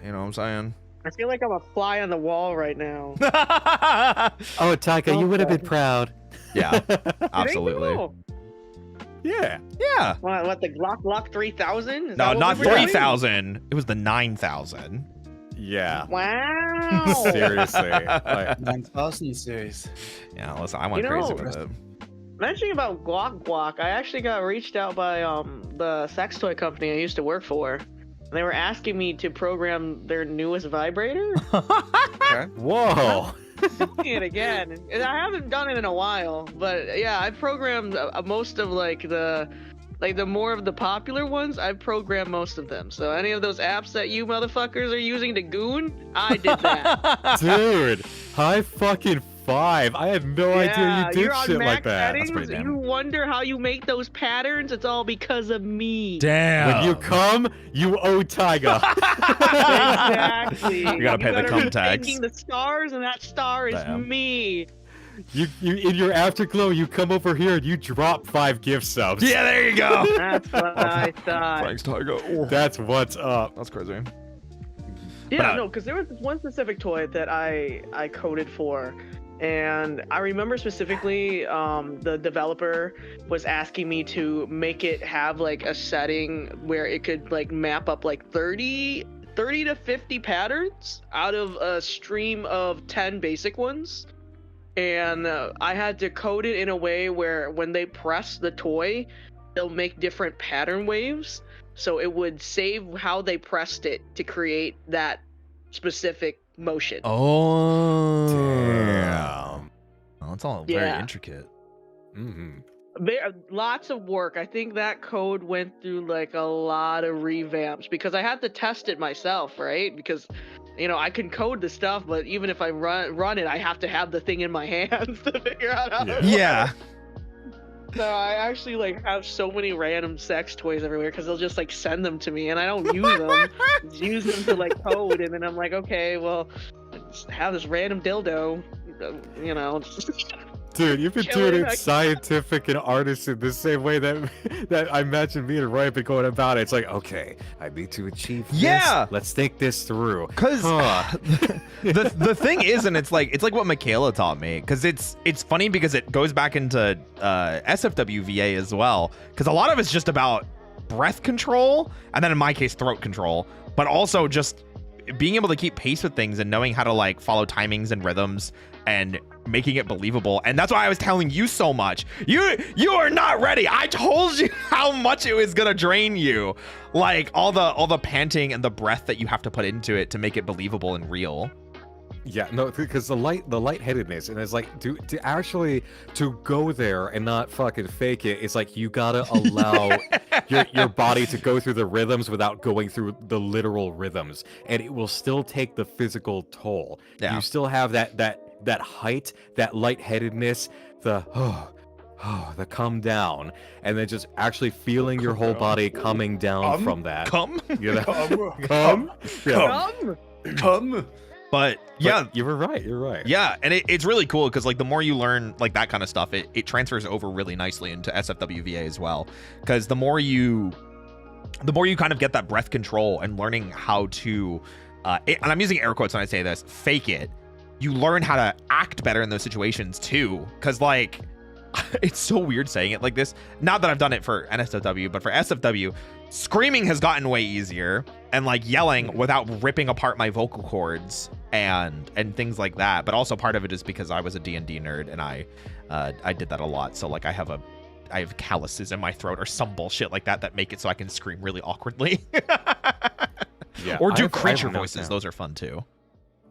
You know what I'm saying? I feel like I'm a fly on the wall right now. Oh, Taika, you would have been proud. Yeah, absolutely. Yeah. Yeah. What the Glock 3000? No, not 3,000. It was the 9,000. Yeah. Wow. Seriously. Like, 9,000 series. Yeah, listen, I went crazy with it. Mentioning about Glock, I actually got reached out by the sex toy company I used to work for. They were asking me to program their newest vibrator. Okay. whoa. Doing it again. And I haven't done it in a while, but yeah, I programmed most of the more of the popular ones. I've programmed most of them. So any of those apps that you motherfuckers are using to goon, I did that. Dude, high fucking five. I had no idea you did you're on shit Mac like that. settings, That's pretty damn. you wonder how you make those patterns. It's all because of me. Damn. When you come, you owe Taiga. Exactly. You gotta pay the better cum be tax. thanking the stars, and that star is Damn. me. You in your afterglow, you come over here and you drop 5 gift subs. Yeah, there you go. That's what I thought. Thanks, Tiger. Oh, That's what's up. that's crazy. Yeah, But, no, because there was this one specific toy that I coded for, and I remember specifically the developer was asking me to make it have like a setting where it could like map up like 30 to 50 patterns out of a stream of 10 basic ones. And I had to code it in a way where when they press the toy, they'll make different pattern waves. So it would save how they pressed it to create that specific motion. Oh. Damn. Well, it's all very Yeah. intricate. Mm-hmm. Lots of work. I think that code went through like a lot of revamps because I had to test it myself, right? Because, you know, I can code the stuff, but even if I run it, I have to have the thing in my hands to figure out how it Yeah. works. So I actually like have so many random sex toys everywhere because they'll just like send them to me and I don't use them. Just use them to like code, and then I'm like, okay, well, just have this random dildo, you know. Dude, you've been Chilling, doing it like- scientific and artist in the same way that I imagine me and Roy have been going about it. It's like, okay, I need to achieve this. Yeah. Let's think this through. Cause the thing is, and it's like what Michaela taught me, because it's funny because it goes back into SFWVA as well, because a lot of it's just about breath control, and then in my case throat control, but also just being able to keep pace with things and knowing how to like follow timings and rhythms and making it believable. And that's why I was telling you so much. You are not ready. I told you how much it was gonna drain you, like all the panting and the breath that you have to put into it to make it believable and real. Yeah, no, because the lightheadedness, and it's like to actually to go there and not fucking fake it. It's like you gotta allow your body to go through the rhythms without going through the literal rhythms, and it will still take the physical toll. Yeah. You still have that height, that lightheadedness, the the come down, and then just actually feeling your whole body coming down from that. Come. You know? Come. Yeah. Come. But yeah, But you were right. You're right. yeah, and it's really cool because like the more you learn like that kind of stuff, it transfers over really nicely into SFWVA as well. Because the more you kind of get that breath control and learning how to, and I'm using air quotes when I say this, fake it. You learn how to act better in those situations too. Because like, it's so weird saying it like this. Not that I've done it for NSFW, but for SFW, screaming has gotten way easier, and like yelling without ripping apart my vocal cords and things like that. But also part of it is because I was a D&D nerd and I did that a lot. So like I have calluses in my throat or some bullshit like that make it so I can scream really awkwardly. Yeah, Or do I have creature no voices. doubt. Those are fun too.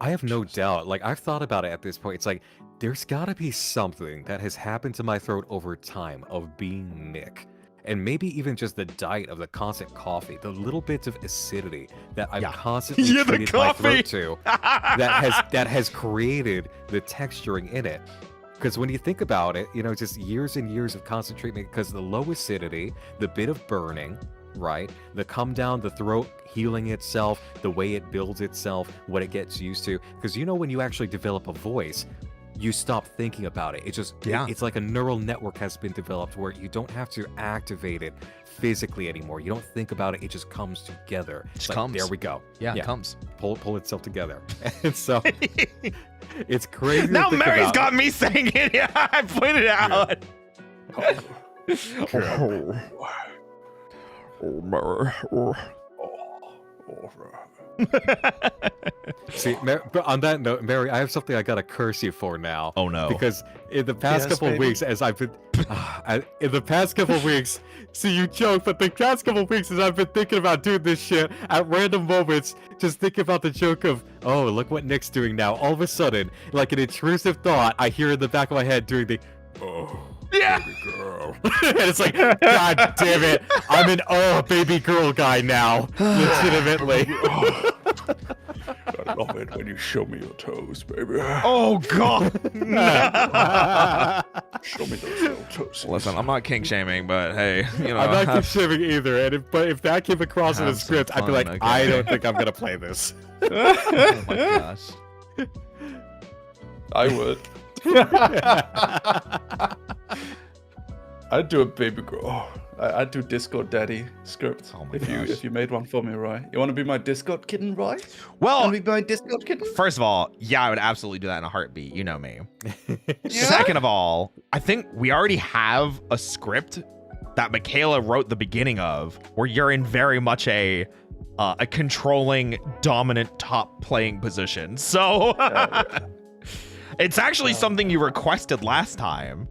I have no doubt. Like, I've thought about it at this point. It's like, there's got to be something that has happened to my throat over time of being Nick. And maybe even just the diet of the constant coffee, the little bits of acidity that I've constantly Yeah, the treated my coffee. throat to, that has created the texturing in it. Because when you think about it, you know, just years and years of constant treatment, because the low acidity, the bit of burning, right? The come down the throat, healing itself, the way it builds itself, what it gets used to. Because you know, when you actually develop a voice, you stop thinking about it. It just, it's like a neural network has been developed where you don't have to activate it physically anymore. You don't think about it. It just comes together. Just Like, comes. there we go. Yeah, it comes. Pull itself together. And so it's crazy. Now to think Mary's about. got me saying it. Yeah, I pointed it out. See, but on that note, Mary, I have something I gotta curse you for now. Oh no! Because in the past Yes, couple of baby. weeks, as I've been, in the past couple of weeks, see you joke, but the past couple of weeks, as I've been thinking about doing this shit at random moments, just thinking about the joke of, oh, look what Nick's doing now. All of a sudden, like an intrusive thought, I hear in the back of my head doing the, oh. Yeah. Baby girl. And it's like, God damn it. I'm an baby girl guy now. Legitimately. I love it when you show me your toes, baby. Oh God! Show me those little toes. Listen, I'm not kink shaming, but hey, you know, I'm not have, considering either. And but if that came across in the have some script, I'd be like, fun, I okay? don't think I'm gonna play this. oh my gosh. I would. I'd do a baby girl. I'd do Discord daddy script. Oh my if you made one for me, Roy. You want to be my Discord kitten, Roy? Well, Want to be my Discord kitten? first of all, yeah, I would absolutely do that in a heartbeat. You know me. Second of all, I think we already have a script that Michaela wrote the beginning of, where you're in very much a controlling, dominant, top playing position. So it's actually something you requested last time.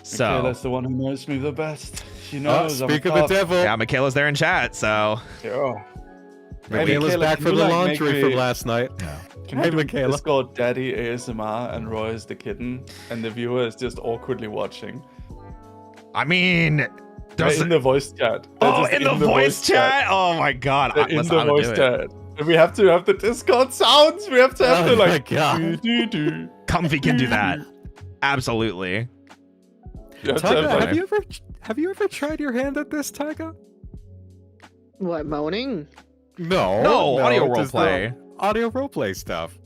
So Okay, that's the one who knows me the best. She knows. Speak of the devil. yeah, Michaela's there in chat. So Yeah. Michaela's back can from you, the like, laundry make from me- last night. Can Hey, we do Michaela. Discord daddy ASMR and Roy is the kitten, and the viewer is just awkwardly watching? I mean, They're in the voice chat. They're oh, just in the voice chat. Oh my God! They're in Listen, the I would voice do it. chat. And we have to have the Discord sounds. We have to have Oh the my like. God. Do. Comfy can do that. Absolutely. You have to have, Tyga, like, have you ever tried your hand at this, Tyga? What, moaning? No, audio just the roleplay. Audio roleplay stuff.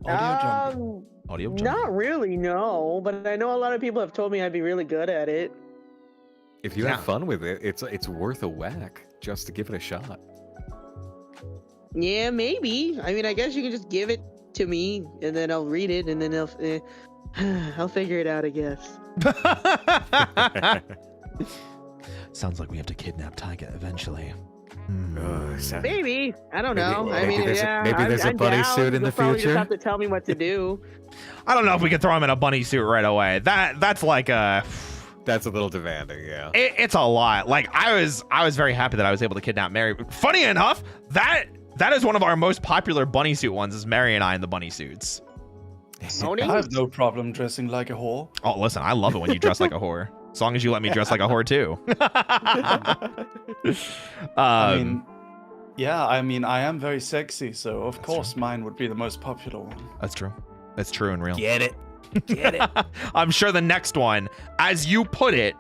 audio Audio jump. Not really, no. But I know a lot of people have told me I'd be really good at it. If you Yeah. have fun with it, it's worth a whack just to give it a shot. Yeah, maybe. I mean, I guess you can just give it to me, and then I'll read it, and then I'll figure it out, I guess. Sounds like we have to kidnap Tyga eventually. Maybe. I don't know. Maybe I mean, there's a- yeah. maybe there's a I'm bunny down. suit in You'll the probably future. Just have to tell me what to do. I don't know if we could throw him in a bunny suit right away. That's like a. That's a little demanding, yeah. It's a lot. Like I was very happy that I was able to kidnap Mary. Funny enough, that is one of our most popular bunny suit ones. Is Mary and I in the bunny suits. Moaning? I have no problem dressing like a whore. Oh, listen, I love it when you dress like a whore. As long as you let me dress like a whore too. I mean, I am very sexy, so of course mine would be the most popular one. That's true. That's true and real. Get it. Get it. I'm sure the next one, as you put it,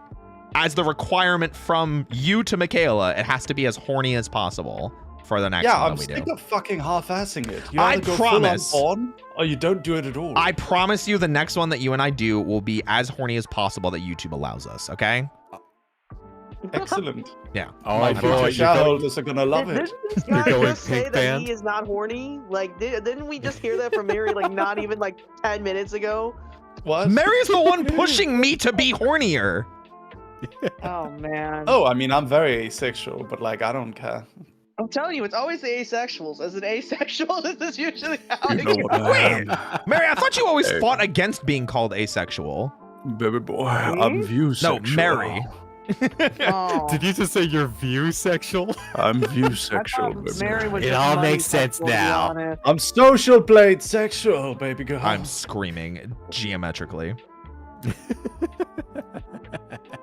as the requirement from you to Michaela, it has to be as horny as possible for the next Yeah, one I'm that we sick do. of fucking half-assing it. You I either go promise. full on or you don't do it at all. I promise you the next one that you and I do will be as horny as possible that YouTube allows us, okay? Excellent. Yeah. Oh My boy, future you're going, shareholders are gonna love it. Didn't this You're guy going just say pink that band? he is not horny? Like, didn't we just hear that from Mary, like, not even, like, 10 minutes ago? What? Mary's the one pushing me to be hornier. Oh, man. Oh, I mean, I'm very asexual, but like, I don't care. I'm telling you, it's always the asexuals. As an asexual, this is usually how You it know goes. what I Wait, am, Mary, I thought you always fought against being called asexual. baby boy. I'm view No, sexual. Mary. Oh. Did you just say you're view sexual? I'm view I sexual. thought baby. Mary was It just all money makes sense sexual, to be now. honest. I'm social blade sexual, baby girl. I'm screaming geometrically.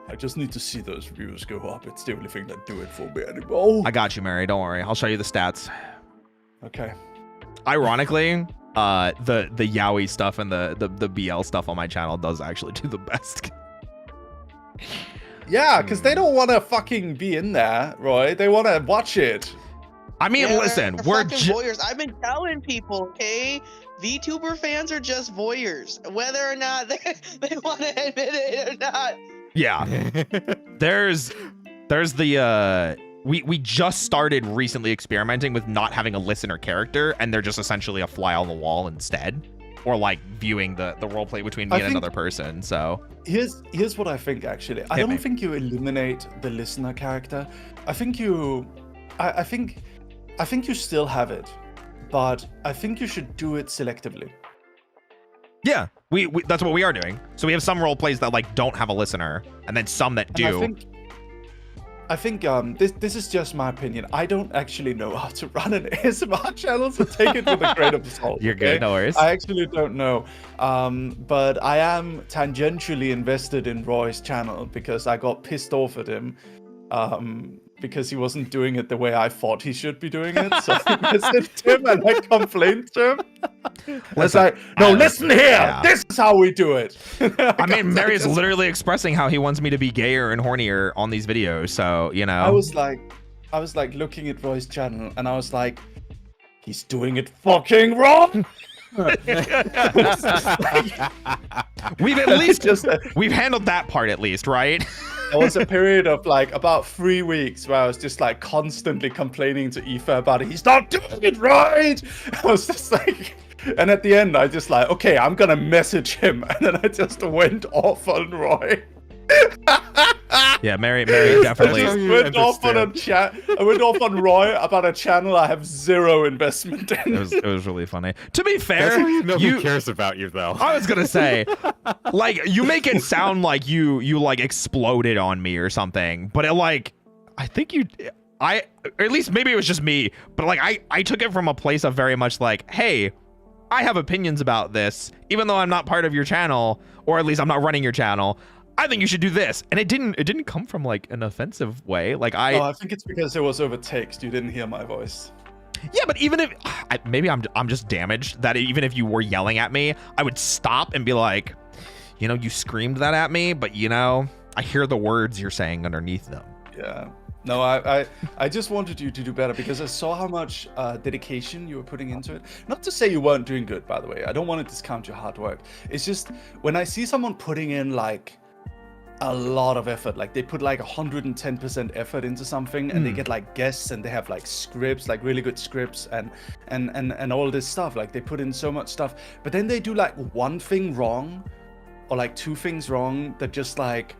I just need to see those views go up. It's the only thing that do it for me anymore. I got you, Mary. Don't worry. I'll show you the stats. Okay. Ironically, the yaoi stuff and the BL stuff on my channel does actually do the best. Yeah, because they don't want to fucking be in there, right? They want to watch it. I mean, Yeah, listen, they're we're fucking voyeurs. I've been telling people, okay? VTuber fans are just voyeurs, whether or not they want to admit it or not. yeah. There's the we just started recently experimenting with not having a listener character, and they're just essentially a fly on the wall instead, or like viewing the roleplay between me and another person. So here's what I think actually. I don't think you eliminate the listener character. I think you you still have it, but I think you should do it selectively. yeah, we that's what we are doing. So we have some role plays that like don't have a listener, and then some that do. And I think this is just my opinion. I don't actually know how to run an ASMR channel, so take it with a grain of salt. You're good, no worries. I actually don't know, but I am tangentially invested in Roy's channel because I got pissed off at him. Because he wasn't doing it the way I thought he should be doing it. So I messaged him and I complained to him. It's like, no, listen here. Yeah. This is how we do it. I mean, Mary's literally expressing how he wants me to be gayer and hornier on these videos. So, you know. I was like looking at Roy's channel and I was like, he's doing it fucking wrong. We've at least we've handled that part at least, right? There was a period of like about 3 weeks where I was just like constantly complaining to Aoife about it. He's not doing it right. I was just like, and at the end I just like, okay, I'm gonna message him, and then I just went off on Roy. Yeah, Mary definitely. I just went off on a chat. I went off on Roy about a channel I have zero investment in. It was really funny. To be fair, That's how you know who cares about you, though. I was gonna say, like, you make it sound like you like exploded on me or something, but it like, I think or at least maybe it was just me, but like I took it from a place of very much like, hey, I have opinions about this, even though I'm not part of your channel, or at least I'm not running your channel. I think you should do this, and it didn't come from like an offensive way. Like I think it's because it was over text. You didn't hear my voice. Yeah, but even if maybe I'm just damaged that even if you were yelling at me, I would stop and be like, you know, you screamed that at me, but you know, I hear the words you're saying underneath them. Yeah. No, I just wanted you to do better because I saw how much dedication you were putting into it. Not to say you weren't doing good, by the way. I don't want to discount your hard work. It's just when I see someone putting in like a lot of effort, like they put like 110% effort into something, and they get like guests, and they have like scripts, like really good scripts, and all this stuff. Like they put in so much stuff, but then they do like one thing wrong, or like two things wrong that just like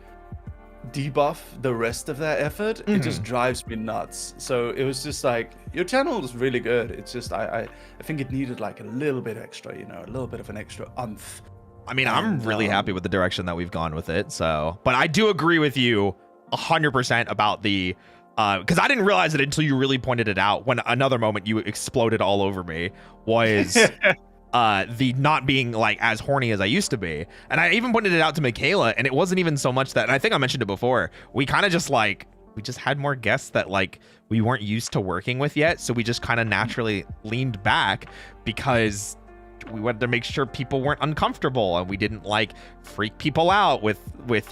debuff the rest of their effort. It just drives me nuts. So it was just like, your channel is really good. It's just I think it needed like a little bit extra, you know, a little bit of an extra oomph. I mean, I'm really happy with the direction that we've gone with it. So, but I do agree with you 100% about the, because I didn't realize it until you really pointed it out. When another moment you exploded all over me was the not being like as horny as I used to be. And I even pointed it out to Michaela, and it wasn't even so much that, and I think I mentioned it before, we kind of just like, we just had more guests that like we weren't used to working with yet. So we just kind of naturally leaned back because we wanted to make sure people weren't uncomfortable, and we didn't like freak people out with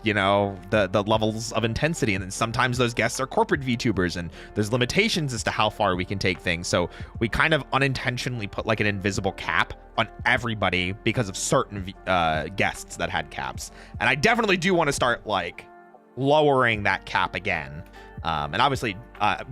you know the levels of intensity. And then sometimes those guests are corporate VTubers, and there's limitations as to how far we can take things. So we kind of unintentionally put like an invisible cap on everybody because of certain guests that had caps. And I definitely do want to start like lowering that cap again. And obviously,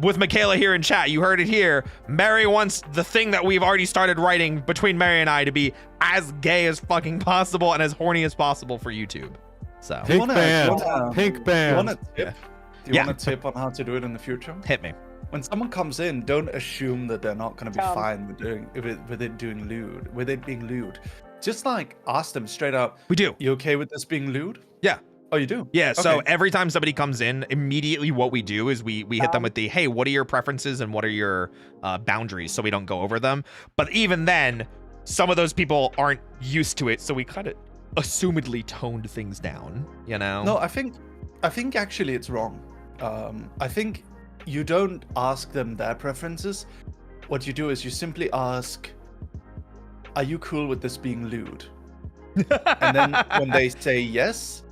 with Michaela here in chat, you heard it here. Mary wants the thing that we've already started writing between Mary and I to be as gay as fucking possible and as horny as possible for YouTube. So Pink band. Do you want a tip? Do you want a tip on how to do it in the future? Hit me. When someone comes in, don't assume that they're not going to be fine with it being lewd. Just like ask them straight up. We do. You okay with this being lewd? Yeah. Oh, you do? Yeah, so Okay. every time somebody comes in, immediately what we do is we hit them with the, hey, what are your preferences and what are your boundaries, so we don't go over them. But even then, some of those people aren't used to it, so we kind of assumedly toned things down, you know? No, I think actually it's wrong. I think you don't ask them their preferences. What you do is you simply ask, are you cool with this being lewd? And then when they say yes,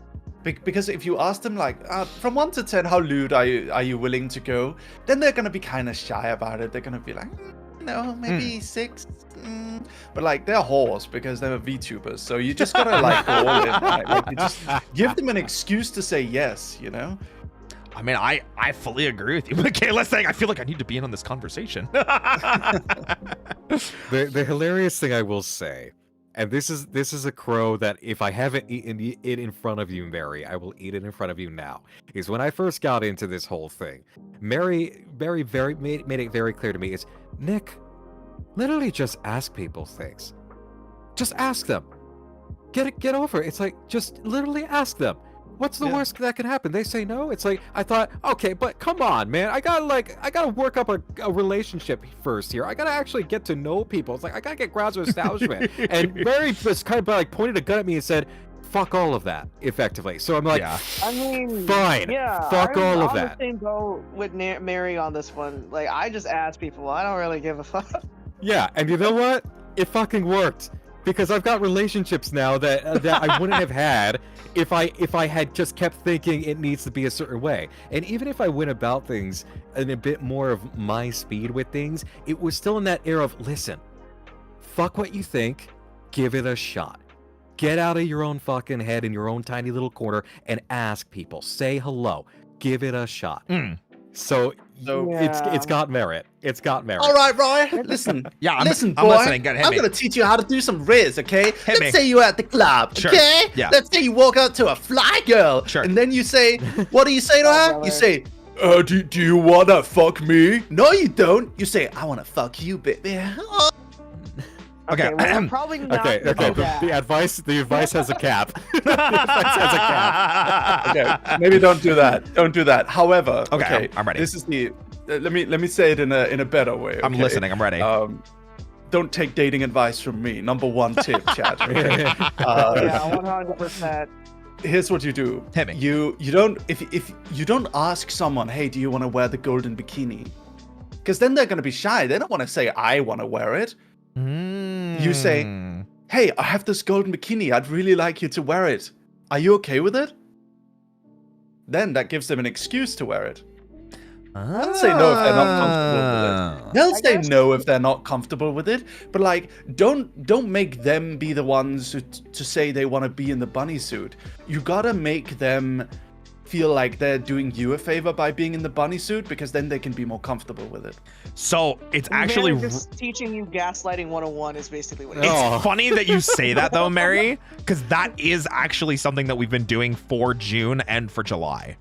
because if you ask them like from 1 to 10, how lewd are you willing to go, then they're gonna be kind of shy about it. They're gonna be like, no, maybe 6. But like they're whores because they're VTubers, so you just gotta like go all in. Right? Like you just give them an excuse to say yes, you know. I mean, I fully agree with you. Okay, let's say I feel like I need to be in on this conversation. The hilarious thing I will say, and this is a crow that if I haven't eaten it in front of you, Mary, I will eat it in front of you now. Is when I first got into this whole thing, Mary very made it very clear to me is, Nick, literally just ask people things. Just ask them. Get over it. It's like just literally ask them. What's the worst that can happen? They say no. It's like I thought, okay, but come on, man. I gotta work up a relationship first here. I gotta actually get to know people. It's like I gotta get grounds of establishment. And Mary just kind of like pointed a gun at me and said, "Fuck all of that." Effectively. So I'm like, I mean, fine. Yeah, Fuck all of I'm that. the same boat with Mary on this one. Like, I just ask people. I don't really give a fuck. Yeah, and you know what? It fucking worked. Because I've got relationships now that I wouldn't have had if I had just kept thinking it needs to be a certain way. And even if I went about things in a bit more of my speed with things, it was still in that era of, listen, fuck what you think, give it a shot. Get out of your own fucking head in your own tiny little corner and ask people. Say hello. Give it a shot. So it's got merit. It's got merit. All right, Ryan. Listen. Listen, boy. I'm listening. I'm gonna teach you how to do some rizz, okay? Hit me. Let's say you're at the club, Sure. okay? Yeah. Let's say you walk up to a fly girl, and then you say, what do you say to her? You say, do you wanna fuck me? No, you don't. You say, I wanna fuck you, baby. Okay. well, we're probably not. Okay. The advice has a cap. The advice has a cap. Okay. Maybe don't do that. Don't do that. However, Okay, I'm ready. This is the. Let me say it in a better way. I'm okay? listening. I'm ready. Don't take dating advice from me. Number 1 tip, Chad. Okay? Yeah, 100%. Here's what you do. Hit me. You don't if you don't ask someone, hey, do you want to wear the golden bikini? Because then they're gonna be shy. They don't want to say I want to wear it. You say, hey, I have this golden bikini. I'd really like you to wear it. Are you okay with it? Then that gives them an excuse to wear it. They'll say no if they're not comfortable with it. They'll say no if they're not comfortable with it. But like, don't make them be the ones to say they want to be in the bunny suit. You gotta make them feel like they're doing you a favor by being in the bunny suit, because then they can be more comfortable with it. So it's actually Mary just teaching you gaslighting 101 is basically what it it's funny that you say that though, Mary, because that is actually something that we've been doing for June and for July.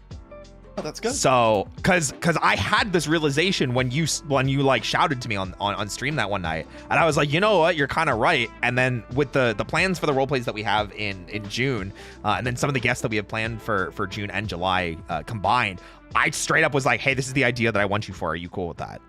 Oh, that's good. So, cause I had this realization when you like shouted to me on stream that one night, and I was like, you know what, you're kind of right. And then with the plans for the role plays that we have in June, and then some of the guests that we have planned for June and July combined, I straight up was like, hey, this is the idea that I want you for. Are you cool with that?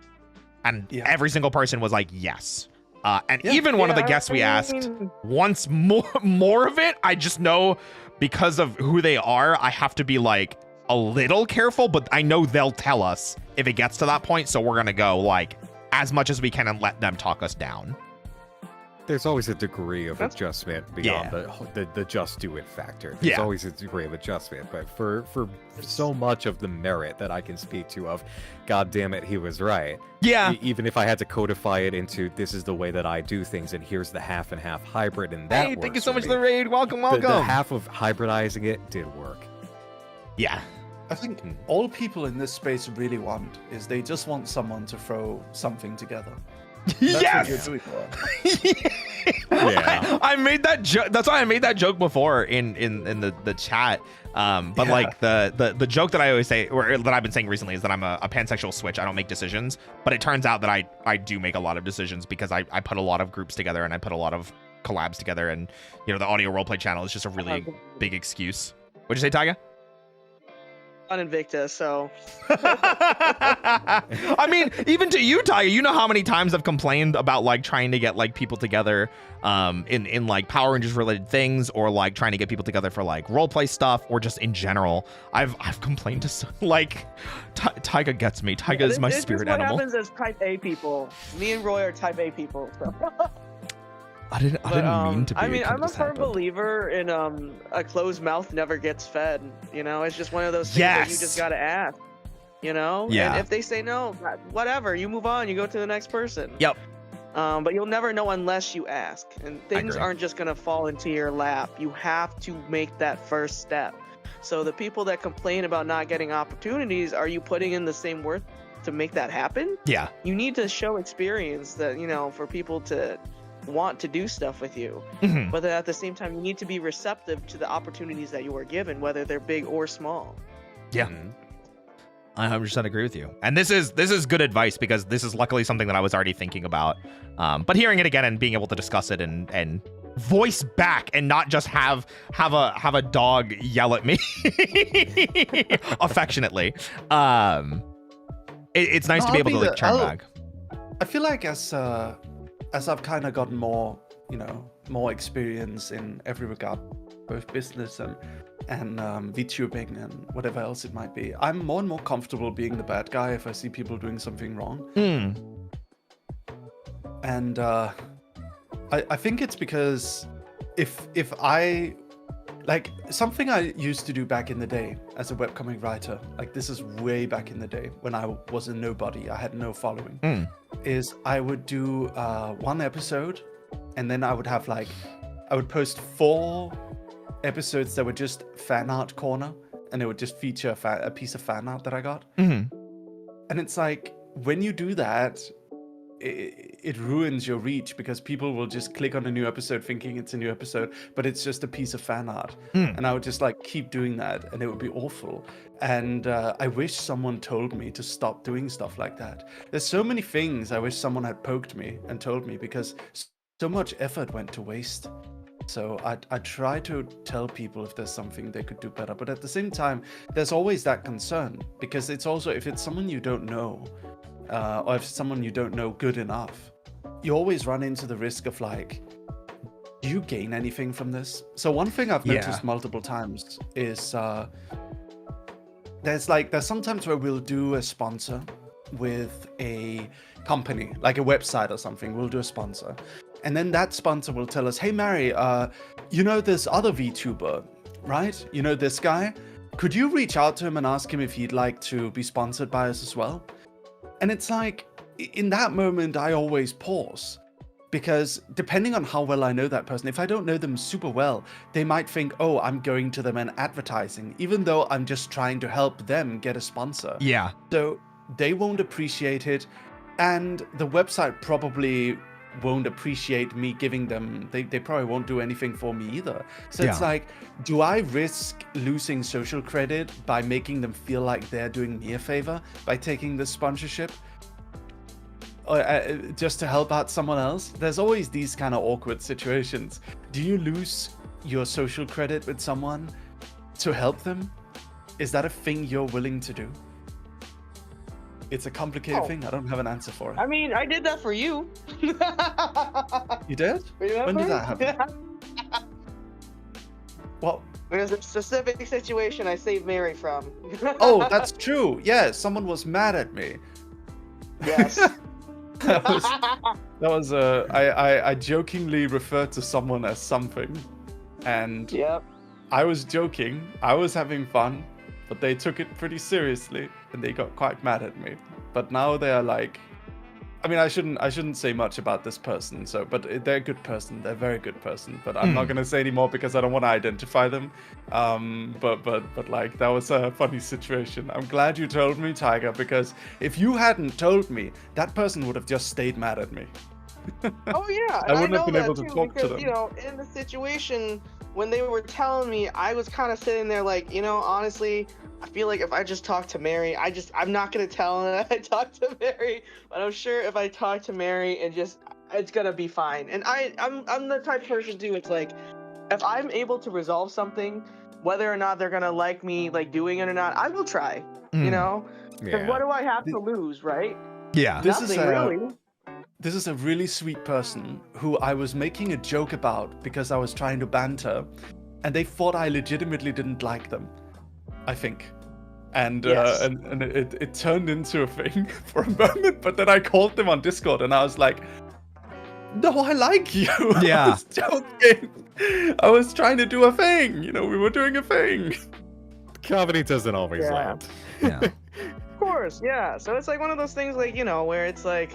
And every single person was like, yes. And even one of the guests we asked wants more of it. I just know because of who they are, I have to be like a little careful, but I know they'll tell us if it gets to that point, so we're gonna go like as much as we can and let them talk us down. There's always a degree of adjustment beyond the just do it factor. There's always a degree of adjustment, but for so much of the merit that I can speak to of, God damn it, he was right. Yeah. Even if I had to codify it into this is the way that I do things, and here's the half and half hybrid, and that Hey, thank you works so for much me. for the raid. Welcome. The half of hybridizing it did work. Yeah. I think all people in this space really want is they just want someone to throw something together. That's what you're doing for. I made that joke. That's why I made that joke before in the chat. But like the joke that I always say, or that I've been saying recently, is that I'm a pansexual switch. I don't make decisions, but it turns out that I do make a lot of decisions because I put a lot of groups together and I put a lot of collabs together, and you know the audio roleplay channel is just a really big excuse. What'd you say, Tyga? On Invicta, so. I mean, even to you, Tyga, you know how many times I've complained about like trying to get like people together in like Power Rangers related things, or like trying to get people together for like roleplay stuff, or just in general. I've complained to like Tyga gets me. Tyga is my spirit animal. What happens as type A people. Me and Roy are type A people. So. I didn't mean to be. I mean, I'm a firm believer in a closed mouth never gets fed. You know, it's just one of those things that you just gotta ask. You know, Yeah. And if they say no, whatever, you move on. You go to the next person. Yep. But you'll never know unless you ask, and things aren't just gonna fall into your lap. You have to make that first step. So the people that complain about not getting opportunities, are you putting in the same work to make that happen? Yeah. You need to show experience that, you know, for people to want to do stuff with you. Mhm. But at the same time, you need to be receptive to the opportunities that you are given, whether they're big or small. Yeah. I 100% agree with you. And this is good advice, because this is luckily something that I was already thinking about. But hearing it again and being able to discuss it and voice back, and not just have a dog yell at me affectionately. It's nice to be able to like turn back. I feel like as I've kind of gotten more, more experience in every regard, both business and VTubing and whatever else it might be, I'm more and more comfortable being the bad guy if I see people doing something wrong. And I think it's because if I, like, something I used to do back in the day as a webcomic writer, like this is way back in the day when I was a nobody, I had no following, is I would do one episode, and then I would have I would post 4 episodes that were just fan art corner, and it would just feature a piece of fan art that I got. And it's like, when you do that, it ruins your reach, because people will just click on a new episode thinking it's a new episode, but it's just a piece of fan art. And I would just keep doing that, and it would be awful. And I wish someone told me to stop doing stuff like that. There's so many things I wish someone had poked me and told me, because so much effort went to waste. So I try to tell people if there's something they could do better, but at the same time, there's always that concern, because it's also, if it's someone you don't know, or if someone you don't know good enough, you always run into the risk of do you gain anything from this? So one thing I've noticed multiple times is there's sometimes where we'll do a sponsor with a company, like a website or something. We'll do a sponsor, and then that sponsor will tell us, hey Mary, you know this other VTuber, right? You know this guy? Could you reach out to him and ask him if he'd like to be sponsored by us as well? And it's like, in that moment, I always pause, because depending on how well I know that person, if I don't know them super well, they might think, oh, I'm going to them and advertising, even though I'm just trying to help them get a sponsor. Yeah. So they won't appreciate it, and the website probably won't appreciate me giving them, they probably won't do anything for me either. So it's like, do I risk losing social credit by making them feel like they're doing me a favor by taking this sponsorship, or just to help out someone else? There's always these kind of awkward situations. Do you lose your social credit with someone to help them? Is that a thing you're willing to do? It's a complicated thing. I don't have an answer for it. I mean, I did that for you. You did? Remember? When did that happen? Well, there's a specific situation I saved Mary from. Oh, that's true. Yeah, someone was mad at me. Yes. I jokingly referred to someone as something, and I was joking. I was having fun, but they took it pretty seriously, and they got quite mad at me. But now they are like, I mean, I shouldn't say much about this person. So, but they're a good person. They're a very good person. But I'm not gonna say any more because I don't want to identify them. But like, that was a funny situation. I'm glad you told me, Tiger, because if you hadn't told me, that person would have just stayed mad at me. Oh yeah, I wouldn't have been able to talk to them. You know, in the situation when they were telling me, I was kind of sitting there like, you know, honestly, I feel like if I just talk to Mary, I'm not gonna tell her that I talked to Mary, but I'm sure if I talk to Mary and it's gonna be fine. And I'm the type of person too. It's like, if I'm able to resolve something whether or not they're gonna like me like doing it or not, I will try. You know, because Yeah. what do I have to lose, right? Yeah. Nothing really. This is a really sweet person who I was making a joke about because I was trying to banter, and they thought I legitimately didn't like them, I think. And Yes. and it turned into a thing for a moment, but then I called them on Discord and I was like, no, I like you. Yeah. I was joking. I was trying to do a thing. You know, we were doing a thing. Comedy doesn't always Yeah. land. Yeah. Of course, yeah. So it's like one of those things, like, you know, where it's like,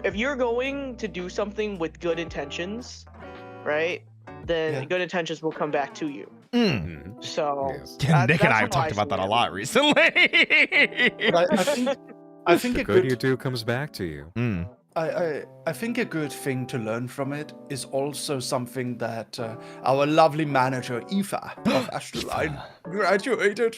if you're going to do something with good intentions, right, then Yeah. good intentions will come back to you. Mm. So Yes. Yeah, Nick and I that's have how talked about that a see it. lot recently. But I think The a good you good do comes back to you. Mm. I think a good thing to learn from it is also something that our lovely manager Aoife of Astroline graduated.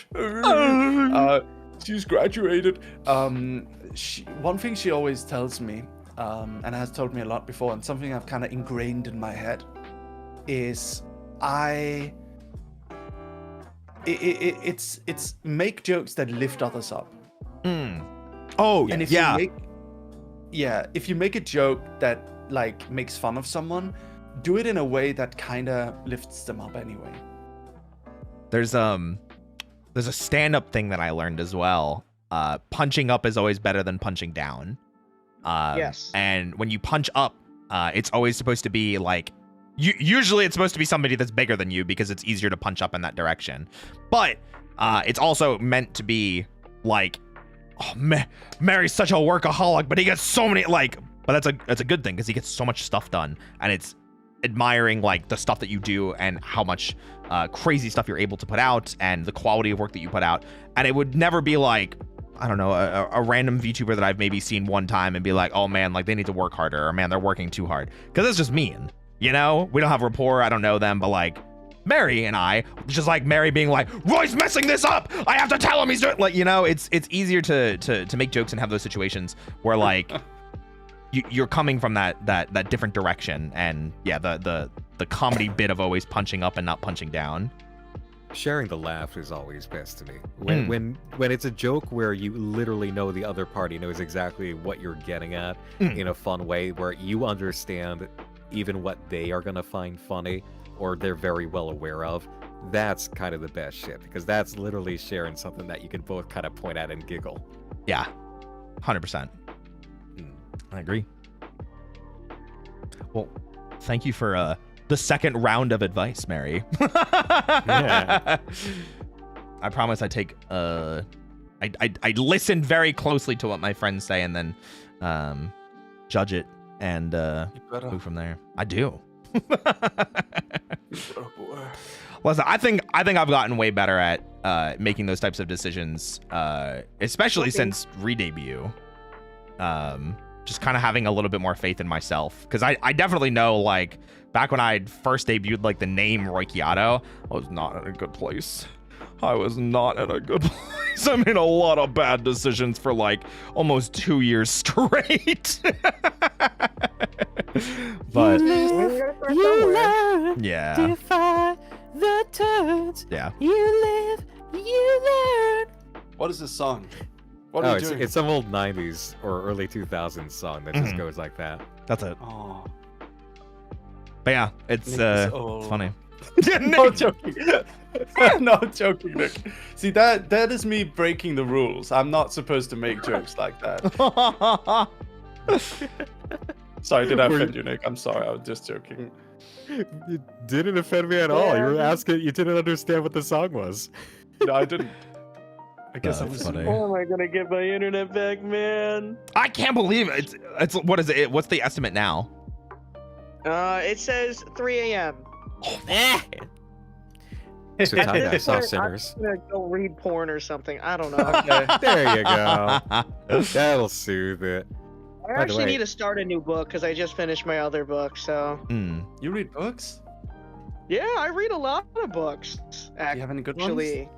She's graduated. One thing she always tells me, and has told me a lot before, and something I've kind of ingrained in my head, is it's make jokes that lift others up. Mm. Oh, And if yeah. if you make a joke that like makes fun of someone, do it in a way that kind of lifts them up anyway. There's a stand-up thing that I learned as well. Punching up is always better than punching down. Yes. And when you punch up, it's always supposed to be like, usually it's supposed to be somebody that's bigger than you because it's easier to punch up in that direction. But it's also meant to be like, oh, Mary's such a workaholic, but he gets so many but that's a good thing because he gets so much stuff done, and it's admiring like the stuff that you do and how much crazy stuff you're able to put out and the quality of work that you put out. And it would never be like, I don't know, a random VTuber that I've maybe seen one time and be like, oh man, like they need to work harder, or man, they're working too hard, because that's just mean, you know? We don't have rapport, I don't know them, but like Mary and I, just like Mary being like, Roy's messing this up, I have to tell him he's doing, like, you know, it's easier to make jokes and have those situations where like you're coming from that different direction. And yeah, the comedy bit of always punching up and not punching down. Sharing the laugh is always best to me. When it's a joke where you literally know the other party knows exactly what you're getting at in a fun way, where you understand even what they are gonna find funny or they're very well aware of, that's kind of the best shit, because that's literally sharing something that you can both kind of point at and giggle. Yeah, 100%. I agree. Well, thank you for the second round of advice, Mary. Yeah. I promise I take I listen very closely to what my friends say and then judge it and move from there. I do. Listen, I think I've gotten way better at making those types of decisions, especially since re-debut. Just kind of having a little bit more faith in myself, because I definitely know, like, back when I first debuted, like, the name Roy Chiato, I was not in a good place. I was not in a good place. I made a lot of bad decisions for like almost 2 years straight. But You learn, yeah, defy the turns. yeah. You live, you learn. What is this song? What are you doing? It's some old 90s or early 2000s song that just goes like that. That's it. Oh, But yeah, it's old. funny. No joking. No joking, Nick. See, that is me breaking the rules. I'm not supposed to make jokes like that. Sorry, did I offend you, Nick? I'm sorry, I was just joking. You didn't offend me at all. You were asking, you didn't understand what the song was. No, I didn't. I guess I That's was funny. Oh, am I gonna get my internet back, man? I can't believe it. It's what is it? What's the estimate now? It says 3 a.m. So time I saw sinners. I'm gonna go read porn or something. I don't know. Okay. There you go. That'll soothe it. I By the actually way- need to start a new book because I just finished my other book. So You read books? yeah, I read a lot of books. Do you have any good ones?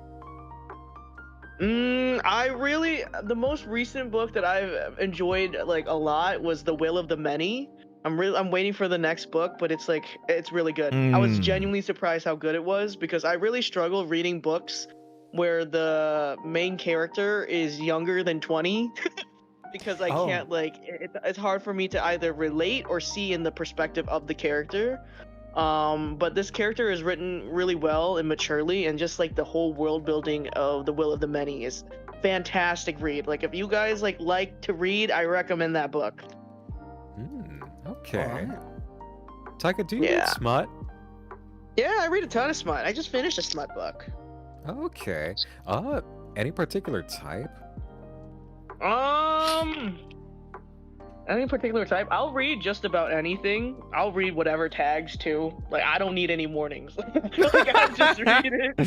Actually, the most recent book that I've enjoyed like a lot was The Will of the Many I'm waiting for the next book, but it's like it's really good. I was genuinely surprised how good it was because I really struggle reading books where the main character is younger than 20 because I can't it's hard for me to either relate or see in the perspective of the character. But this character is written really well and maturely, and just like the whole world building of The Will of the Many is fantastic read. Like if you guys like to read, I recommend that book. Okay. Taika, do you read smut? Yeah, I read a ton of smut. I just finished a smut book. Okay. Any particular type? Any particular type? I'll read just about anything. I'll read whatever tags too. Like I don't need any warnings. Like I just read it.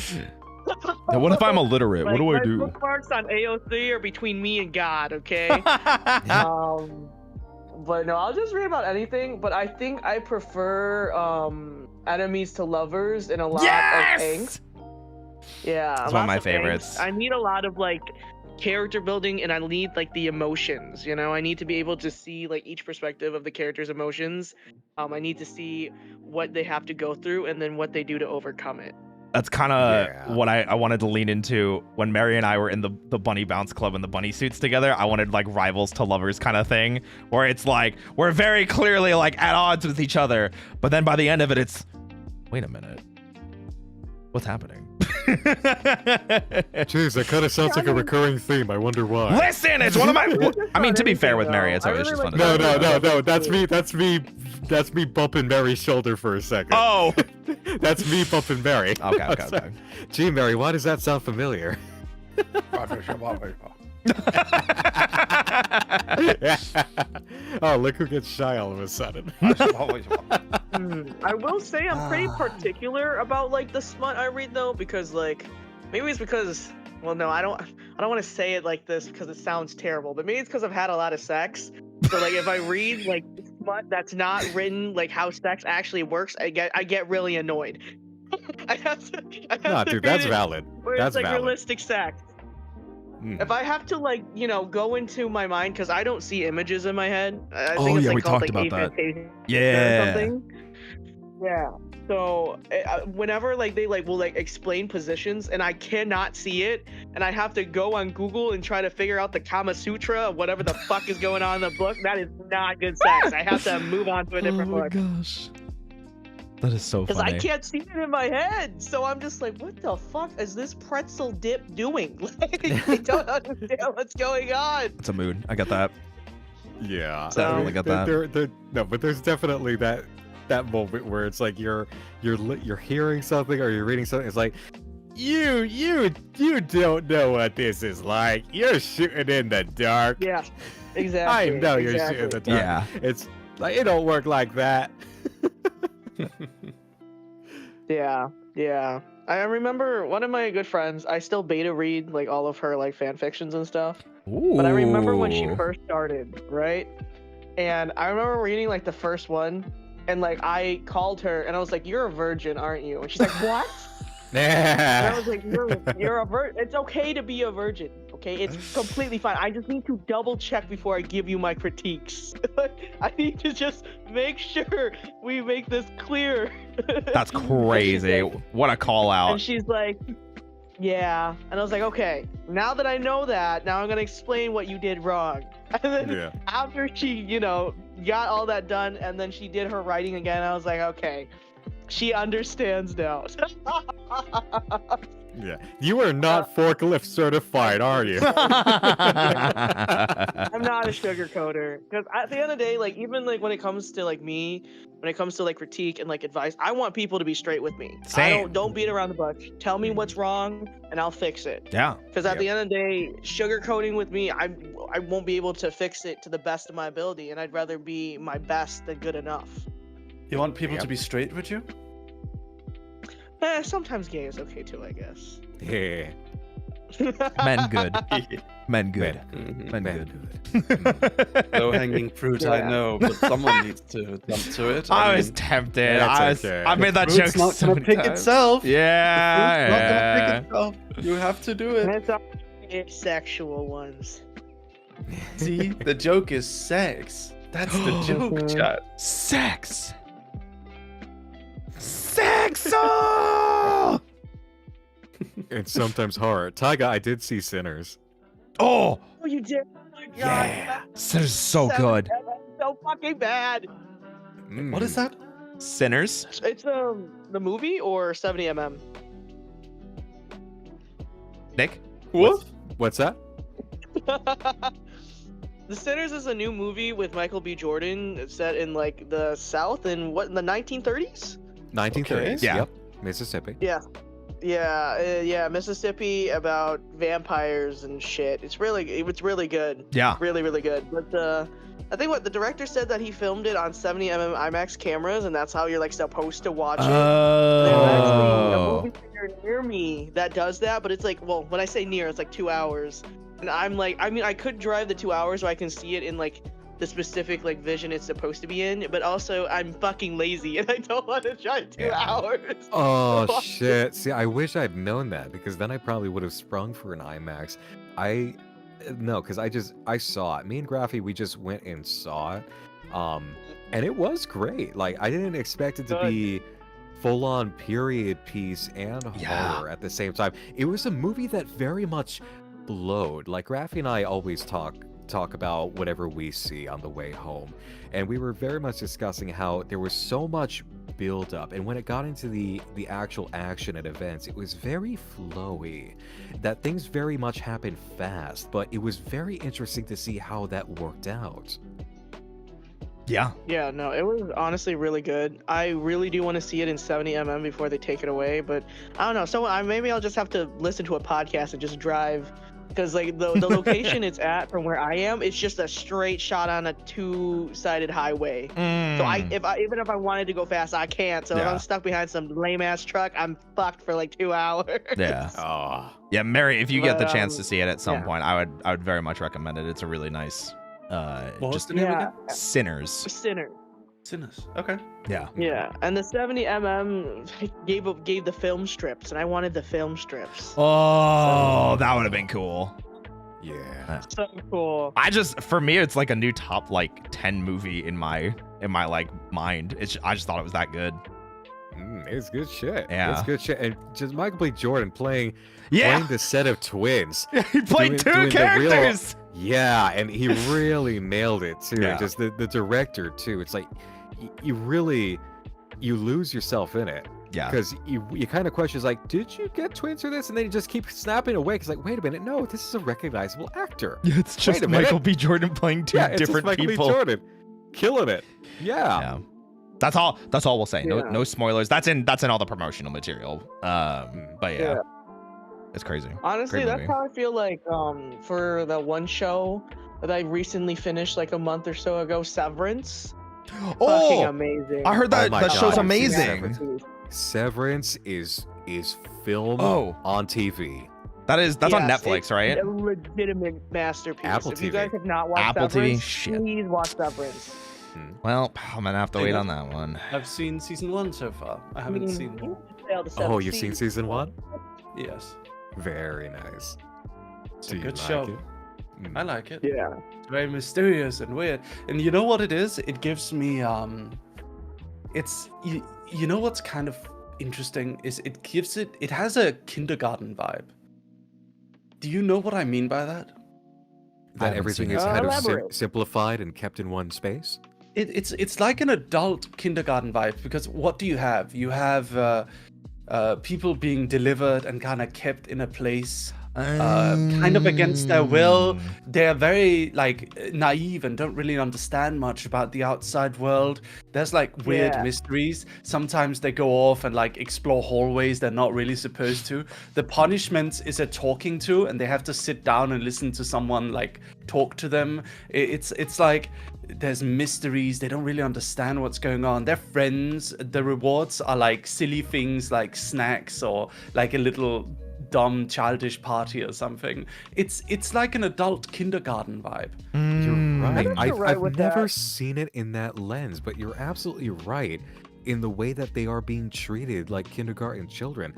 Now, what if I'm illiterate? Like, what do I do? Bookmarks on AO3 are between me and God, okay? But no, I'll just read about anything. But I think I prefer enemies to lovers and a lot of angst. Yeah, that's one of my angst. favorites. I need a lot of like character building, and I need like the emotions. You know, I need to be able to see like each perspective of the character's emotions. I need to see what they have to go through and then what they do to overcome it. That's kind of what I wanted to lean into when Mary and I were in the bunny bounce club and the bunny suits together. I wanted like rivals to lovers kind of thing, where it's like we're very clearly like at odds with each other, but then by the end of it, it's wait a minute, what's happening? Jeez, that kind of sounds like a recurring theme. I wonder why. Listen, it's one of my. I mean, to be fair with Mary, it's always just fun. No. That's me bumping Mary's shoulder for a second. Oh, that's me bumping Mary. Okay. Gee, Mary, why does that sound familiar? Oh, look who gets shy all of a sudden. I will say I'm pretty particular about like the smut I read though, because like maybe it's because well no, I don't want to say it like this because it sounds terrible, but maybe it's because I've had a lot of sex. So like if I read like smut that's not written like how sex actually works, I get really annoyed. I have to dude, that's valid. That's like valid. Realistic sex. If I have to like, you know, go into my mind because I don't see images in my head. I think it's like we called, talked like, about that. aphantasia Yeah. or something. Yeah. So whenever like they like will like explain positions and I cannot see it, and I have to go on Google and try to figure out the Kama Sutra of whatever the fuck is going on in the book, that is not good sex. I have to move on to a different book. Oh my gosh. That is so funny. Because I can't see it in my head, so I'm just like, what the fuck is this pretzel dip doing? Like, I don't understand what's going on. It's a mood. I got that. Yeah, I really got that. No, but there's definitely that moment where it's like you're hearing something or you're reading something. It's like you don't know what this is like. You're shooting in the dark. Yeah, exactly. I know you're shooting in the dark. Yeah, it's like it don't work like that. Yeah. I remember one of my good friends, I still beta read like all of her like fan fictions and stuff. Ooh. But I remember when she first started, right? And I remember reading like the first one, and like I called her and I was like, "You're a virgin, aren't you?" And she's like, "What?" And I was like, "You're a virgin. It's okay to be a virgin. Okay, it's completely fine. I just need to double check before I give you my critiques. I need to just make sure we make this clear." That's crazy. What a call out. And she's like, "Yeah." And I was like, "Okay, now that I know that, now I'm gonna explain what you did wrong." And then after she, you know, got all that done, and then she did her writing again, I was like, okay, she understands now. Yeah, you are not forklift certified, are you? I'm not a sugarcoater, because at the end of the day, like even like when it comes to like me, when it comes to like critique and like advice, I want people to be straight with me. Same. Don't beat around the bush. Tell me what's wrong, and I'll fix it. Yeah. Because at the end of the day, sugarcoating with me, I won't be able to fix it to the best of my ability, and I'd rather be my best than good enough. You want people to be straight with you? Sometimes gay is okay too, I guess. Yeah. Men good. Men good. Men good. Low hanging fruit, I know, but someone needs to jump to it. I was tempted. I made that joke not so gonna many pick times. itself. Yeah. The fruit's not gonna pick itself. You have to do it. It's all asexual ones. See, the joke is sex. That's the joke, chat. Sex. Sex. Oh! And sometimes horror. Taiga, I did see Sinners. Oh, Oh, you did. Oh my God. yeah. Sinners is so good. So fucking bad. What is that? Sinners. It's the movie or 70mm. Nick. What? What's that? The Sinners is a new movie with Michael B. Jordan. It's set in like the South in what, in the 1930s? 1930s. Yeah. Yep. Mississippi. Yeah, Mississippi, about vampires and shit. It's really good. Yeah. Really good. But I think what the director said that he filmed it on 70mm IMAX cameras, and that's how you're like supposed to watch it. There's actually a movie theater near me that does that, but it's like, well, when I say near, it's like 2 hours. And I'm like, I mean, I could drive the 2 hours so I can see it in like the specific like vision it's supposed to be in, but also I'm fucking lazy and I don't want to drive 2 hours. Oh shit. See, I wish I'd known that, because then I probably would have sprung for an IMAX. No, because I saw it. Me and Graphy, we just went and saw it. And it was great. Like, I didn't expect it to be full-on period piece and horror at the same time. It was a movie that very much flowed. Like, Graphy and I always talk about whatever we see on the way home. And we were very much discussing how there was so much build up, and when it got into the actual action and events, it was very flowy, that things very much happened fast, but it was very interesting to see how that worked out. Yeah, no, it was honestly really good. I really do want to see it in 70mm before they take it away, but I don't know, so maybe I'll just have to listen to a podcast and just drive, because like the location it's at from where I am, it's just a straight shot on a two-sided highway. So even if I wanted to go fast, I can't. So if I'm stuck behind some lame ass truck, I'm fucked for like 2 hours. Yeah. Yeah, Mary, if you get the chance to see it at some point, I would very much recommend it. It's a really nice what was the name again? Sinners. Sinners. Okay. Yeah. And the 70mm gave the film strips, and I wanted the film strips. Oh, that would have been cool. Yeah. So cool. For me, it's like a new top like 10 movie in my like mind. I just thought it was that good. It's good shit. Yeah. It's good shit. And just Michael B. Jordan playing the set of twins. He played two characters. And he really nailed it too. Yeah. Just the director too. It's like you lose yourself in it. Yeah. Because you kind of question, like, did you get twins for this? And then you just keep snapping away. Because like, wait a minute, no, this is a recognizable actor. Yeah, it's just Michael B. Jordan playing two different it's just Michael people. B. Jordan killing it. Yeah. That's all we'll say. No spoilers. That's in all the promotional material. But yeah. It's crazy. Honestly, that's how I feel like for the one show that I recently finished like a month or so ago, Severance. Fucking amazing. I heard that show's amazing. Severance is film on TV. That's on Netflix, right? A legitimate masterpiece. Apple if TV. you guys have not watched Apple Severance, TV? Shit. please watch Severance. Well, I'm gonna have to wait on that one. I've seen season 1 so far. I haven't seen. Oh, you've seen season 1? Yes. Very nice. It's Do a you good like show. it? I like it. Yeah. It's very mysterious and weird. And you know what it is? It gives me it's you know what's kind of interesting is it has a kindergarten vibe. Do you know what I mean by that? That everything is kind of simplified and kept in one space? It's like an adult kindergarten vibe, because what do you have? You have people being delivered and kind of kept in a place kind of against their will. They're very like naive and don't really understand much about the outside world. There's like weird mysteries. Sometimes they go off and like explore hallways they're not really supposed to. The punishment is a talking to, and they have to sit down and listen to someone like talk to them. It's like there's mysteries. They don't really understand what's going on. They're friends. The rewards are like silly things like snacks or like a little dumb childish party or something. It's like an adult kindergarten vibe. You're right. I've never that. seen it in that lens, but you're absolutely right in the way that they are being treated like kindergarten children.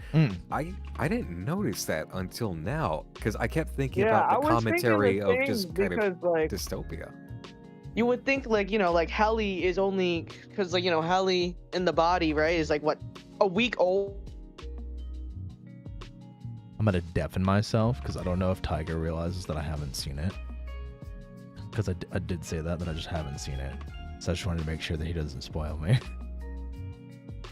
I didn't notice that until now, because I kept thinking about the commentary of just kind of dystopia. you would think like like Heli is only because like Heli in the body, right, is like what, a week old. I'm gonna deafen myself because I don't know if Tiger realizes that I haven't seen it. Because I did say that I just haven't seen it. So I just wanted to make sure that he doesn't spoil me.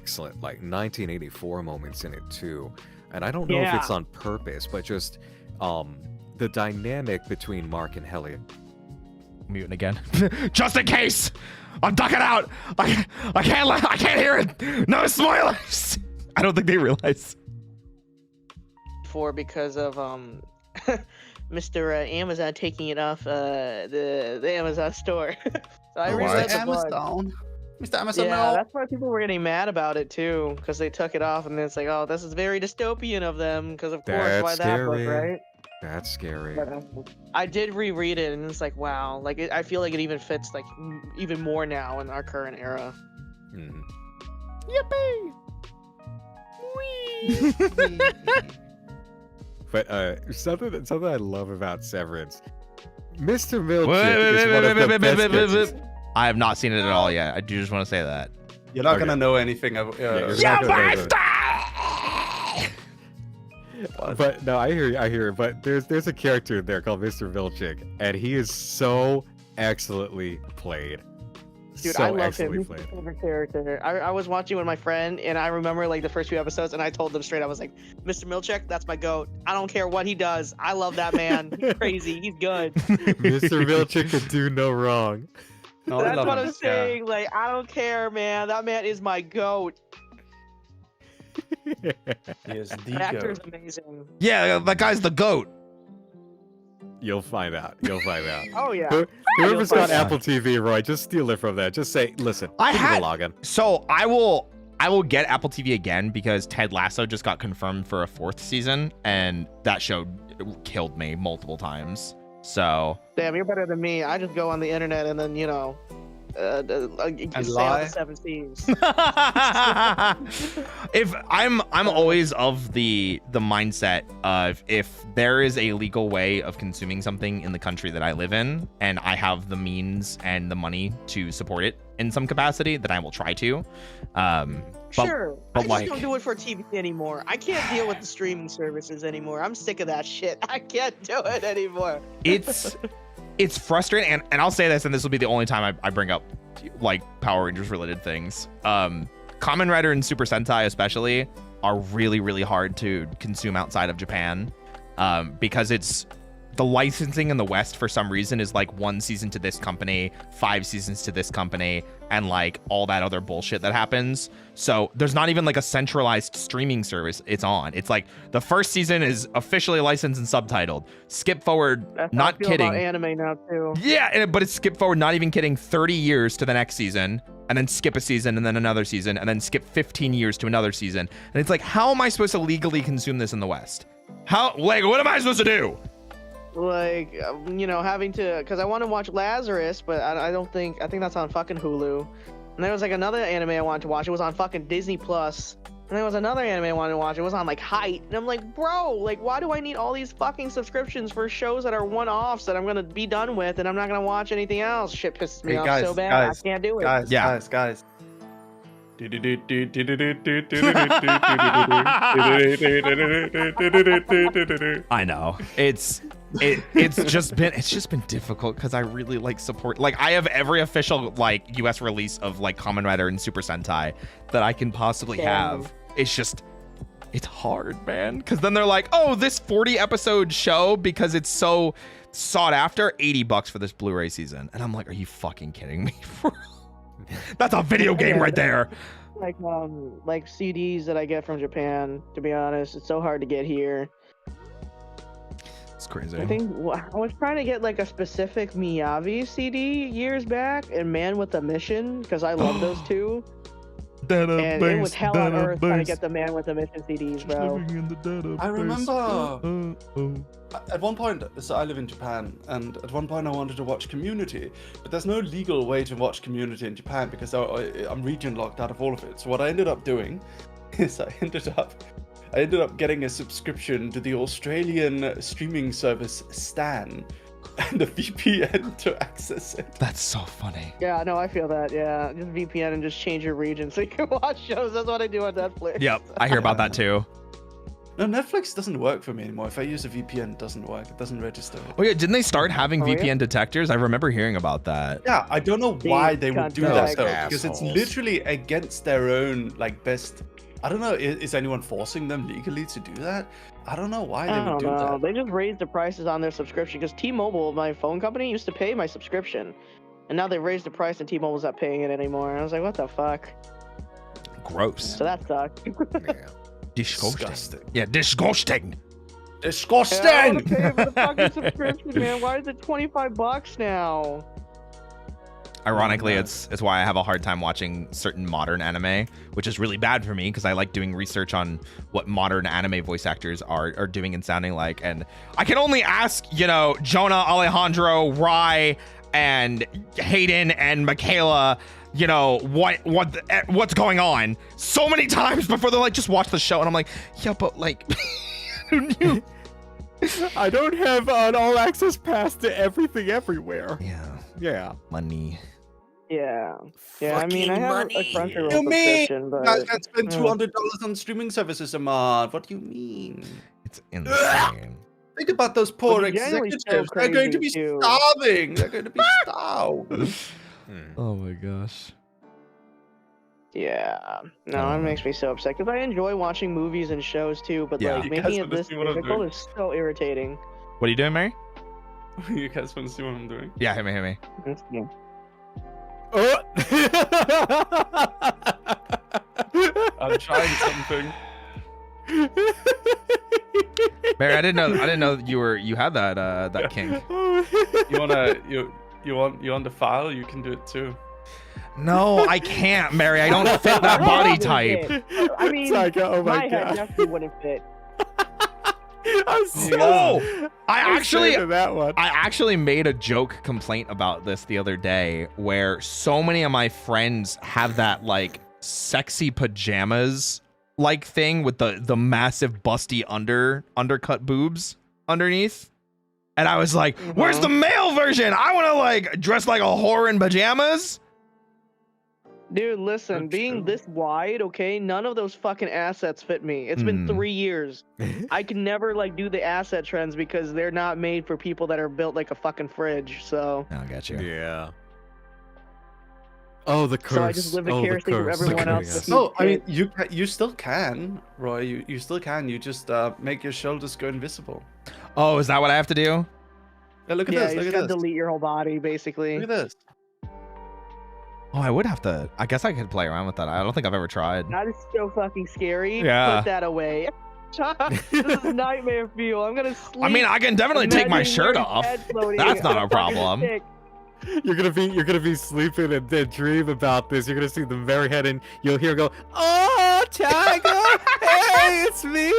Excellent, like 1984 moments in it too. And I don't know if it's on purpose, but just the dynamic between Mark and Heli. Muting again. Just in case! I'm ducking out! I can't hear it! No spoilers! I don't think they realize. Because of Mr. Amazon taking it off the Amazon store. So I realized Mr. Amazon. Yeah, that's why people were getting mad about it too, because they took it off, and it's like, oh, this is very dystopian of them, because of course, why that was, right? That's scary. I did reread it, and it's like, wow, like I feel like it even fits like even more now in our current era. Yippee! Whee! But something I love about Severance, Mr. Milchick is one of the best characters. I have not seen it at all yet. I do just want to say that. You're not gonna know anything of. But no, I hear you. But there's a character in there called Mr. Milchick, and he is so excellently played. Dude, I love him. He's my favorite character. I was watching with my friend, and I remember like the first few episodes, and I told them straight, I was like, Mr. Milchick, that's my goat. I don't care what he does. I love that man. He's crazy. He's good. Mr. Milchick can do no wrong. No, that's what I'm saying. Like, I don't care, man. That man is my goat. He is the That actor's goat. amazing. Yeah, that guy's the goat. You'll find out. Oh yeah. Whoever's got Apple TV, Roy, just steal it from that. Just say, listen, I give me had the login. So I will get Apple TV again because Ted Lasso just got confirmed for a 4th season, and that show killed me multiple times. So Damn, you're better than me. I just go on the internet and then sail lie? the 7 seas. if I'm always of the mindset of, if there is a legal way of consuming something in the country that I live in, and I have the means and the money to support it in some capacity, then I will try to. Sure. But I just like, don't do it for TV anymore. I can't deal with the streaming services anymore. I'm sick of that shit. I can't do it anymore. It's frustrating, and I'll say this, and this will be the only time I bring up like Power Rangers related things. Kamen Rider and Super Sentai especially are really, really hard to consume outside of Japan, because it's the licensing in the West for some reason is like 1 season to this company, 5 seasons to this company, and like all that other bullshit that happens. So there's not even like a centralized streaming service it's on. It's like the first season is officially licensed and subtitled. Skip forward, That's not how I feel kidding. about anime now too. Yeah, but it's skip forward, not even kidding, 30 years to the next season, and then skip a season, and then another season, and then skip 15 years to another season. And it's like, how am I supposed to legally consume this in the West? How, like, what am I supposed to do? Like, having to, because I want to watch Lazarus, but I think that's on fucking Hulu. And there was like another anime I wanted to watch. It was on fucking Disney Plus. And there was another anime I wanted to watch. It was on like Height. And I'm like, bro, like, why do I need all these fucking subscriptions for shows that are one-offs that I'm gonna be done with, and I'm not gonna watch anything else? Shit pisses me off so bad. I can't do it. Guys. I know. It's just been difficult because I really like support. Like, I have every official like US release of like Kamen Rider and Super Sentai that I can possibly have. It's hard, man, because then they're like, oh, this 40 episode show, because it's so sought after, $80 for this Blu-ray season. And I'm like, are you fucking kidding me? That's a video game right there. Like CDs that I get from Japan, to be honest, it's so hard to get here. It's crazy. I think I was trying to get like a specific Miyavi CD years back, and Man with a Mission, because I love those two. And it was hell on earth trying to get the Man with a Mission CDs, bro. I remember at one point, so I live in Japan, and at one point I wanted to watch Community, but there's no legal way to watch Community in Japan because I'm region locked out of all of it. So what I ended up doing is I ended up getting a subscription to the Australian streaming service Stan, and a VPN to access it. That's so funny. Yeah, no, I feel that. Yeah, just VPN and just change your region so you can watch shows. That's what I do on Netflix. Yep, I hear about that too. No, Netflix doesn't work for me anymore. If I use a VPN, it doesn't work. It doesn't register. Oh yeah, didn't they start having Oh, yeah? VPN detectors? I remember hearing about that. Yeah, I don't know why they would do that though, because it's assholes. literally against their own like best. I don't know. Is anyone forcing them legally to do that? I don't know why they I would don't do know. that. They just raised the prices on their subscription because T-Mobile, my phone company, used to pay my subscription, and now they raised the price and T-Mobile's not paying it anymore. And I was like, what the fuck? Gross. So that sucked. Disgusting. Yeah, disgusting. Disgusting. Yeah, I want to pay for the fucking subscription, man. Why is it $25 now? Ironically, it's why I have a hard time watching certain modern anime, which is really bad for me because I like doing research on what modern anime voice actors are doing and sounding like. And I can only ask, you know, Jonah, Alejandro, Rai, and Hayden and Michaela, you know, what's going on so many times before they're like, just watch the show. And I'm like, yeah, but like, I don't have an all access pass to everything everywhere. Yeah. Money. Yeah. Yeah, I mean, I have a Crunchyroll You mean subscription, but... I can spend $200 on streaming services a month? What do you mean? It's insane. Think about those poor But generally executives. so They're going to be crazy, too. starving. They're going to be starved. Oh my gosh. Yeah. No, it makes me so upset because I enjoy watching movies and shows too, but Yeah. like You making guys it wanna this see what I'm difficult doing? is so irritating. What are you doing, Mary? You guys want to see what I'm doing? Yeah, hit me. Yeah. I'm trying something. Mary, I didn't know you had that kink. You want the file? You can do it too. No, I can't, Mary. I don't fit that body type. I mean, Tiger, oh my my head God. definitely wouldn't fit. I'm so Oh, I actually made a joke complaint about this the other day where so many of my friends have that like sexy pajamas like thing with the massive busty undercut boobs underneath. And I was like, where's the male version? I want to like dress like a whore in pajamas. Dude, listen, being this wide, okay, none of those fucking assets fit me. It's been 3 years. I can never like do the asset trends because they're not made for people that are built like a fucking fridge. So I got you. Yeah. Oh, the curse. So I just live vicariously through everyone else. No, I mean you still can, Roy. You still can. You just make your shoulders go invisible. Oh, is that what I have to do? Yeah, look at Yeah, this. you Look just at gotta this. delete your whole body, basically. Look at this. Oh, I would have to. I guess I could play around with that. I don't think I've ever tried. That is so fucking scary. Yeah. Put that away. This is nightmare fuel. I'm gonna sleep. I mean, I can definitely take my imagining shirt your off. head floating That's not on a fucking problem. stick. You're gonna be sleeping and then dream about this. You're gonna see the very head and you'll hear go, "Oh, Tiger, hey, it's me.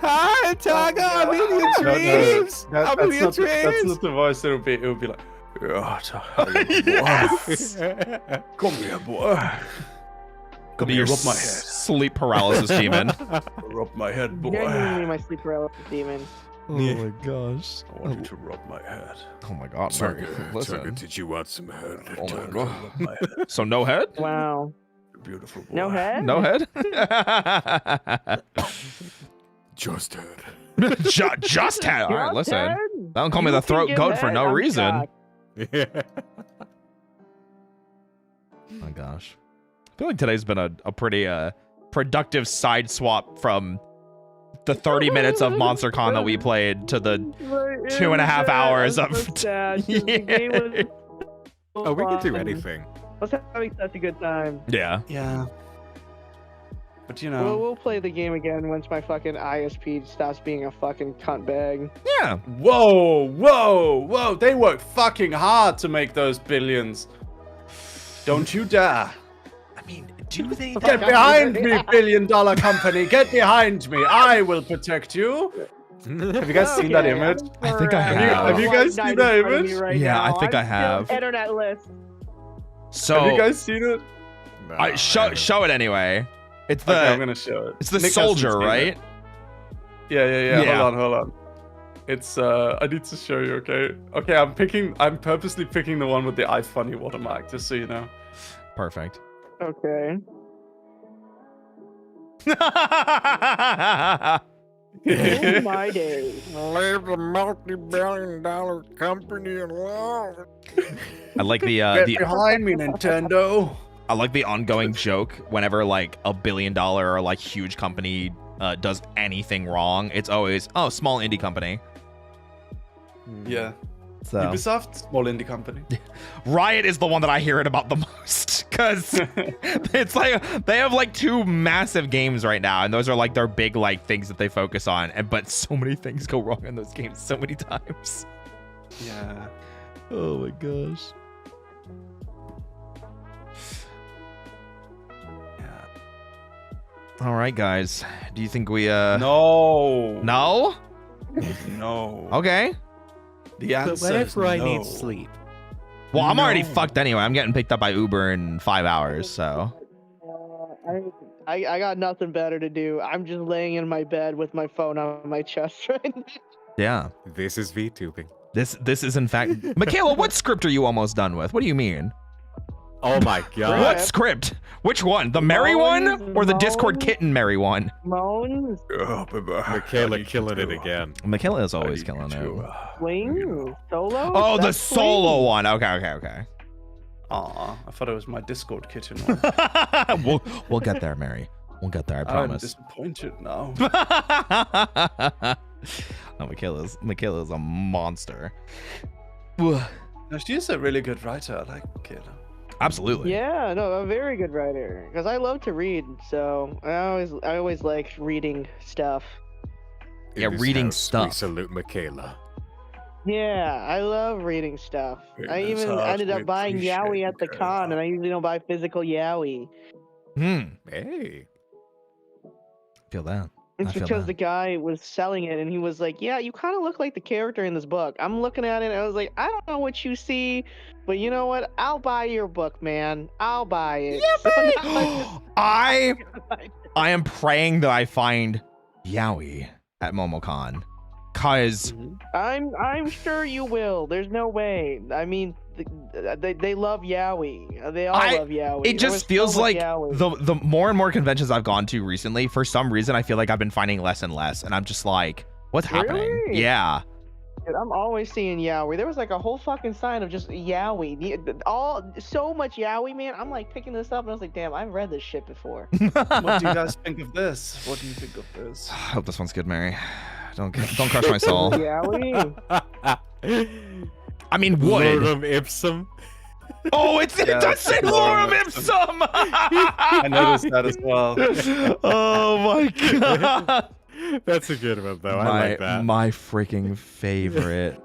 Hi, Tiger. I'm in your dreams. I'm in your That's dreams." not the voice. It'll be like, "Yeah, Yes. come here, boy. Come here, rub my head. Sleep paralysis demon. Rub my head, boy. Genuinely my sleep paralysis demon. Oh my gosh. I want you to rub my head. Oh my god, Mary. Listen. did you want some head? Oh my Rub god. my head. So no head? Wow. Beautiful boy. No head? No head? Just head. Just head. All right, Just listen. head? Don't call me You the can throat give goat for head, no I'm reason. shocked. Yeah. Oh my gosh. I feel like today's been a pretty productive side swap from the 30 minutes of MonsterCon that we played to the 2.5 hours of Oh, we can do anything. I was having such a good time. Yeah. Yeah. But you know. We'll play the game again once my fucking ISP stops being a fucking cunt bag. Yeah. Whoa. They work fucking hard to make those billions. Don't you dare. I mean, do they? Get behind me, billion-dollar company. Get behind me. I will protect you. Have you guys seen that image? I think I have. Have you guys seen that image? Yeah, I think I have. Internet list. So Have you guys seen it? show it anyway. It's the Okay, I'm gonna show it. it's the Nick hasn't soldier, seen right? it. Yeah. Yeah. Hold on. It's I need to show you. Okay, I'm purposely picking the one with the funny watermark, just so you know. Perfect. Okay. Oh my days. Leave the multi-billion-dollar company alone. I like the Get behind me, Nintendo. I like the ongoing joke whenever like $1 billion or like huge company does anything wrong. It's always, oh, small indie company. Yeah. So Ubisoft, small indie company. Riot is the one that I hear it about the most because it's like they have like 2 massive games right now, and those are like their big like things that they focus on. And but so many things go wrong in those games so many times. Yeah. Oh my gosh. All right, guys. Do you think we No. No? No. Okay. The answer But what if is Roy no. needs sleep? Well, I'm already No. fucked anyway. I'm getting picked up by Uber in 5 hours, so. I got nothing better to do. I'm just laying in my bed with my phone on my chest right now. Yeah. This is VTubing. This is in fact Michaela, what script are you almost done with? What do you mean? Oh my god. What script? Which one? The Merry one or the Discord Moans. kitten Merry one? Moans, Michaela killing it again. Michaela is always killing it. swing, solo. Oh, the That's solo swing. one. Okay. Aw, I thought it was my Discord kitten one. we'll get there, Mary. We'll get there, I I'm promise. disappointed now. No, Michaela's a monster. No, she is a really good writer. I like Michaela. Absolutely. Yeah, no, I'm a very good writer because I love to read. So I always like reading stuff. In Yeah, this reading house, stuff. We salute Michaela. Yeah, I love reading stuff. In I this even house, ended we up buying appreciate yaoi at the Michaela. con, and I usually don't buy physical yaoi. Hey. Feel that. It's I feel because that. the guy was selling it, and he was like, "Yeah, you kind of look like the character in this book." I'm looking at it, and I was like, "I don't know what you see, but you know what? I'll buy your book, man. I'll buy it." So now I I am praying that I find yaoi at MomoCon, cause I'm sure you will. There's no way. I mean, they love yaoi. They all love yaoi. it There was just feels so much like yaoi. the more and more conventions I've gone to recently, for some reason I feel like I've been finding less and less, and I'm just like, what's happening? Really? Yeah. Dude, I'm always seeing yaoi. There was like a whole fucking sign of just yaoi. So much yaoi, man. I'm like picking this up, and I was like, damn, I've read this shit before. What do you guys think of this? What do you think of this? I hope this one's good, Mary. Don't crush my soul. Yaoi. I mean, would. Lorem ipsum. Oh, it Yeah, does say Lorem Lorem Ipsum. I noticed that as well. Oh my god. That's a good one, though. I like that. My freaking favorite.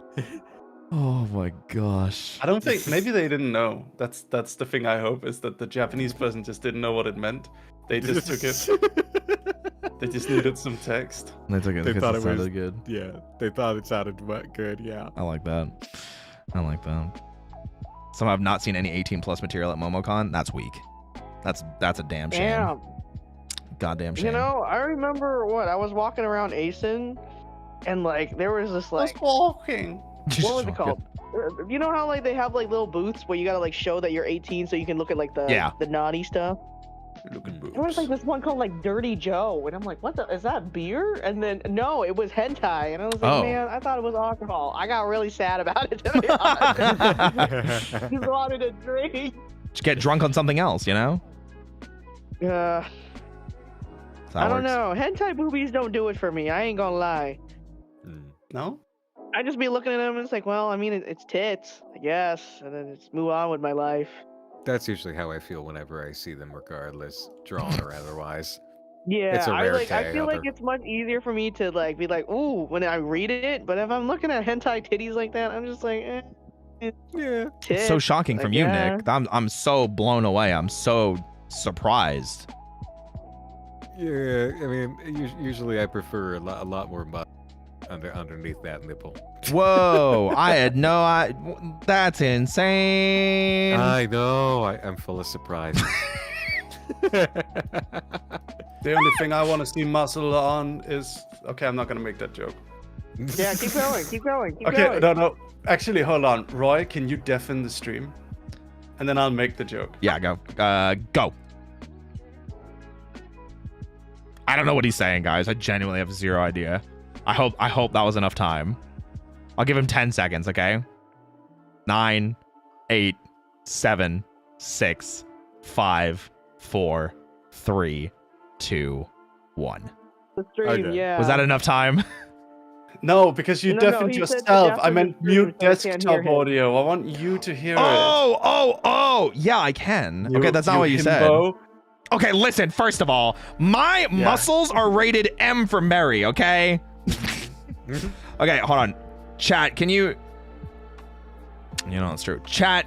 Oh my gosh. I don't think maybe they didn't know. That's the thing. I hope is that the Japanese person just didn't know what it meant. They just took it. They just needed some text. They took it They because thought it it was- sounded good. Yeah, they thought it sounded good. Yeah. I like that. I like that. Somehow I've not seen any 18 plus material at MomoCon. That's weak. That's a damn shame. Damn. Goddamn shame. You know, I remember I was walking around ASIN, and like there was this like walking. what was it called? You know how like they have like little booths where you gotta like show that you're 18 so you can look at like the naughty stuff. Look at There was like this one called like Dirty Joe, and I'm like, what the is that beer? And then no, it was hentai, and I was like, Oh. man, I thought it was alcohol. I got really sad about it. To be honest. Just wanted a drink. Just get drunk on something else, you know? Uh, That's how I it don't works. know. Hentai boobies don't do it for me. I ain't gonna lie. No? I just be looking at them and it's like, well, I mean, it's tits, I guess, and then just move on with my life. That's usually how I feel whenever I see them, regardless, drawn or otherwise. Yeah, It's a I rarity, feel like other- it's much easier for me to like be like, ooh, when I read it. But if I'm looking at hentai titties like that, I'm just like, yeah, It's so shocking from you, Nick. I'm so blown away. I'm so surprised. Yeah, I mean, usually I prefer a lot more mud underneath that nipple. Whoa! I had no. That's insane. I know. I'm full of surprises. The only thing I want to see muscle on is okay. I'm not gonna make that joke. Yeah, keep going, keep going, keep Okay, going. no. Actually, hold on. Roy, can you deafen the stream? And then I'll make the joke. Yeah, go. Go. I don't know what he's saying, guys. I genuinely have zero idea. I hope that was enough time. I'll give him 10 seconds, okay? 9, 8, 7, 6, 5, 4, 3, 2, 1. The stream, yeah. Was that enough time? No, because you No, deafened he said to yourself. I deafen meant the stream mute so I can't hear desktop him. audio. I want you to hear it. Oh, yeah, I can. Okay, that's not what you said. himbo. Okay, listen, first of all, my muscles are rated M for Mary, okay? Okay, hold on. Chat, can you... You know, it's true. Chat,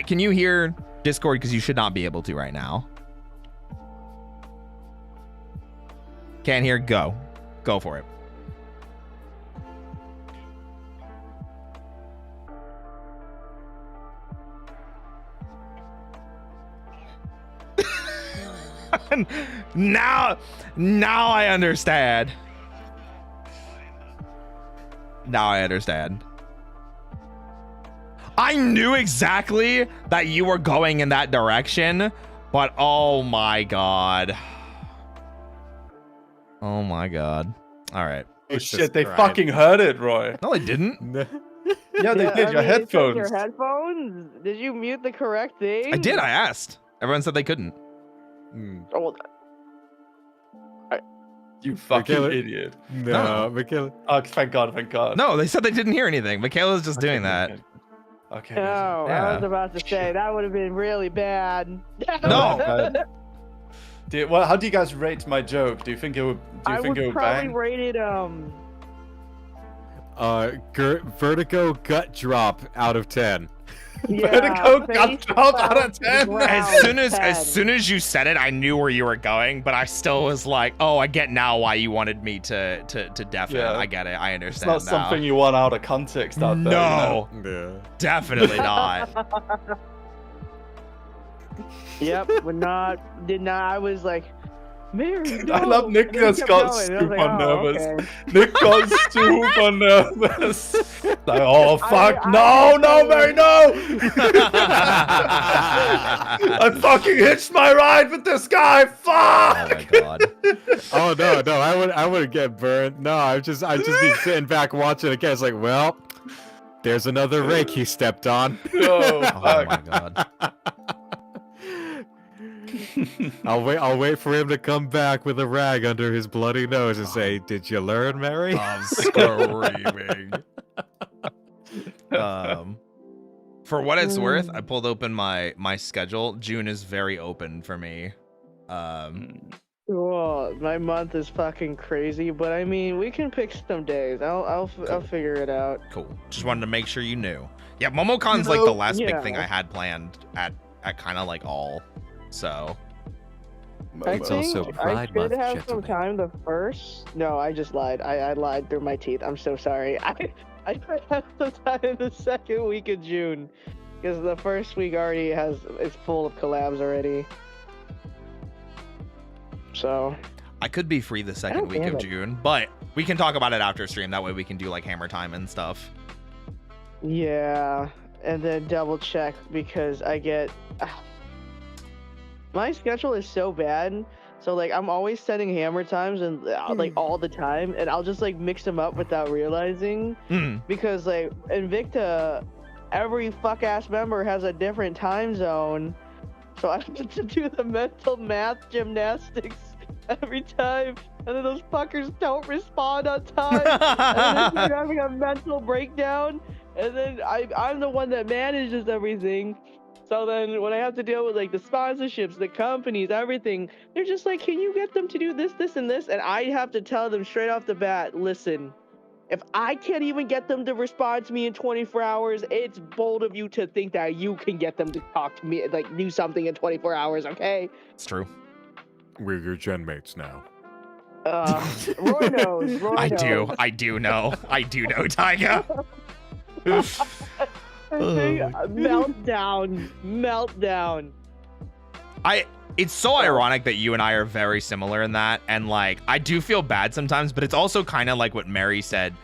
can you hear Discord? Because you should not be able to right now. Can't hear, go. Go for it. now I understand. Now I understand. I knew exactly that you were going in that direction, but oh my god. Oh my god. All right. Oh shit, they fucking heard it, Roy. No, they didn't. Yeah, they did. Your I mean, it's like headphones. Your headphones? Did you mute the correct thing? I did. I asked. Everyone said they couldn't. Oh, well, You fucking Michaela- idiot. No, Michaela. Oh, thank God, thank God. No, they said they didn't hear anything. Michaela's just doing that. Okay. no, Yeah. I was about to say that would have been really bad. No. Well, how do you guys rate my joke? Do you think it would? Do you I think it would would probably bang? rate it Vertigo gut drop out of 10. Vertigo gut drop out of 10. As soon as you said it, I knew where you were going, but I still was like, oh, I get now why you wanted me to deafen. Yeah. I get it. I It's understand not now. something you want out of context out there. No, You know? definitely not. Yep, did not. I was like, Mary, no. I love Nick And then just kept got going, and I was super like, oh, nervous. okay. Nick got super nervous. Like, oh fuck, I no, Mary, no! I fucking hitched my ride with this guy. Oh Fuck! my god. Oh no, I wouldn't get burned. No, I'd just be sitting back watching it. It's like, well, there's another rake he stepped on. No, Oh fuck. my god. I'll wait for him to come back with a rag under his bloody nose and say, "Did you learn, Mary?" I'm screaming. For what it's worth, I pulled open my schedule. June is very open for me. Well, my month is fucking crazy, but I mean, we can pick some days. I'll figure it out. Cool. Just wanted to make sure you knew. Yeah, MomoCon's like the last big Yeah. thing I had planned at kind of like all. So I It's think also I Pride should Month, have some gentlemen. time the first. No, I just lied. I lied through my teeth. I'm so sorry. I should have some time in the second week of June, because the first week already is full of collabs already. So I could be free the second Oh, week damn of it. June, but we can talk about it after stream. That way we can do like hammer time and stuff. yeah, and then double check because I get my schedule is so bad. So like I'm always setting hammer times and like all the time, and I'll just like mix them up without realizing. Because like Invicta, every fuck ass member has a different time zone, so I have to do the mental math gymnastics every time, and then those fuckers don't respond on time, and then I start having a mental breakdown, and then I'm the one that manages everything. So then when I have to deal with like the sponsorships, the companies, everything, they're just like, can you get them to do this, this, and this? And I have to tell them straight off the bat, listen, if I can't even get them to respond to me in 24 hours, it's bold of you to think that you can get them to talk to me, like do something in 24 hours, okay? It's true. We're your gen mates now. Roy knows. Roy I knows. do know, Tyga. Meltdown. It's so ironic that you and I are very similar in that, and like I do feel bad sometimes, but it's also kind of like what Mary said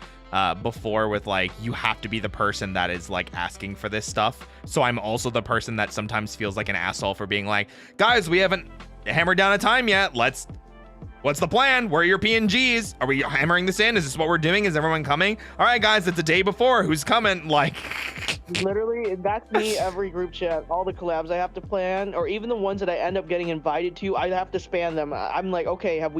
before with like you have to be the person that is like asking for this stuff. So I'm also the person that sometimes feels like an asshole for being like, guys, we haven't hammered down a time yet. What's the plan? Where are your PNGs? Are we hammering this in? Is this what we're doing? Is everyone coming? All right, guys, it's a day before. Who's coming? Like, Literally, that's me every group chat. All the collabs I have to plan, or even the ones that I end up getting invited to, I have to span them. I'm like, okay, are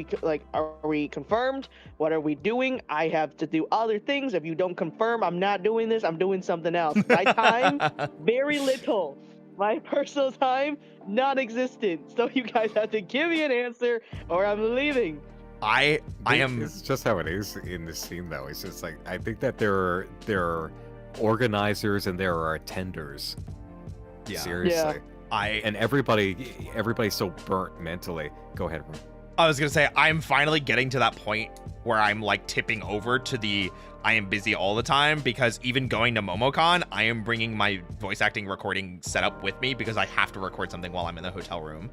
we confirmed? What are we doing? I have to do other things. If you don't confirm, I'm not doing this. I'm doing something else. My time, very little. My personal time, non-existent. So you guys have to give me an answer, or I'm leaving. I am. It's just how it is in this scene, though. It's just like I think that there are organizers and there are attenders. Yeah. Seriously. Yeah. And everybody's so burnt mentally. Go ahead, Ron. I was gonna say I'm finally getting to that point where I'm like tipping over to the I am busy all the time, because even going to MomoCon, I am bringing my voice acting recording setup with me because I have to record something while I'm in the hotel room.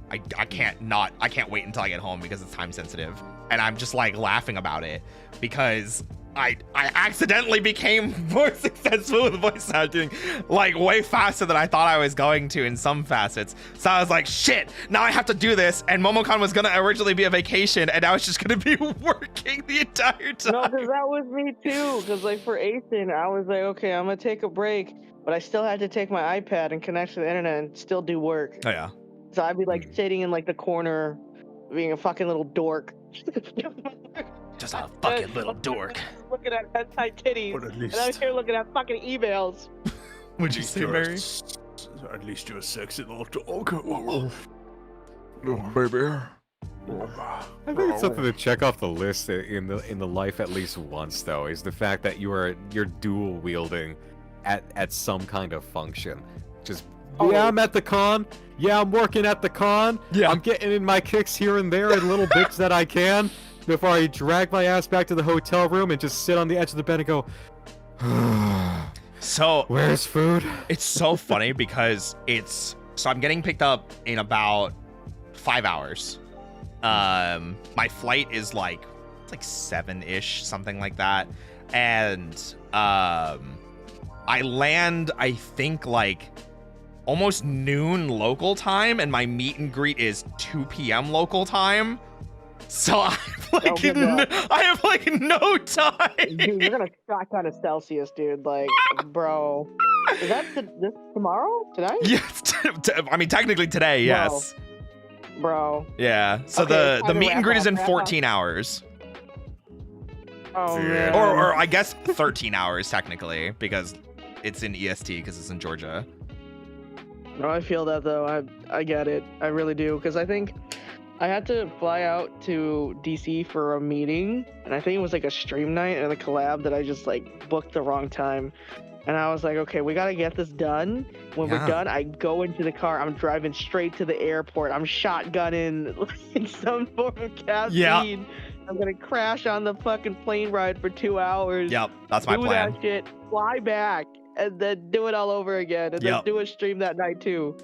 I can't wait until I get home because it's time sensitive, and I'm just like laughing about it because I accidentally became more successful with voice acting like way faster than I thought I was going to in some facets. So I was like, shit, now I have to do this. And MomoCon was gonna originally be a vacation, and now it's just gonna be working the entire time. No, because that was me too. Because like for Aiden, I was like, okay, I'm gonna take a break, but I still had to take my iPad and connect to the internet and still do work. Oh yeah. So I'd be like sitting in like the corner, being a fucking little dork. Just a fucking little dork. Looking at hentai titties, and I'm here looking at fucking emails. Would you say, Mary? At least you're a sexy little dog. Oh, baby. I think it's something to check off the list in the life at least once, though, is the fact that you're dual wielding at some kind of function. Just yeah, I'm at the con. Yeah, I'm working at the con. Yeah, I'm getting in my kicks here and there in little bits that I can before I drag my ass back to the hotel room and just sit on the edge of the bed and go, so where's food? It's so funny because I'm getting picked up in about 5 hours. My flight is like 7-ish, something like that, and I land, I think, like almost noon local time, and my meet and greet is 2 p.m. local time. So I have like no time. Dude, you're gonna shotgun a Celsius, dude. Like, bro. Is that this tomorrow? Tonight? Yes. I mean, technically today, yes. Bro. Yeah. So okay, the meet and greet is in 14 hours. Oh man. Or I guess 13 hours technically, because it's in EST because it's in Georgia. No, I feel that though. I get it. I really do, because I think I had to fly out to DC for a meeting, and I think it was like a stream night and a collab that I just like booked the wrong time. And I was like, okay, we gotta get this done. When we're done, I go into the car. I'm driving straight to the airport. I'm shotgunning like some form of caffeine. Yeah. I'm gonna crash on the fucking plane ride for 2 hours. Yep, that's my plan. Do that shit, fly back, and then do it all over again, and then do a stream that night too.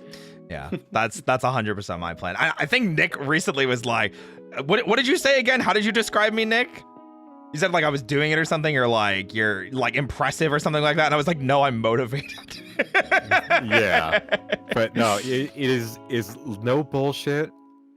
Yeah, that's 100% my plan. I think Nick recently was like, what did you say again? How did you describe me, Nick? You said like I was doing it or something, or like you're like impressive or something like that. And I was like, no, I'm motivated. Yeah, but no, it is no bullshit.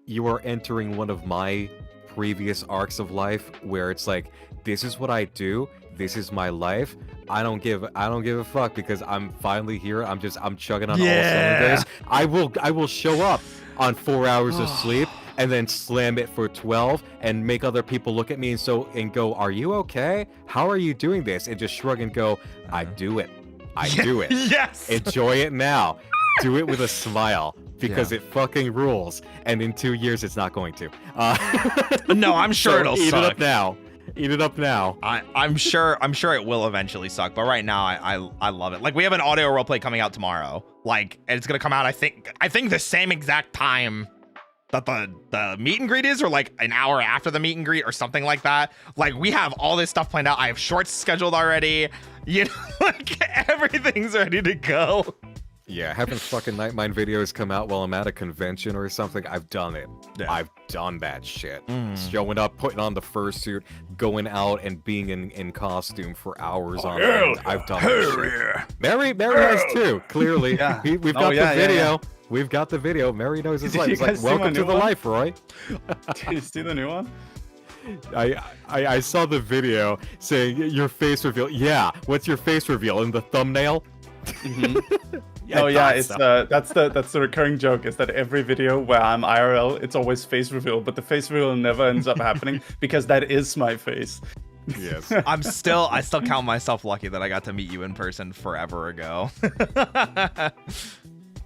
You are entering one of my previous arcs of life where it's like, this is what I do. This is my life. I don't give a fuck because I'm finally here. I'm chugging on all cylinders. I will show up on 4 hours of sleep and then slam it for 12 and make other people look at me and go, are you okay? How are you doing this? And just shrug and go, I do it. I do it. Yes. Enjoy it now. Do it with a smile because it fucking rules. And in 2 years, it's not going to. No, I'm sure so it'll eat suck. It up now. Eat it up now. I'm sure it will eventually suck, but right now I love it. Like, we have an audio roleplay coming out tomorrow. Like, and it's gonna come out I think the same exact time that the meet and greet is, or like an hour after the meet and greet or something like that. Like, we have all this stuff planned out. I have shorts scheduled already. You know, like everything's ready to go. Yeah, having fucking Night Mine videos come out while I'm at a convention or something, I've done it. Yeah. I've done that shit. Showing up, putting on the fursuit, going out and being in costume for hours on end. I've done that shit. Mary has too, clearly. Yeah. We've got the video. We've got the video. Mary knows his Did life. you It's like, guys see my welcome to new the one? life, Roy. Did you see the new one? I saw the video saying your face reveal. Yeah, what's your face reveal in the thumbnail? Oh yeah, it's that's the recurring joke is that every video where I'm IRL, it's always face reveal, but the face reveal never ends up happening because that is my face. Yes. I still count myself lucky that I got to meet you in person forever ago.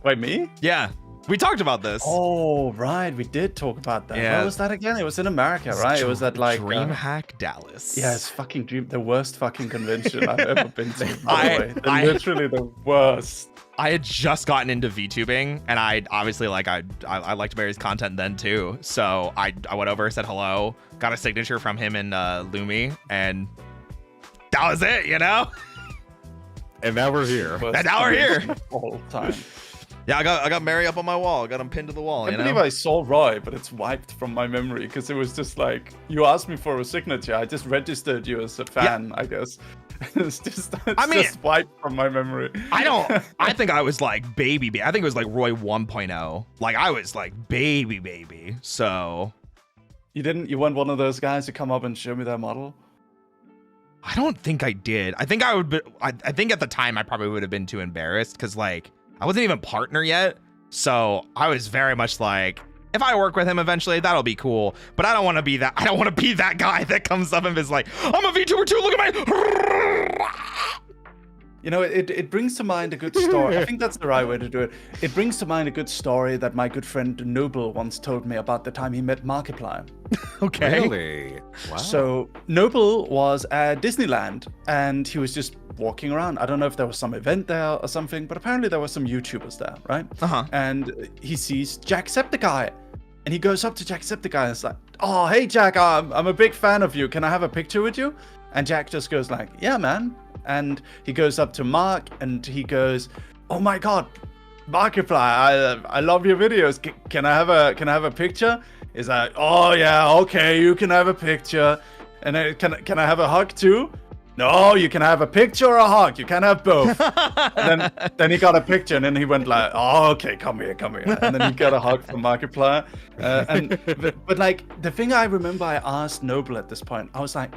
Wait, me? Yeah. We talked about this. Oh, right, we did talk about that. Yeah. Where was that again? It was in America, right? It was at like DreamHack Dallas. Yeah, it's fucking the worst fucking convention I've ever been to. By the way. They're literally the worst. I had just gotten into VTubing, and I obviously I liked Barry's content then too. So I went over, said hello, got a signature from him and Lumi, and that was it, you know. And now we're here. And now we're here. All the time. Yeah, I got Mary up on my wall. I got him pinned to the wall. I believe I saw Roy, but it's wiped from my memory because it was just like you asked me for a signature. I just registered you as a fan, I guess. It's just wiped from my memory. I think I was like baby. I think it was like Roy 1.0. Like I was like baby. So you weren't one of those guys who come up and show me their model? I don't think I did. I think I would be, I think at the time I probably would have been too embarrassed because like I wasn't even partner yet. So I was very much like, if I work with him eventually, that'll be cool. But I don't want to be that. I don't want to be that guy that comes up and is like, I'm a VTuber too. Look at my. You know, it brings to mind a good story. I think that's the right way to do it. It brings to mind a good story that my good friend Noble once told me about the time he met Markiplier. Okay. Really? Wow. So Noble was at Disneyland and he was just walking around. I don't know if there was some event there or something, but apparently there were some YouTubers there, right? And he sees Jacksepticeye. And he goes up to Jacksepticeye and is like, oh, hey, Jack, I'm a big fan of you. Can I have a picture with you? And Jack just goes like, yeah, man. And he goes up to Mark and he goes, oh my God, Markiplier, I love your videos. Can I have a picture? He's like, oh yeah, okay, you can have a picture. And then, can I have a hug too? No, you can have a picture or a hug. You can't have both. And then he got a picture, and then he went like, "Oh, okay, come here." And then he got a hug from Markiplier. But like the thing I remember, I asked Noble at this point. I was like,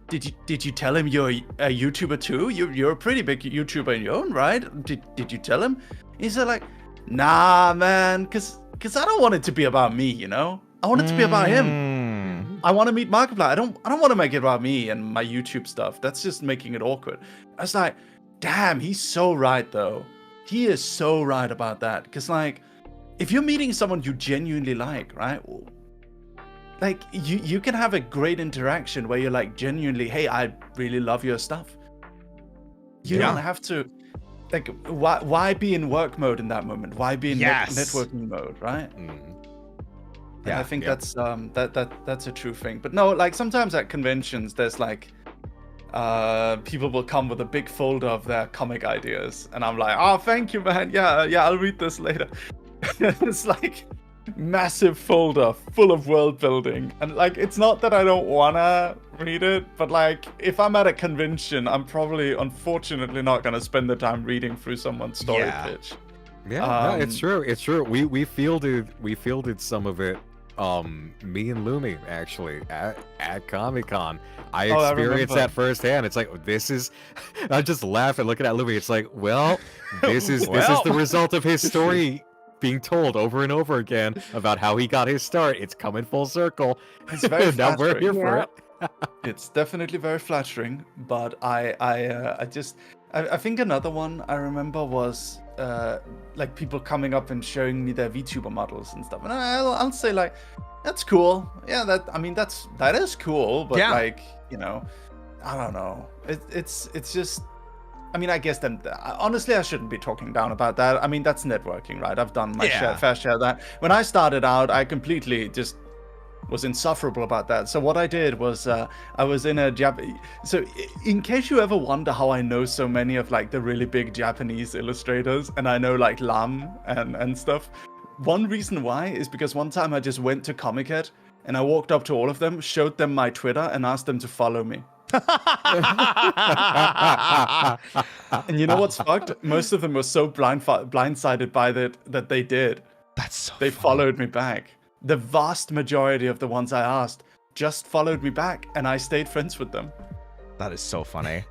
"Did you tell him you're a YouTuber too? You're a pretty big YouTuber in your own right? Did you tell him?" He said like, "Nah, man, cause I don't want it to be about me, you know. I want it to be about him." I want to meet Markiplier. I don't want to make it about me and my YouTube stuff. That's just making it awkward. I was like, damn, he's so right though. He is so right about that. Because like, if you're meeting someone you genuinely like, right? Like you can have a great interaction where you're like genuinely, hey, I really love your stuff. You don't have to, like, why be in work mode in that moment? Why be in networking mode, right? Yeah, I think that's a true thing. But no, like sometimes at conventions, there's like people will come with a big folder of their comic ideas, and I'm like, oh, thank you, man. Yeah, I'll read this later. It's like massive folder full of world building, and like it's not that I don't wanna read it, but like if I'm at a convention, I'm probably unfortunately not gonna spend the time reading through someone's story pitch. Yeah, no, it's true. It's true. We fielded some of it. Me and Lumi actually at Comic-Con. I experienced that firsthand. It's like this is. I just laugh and looking at Lumi. It's like, well, this is the result of his story being told over and over again about how he got his start. It's coming full circle. It's very now we're here for it. It's definitely very flattering, but I think another one I remember was like people coming up and showing me their VTuber models and stuff, and I'll say like, that's cool. Yeah, that is cool, but like, you know, I don't know. It's just. I mean, I guess then, honestly, I shouldn't be talking down about that. I mean, that's networking, right? I've done my fair share of that. When I started out, I completely just was insufferable about that. So what I did was I was in a So in case you ever wonder how I know so many of like the really big Japanese illustrators, and I know like Lam and stuff, one reason why is because one time I just went to Comic-Con and I walked up to all of them, showed them my Twitter, and asked them to follow me. And you know what's fucked? Most of them were so blindsided by that they did. That's so They funny. followed me back. The vast majority of the ones I asked just followed me back, and I stayed friends with them. That is so funny.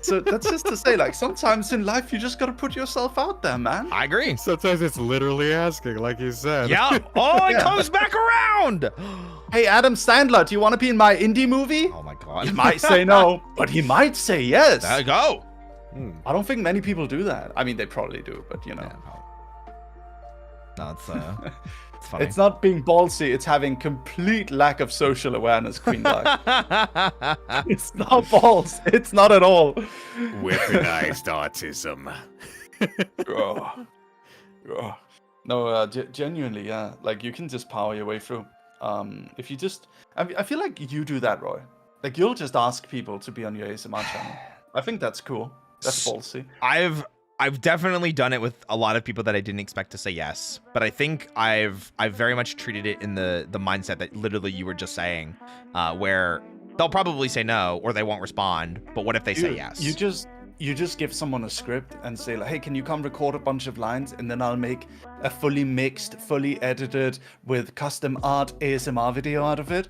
So that's just to say, like, sometimes in life you just gotta put yourself out there, man. I agree. Sometimes it's literally asking, like you said. Yeah. Oh, it Yeah. comes back around. Hey, Adam Sandler, do you want to be in my indie movie? Oh my god. He might say no, but he might say yes. There you go. I don't think many people do that. I mean, they probably do, but you know. No, it's funny. It's not being ballsy, it's having complete lack of social awareness, Queen Black. It's not balls. It's not at all. Weaponized autism. No, genuinely, yeah. Like, you can just power your way through. If you just... I feel like you do that, Roy. Like, you'll just ask people to be on your ASMR channel. I think that's cool. That's ballsy. I've definitely done it with a lot of people that I didn't expect to say yes, but I think I've very much treated it in the mindset that literally you were just saying, where they'll probably say no or they won't respond, but what if they say yes? You just give someone a script and say like, hey, can you come record a bunch of lines, and then I'll make a fully mixed, fully edited with custom art ASMR video out of it.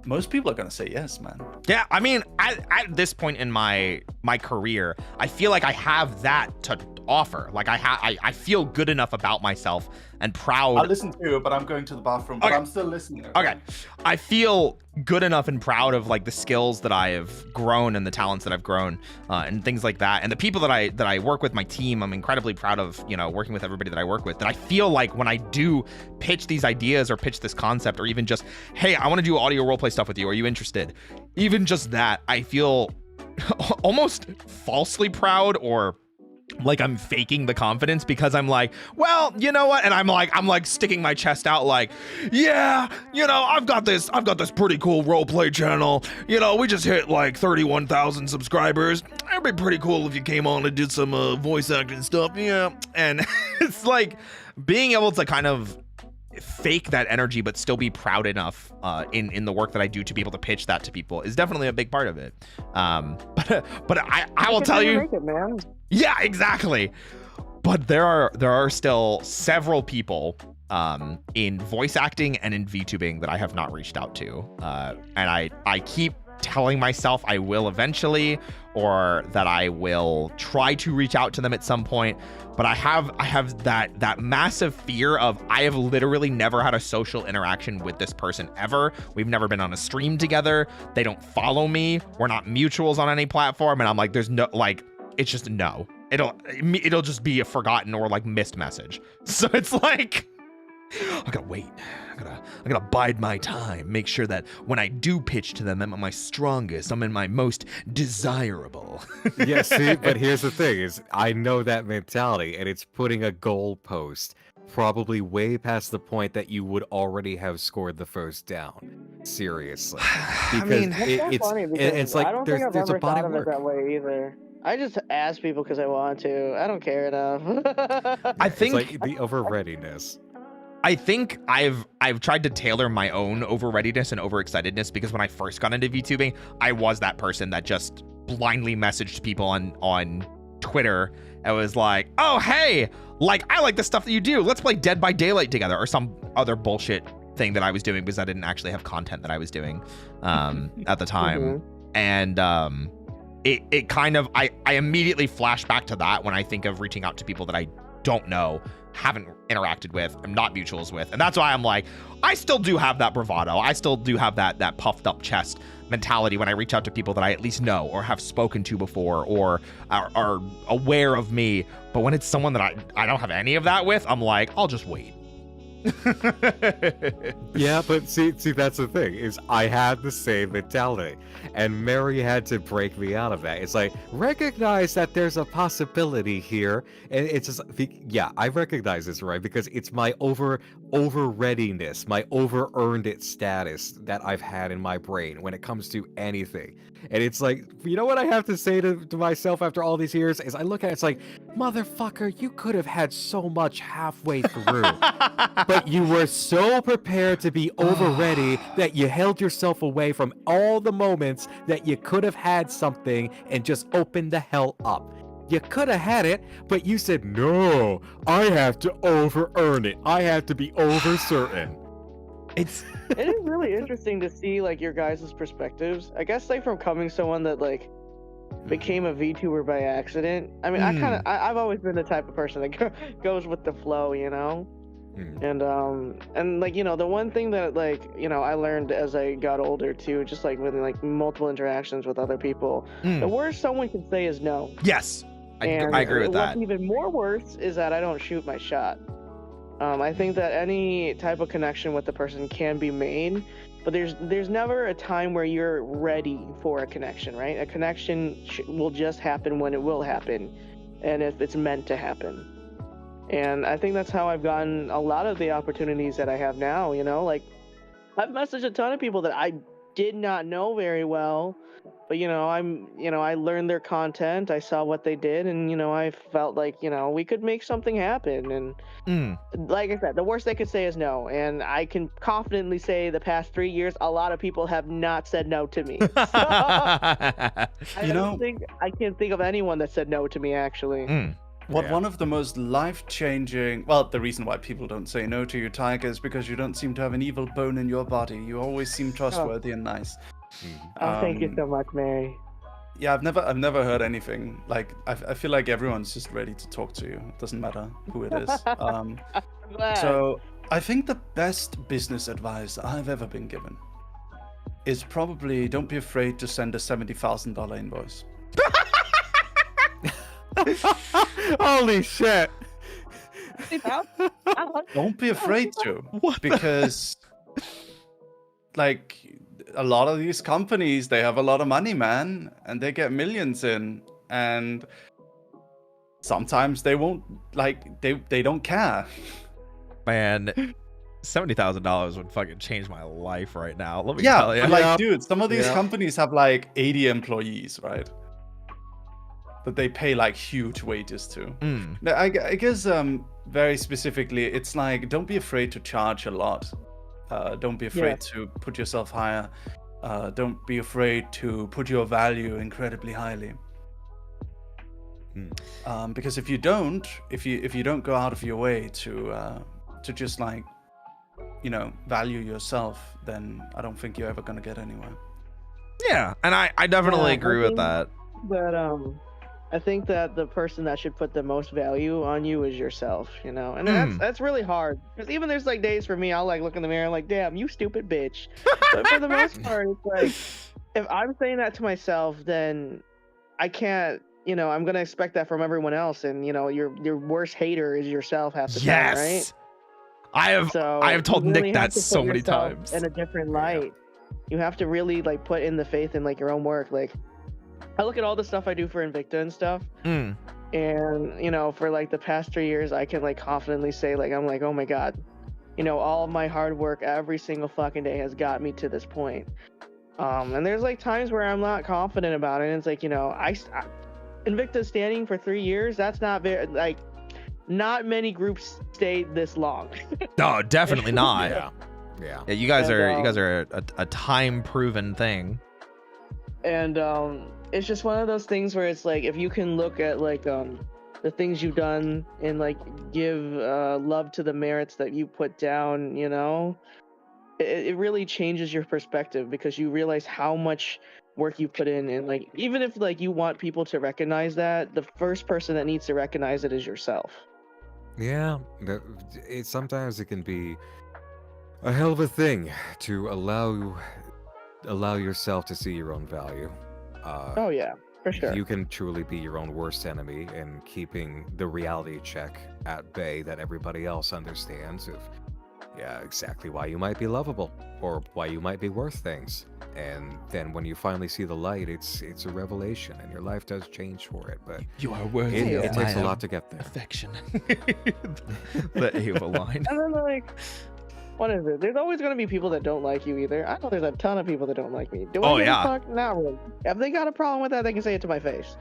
Most people are gonna say yes, man. Yeah, I mean, at this point in my career, I feel like I have that to offer. Like I feel good enough about myself and proud. I'll listen to you, but I'm going to the bathroom. But I'm still listening. Okay, I feel good enough and proud of like the skills that I have grown and the talents that I've grown and things like that. And the people that I work with, my team, I'm incredibly proud of, you know, working with everybody that I work with. That I feel like when I do pitch these ideas or pitch this concept, or even just, hey, I want to do audio roleplay stuff with you. Are you interested? Even just that, I feel almost falsely proud, or like I'm faking the confidence, because I'm like, well, you know what? And I'm like sticking my chest out like, yeah, you know, I've got this pretty cool roleplay channel. You know, we just hit like 31,000 subscribers. It'd be pretty cool if you came on and did some voice acting stuff. Yeah. And it's like being able to kind of fake that energy but still be proud enough in the work that I do to be able to pitch that to people is definitely a big part of it. But I will tell you, Make it, man. yeah, exactly. But there are still several people in voice acting and in VTubing that I have not reached out to, and I keep telling myself I will eventually, or that I will try to reach out to them at some point. But I have that massive fear of, I have literally never had a social interaction with this person ever. We've never been on a stream together. They don't follow me. We're not mutuals on any platform. And I'm like, there's no, like, it's just no. It'll just be a forgotten or like missed message. So it's like, I gotta wait. I gotta bide my time. Make sure that when I do pitch to them, I'm at my strongest. I'm in my most desirable. Yeah, see, but here's the thing: is I know that mentality, and it's putting a goalpost probably way past the point that you would already have scored the first down. Seriously, because mean, it's funny because it's like I don't there's think I've a ever body thought of it work. that way either. I just ask people because I want to. I don't care enough. I think It's like the over readiness. I think I've tried to tailor my own over readiness and over excitedness, because when I first got into VTubing, I was that person that just blindly messaged people on Twitter and was like, oh, hey, like, I like the stuff that you do. Let's play Dead by Daylight together, or some other bullshit thing that I was doing because I didn't actually have content that I was doing at the time. And it kind of, I immediately flash back to that when I think of reaching out to people that I don't know, haven't interacted with, I'm not mutuals with. And that's why I'm like, I still do have that bravado. I still do have that puffed up chest mentality when I reach out to people that I at least know or have spoken to before or are aware of me. But when it's someone that I don't have any of that with, I'm like, I'll just wait. Yeah, but see, that's the thing, is I had the same mentality, and Mary had to break me out of that. It's like, recognize that there's a possibility here, and it's just, yeah, I recognize this, right? Because it's my over readiness, my over earned it status that I've had in my brain when it comes to anything. And it's like, you know what I have to say to myself after all these years is I look at it, it's like, motherfucker, you could have had so much halfway through. But you were so prepared to be over ready that you held yourself away from all the moments that you could have had something and just opened the hell up. You could have had it, but you said, no, I have to over earn it. I have to be over certain. It is really interesting to see like your guys' perspectives. I guess like from coming someone that like became a VTuber by accident. I mean, I've always been the type of person that goes with the flow, you know. And like, you know, the one thing that like, you know, I learned as I got older too, just like with like multiple interactions with other people, the worst someone can say is no. Yes, I agree with that. What's even more worse is that I don't shoot my shot. I think that any type of connection with the person can be made, but there's never a time where you're ready for a connection, right? A connection will just happen when it will happen, and if it's meant to happen. And I think that's how I've gotten a lot of the opportunities that I have now, you know? Like, I've messaged a ton of people that I did not know very well, but, you know, I learned their content, I saw what they did, and, you know, I felt like, you know, we could make something happen. And like I said, the worst they could say is no. And I can confidently say the past 3 years, a lot of people have not said no to me. So, I can't think of anyone that said no to me, actually. One of the most life-changing... Well, the reason why people don't say no to you, Tiger, is because you don't seem to have an evil bone in your body. You always seem trustworthy and nice. Thank you so much, Mary. Yeah, I've never heard anything. Like, I feel like everyone's just ready to talk to you. It doesn't matter who it is. So, I think the best business advice I've ever been given is probably don't be afraid to send a $70,000 invoice. Holy shit. Don't be afraid to. Because, like, a lot of these companies, they have a lot of money, man, and they get millions in, and sometimes they won't, like, they don't care. Man, $70,000 would fucking change my life right now. Let me tell you. Like, dude, some of these companies have like 80 employees, right? That they pay like huge wages to. I guess very specifically, it's like, don't be afraid to charge a lot. Don't be afraid to put yourself higher. Don't be afraid to put your value incredibly highly. Because if you don't go out of your way to just like, you know, value yourself, then I don't think you're ever gonna get anywhere. Yeah, and I definitely agree with that. But I think that the person that should put the most value on you is yourself, you know, and that's really hard, because even there's like days for me, I'll like look in the mirror and like, damn, you stupid bitch. But for the most part, it's like, if I'm saying that to myself, then I can't, you know, I'm gonna expect that from everyone else, and you know, your worst hater is yourself half the time, right? I have told really Nick that so many times. In a different light, you have to really like put in the faith in like your own work, like. I look at all the stuff I do for Invicta and stuff, and you know, for like the past 3 years, I can like confidently say, like, I'm like, oh my god, you know, all of my hard work every single fucking day has got me to this point. And there's like times where I'm not confident about it, and it's like, you know, Invicta standing for 3 years, that's not very, like, not many groups stayed this long. No, definitely not. Yeah. You guys are a time-proven thing. And it's just one of those things where it's like, if you can look at like the things you've done and like give love to the merits that you put down, you know, it really changes your perspective, because you realize how much work you put in. And like, even if like you want people to recognize that, the first person that needs to recognize it is yourself. Yeah, sometimes it can be a hell of a thing to allow yourself to see your own value. Oh yeah, for sure. You can truly be your own worst enemy in keeping the reality check at bay that everybody else understands. yeah, exactly why you might be lovable or why you might be worth things. And then when you finally see the light, it's a revelation, and your life does change for it. But You are worthy it of takes a my lot to get there. affection. The Ava line. And then like, what is it? There's always gonna be people that don't like you either. I know there's a ton of people that don't like me. Do I Oh, give yeah. a fuck? Not really. If they got a problem with that, they can say it to my face.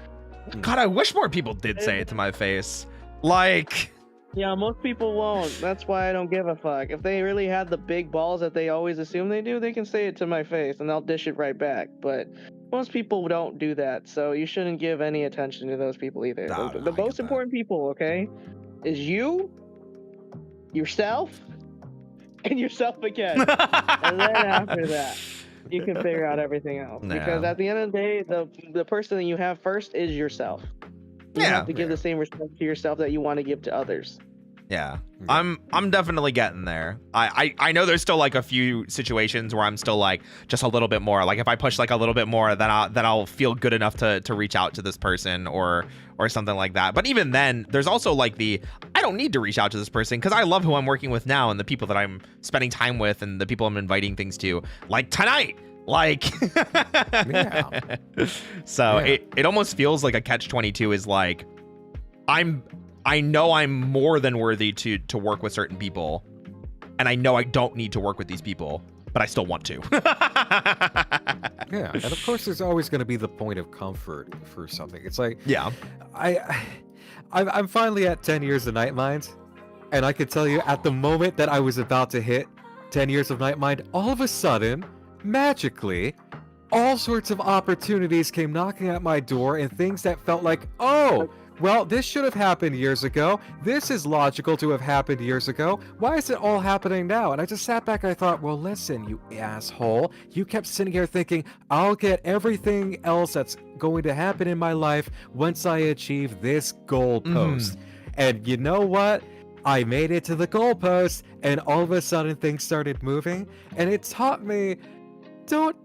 God, I wish more people did say it to my face. Like, Yeah, most people won't. That's why I don't give a fuck. If they really had the big balls that they always assume they do, they can say it to my face and I'll dish it right back. But most people don't do that, so you shouldn't give any attention to those people either. Nah, The I most get that. important people, okay, is you, yourself, and yourself again. And then after that, you can figure out everything else. Because Yeah. at the end of the day, the person that you have first is yourself. You Yeah. have to give the same respect to yourself that you want to give to others. yeah, I'm definitely getting there. I know there's still like a few situations where I'm still like just a little bit more. Like if I push like a little bit more, then I'll feel good enough to reach out to this person or something like that. But even then, there's also like I don't need to reach out to this person because I love who I'm working with now and the people that I'm spending time with and the people I'm inviting things to. Like tonight. Like Yeah. So Yeah. it almost feels like a catch-22 is like I know I'm more than worthy to work with certain people, and I know I don't need to work with these people, but I still want to. Yeah, and of course, there's always going to be the point of comfort for something. It's like, Yeah. I'm finally at 10 years of Nightmind, and I can tell you, at the moment that I was about to hit 10 years of Nightmind, all of a sudden, magically, all sorts of opportunities came knocking at my door, and things that felt like, oh, well, this should have happened years ago. This is logical to have happened years ago. Why is it all happening now? And I just sat back and I thought, well, listen, you asshole. You kept sitting here thinking, I'll get everything else that's going to happen in my life once I achieve this goalpost. And you know what? I made it to the goalpost, and all of a sudden things started moving. And it taught me, don't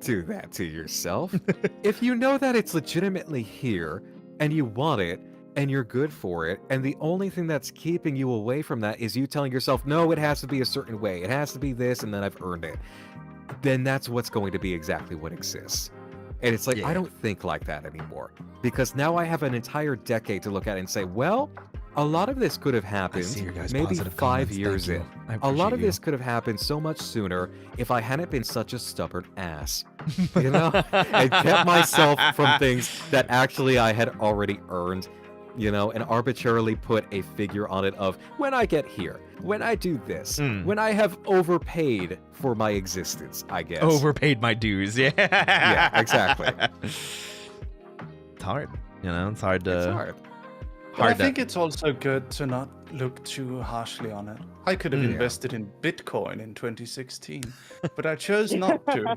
do that to yourself. If you know that it's legitimately here, and you want it, and you're good for it, and the only thing that's keeping you away from that is you telling yourself, no, it has to be a certain way, it has to be this, and then I've earned it, then that's what's going to be exactly what exists. And it's like, Yeah. I don't think like that anymore, because now I have an entire decade to look at and say, well, a lot of this could have happened see your guys' maybe positive 5 comments. years Thank in. you. I A lot appreciate of you. this could have happened so much sooner if I hadn't been such a stubborn ass, you know, and kept myself from things that actually I had already earned, you know, and arbitrarily put a figure on it of when I get here, when I do this, when I have overpaid for my existence, I guess. Overpaid my dues. Yeah. Yeah, exactly. It's hard. You know, it's hard to. It's hard. But I Hard to. think it's also good to not look too harshly on it. I could have invested in Bitcoin in 2016, but I chose not to.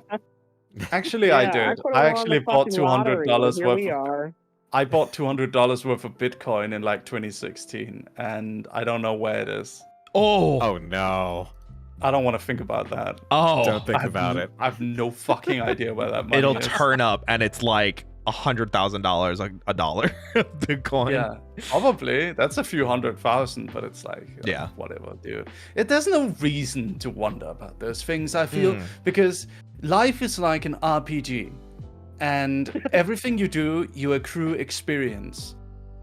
Actually, I did. I actually bought $200 worth. I bought $200 worth of Bitcoin in like 2016, and I don't know where it is. Oh no. I don't want to think about that. Oh. Don't think I have about it. I have no fucking idea where that money It'll is. turn up and it's like $100,000, like a dollar Bitcoin. Yeah, probably. That's a few 100,000, but it's like, Yeah. whatever, dude. There's no reason to wonder about those things, I feel, because life is like an RPG, and everything you do, you accrue experience.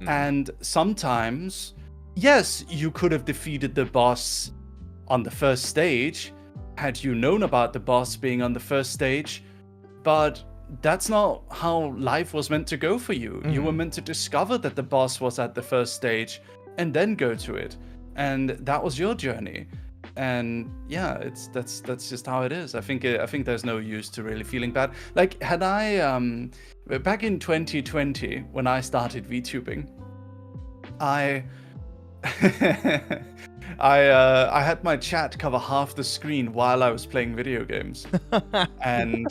And sometimes, yes, you could have defeated the boss on the first stage, had you known about the boss being on the first stage, but that's not how life was meant to go for you. You were meant to discover that the boss was at the first stage and then go to it. And that was your journey. And yeah, that's just how it is. I think there's no use to really feeling bad. Like, had I back in 2020 when I started VTubing, I I had my chat cover half the screen while I was playing video games. And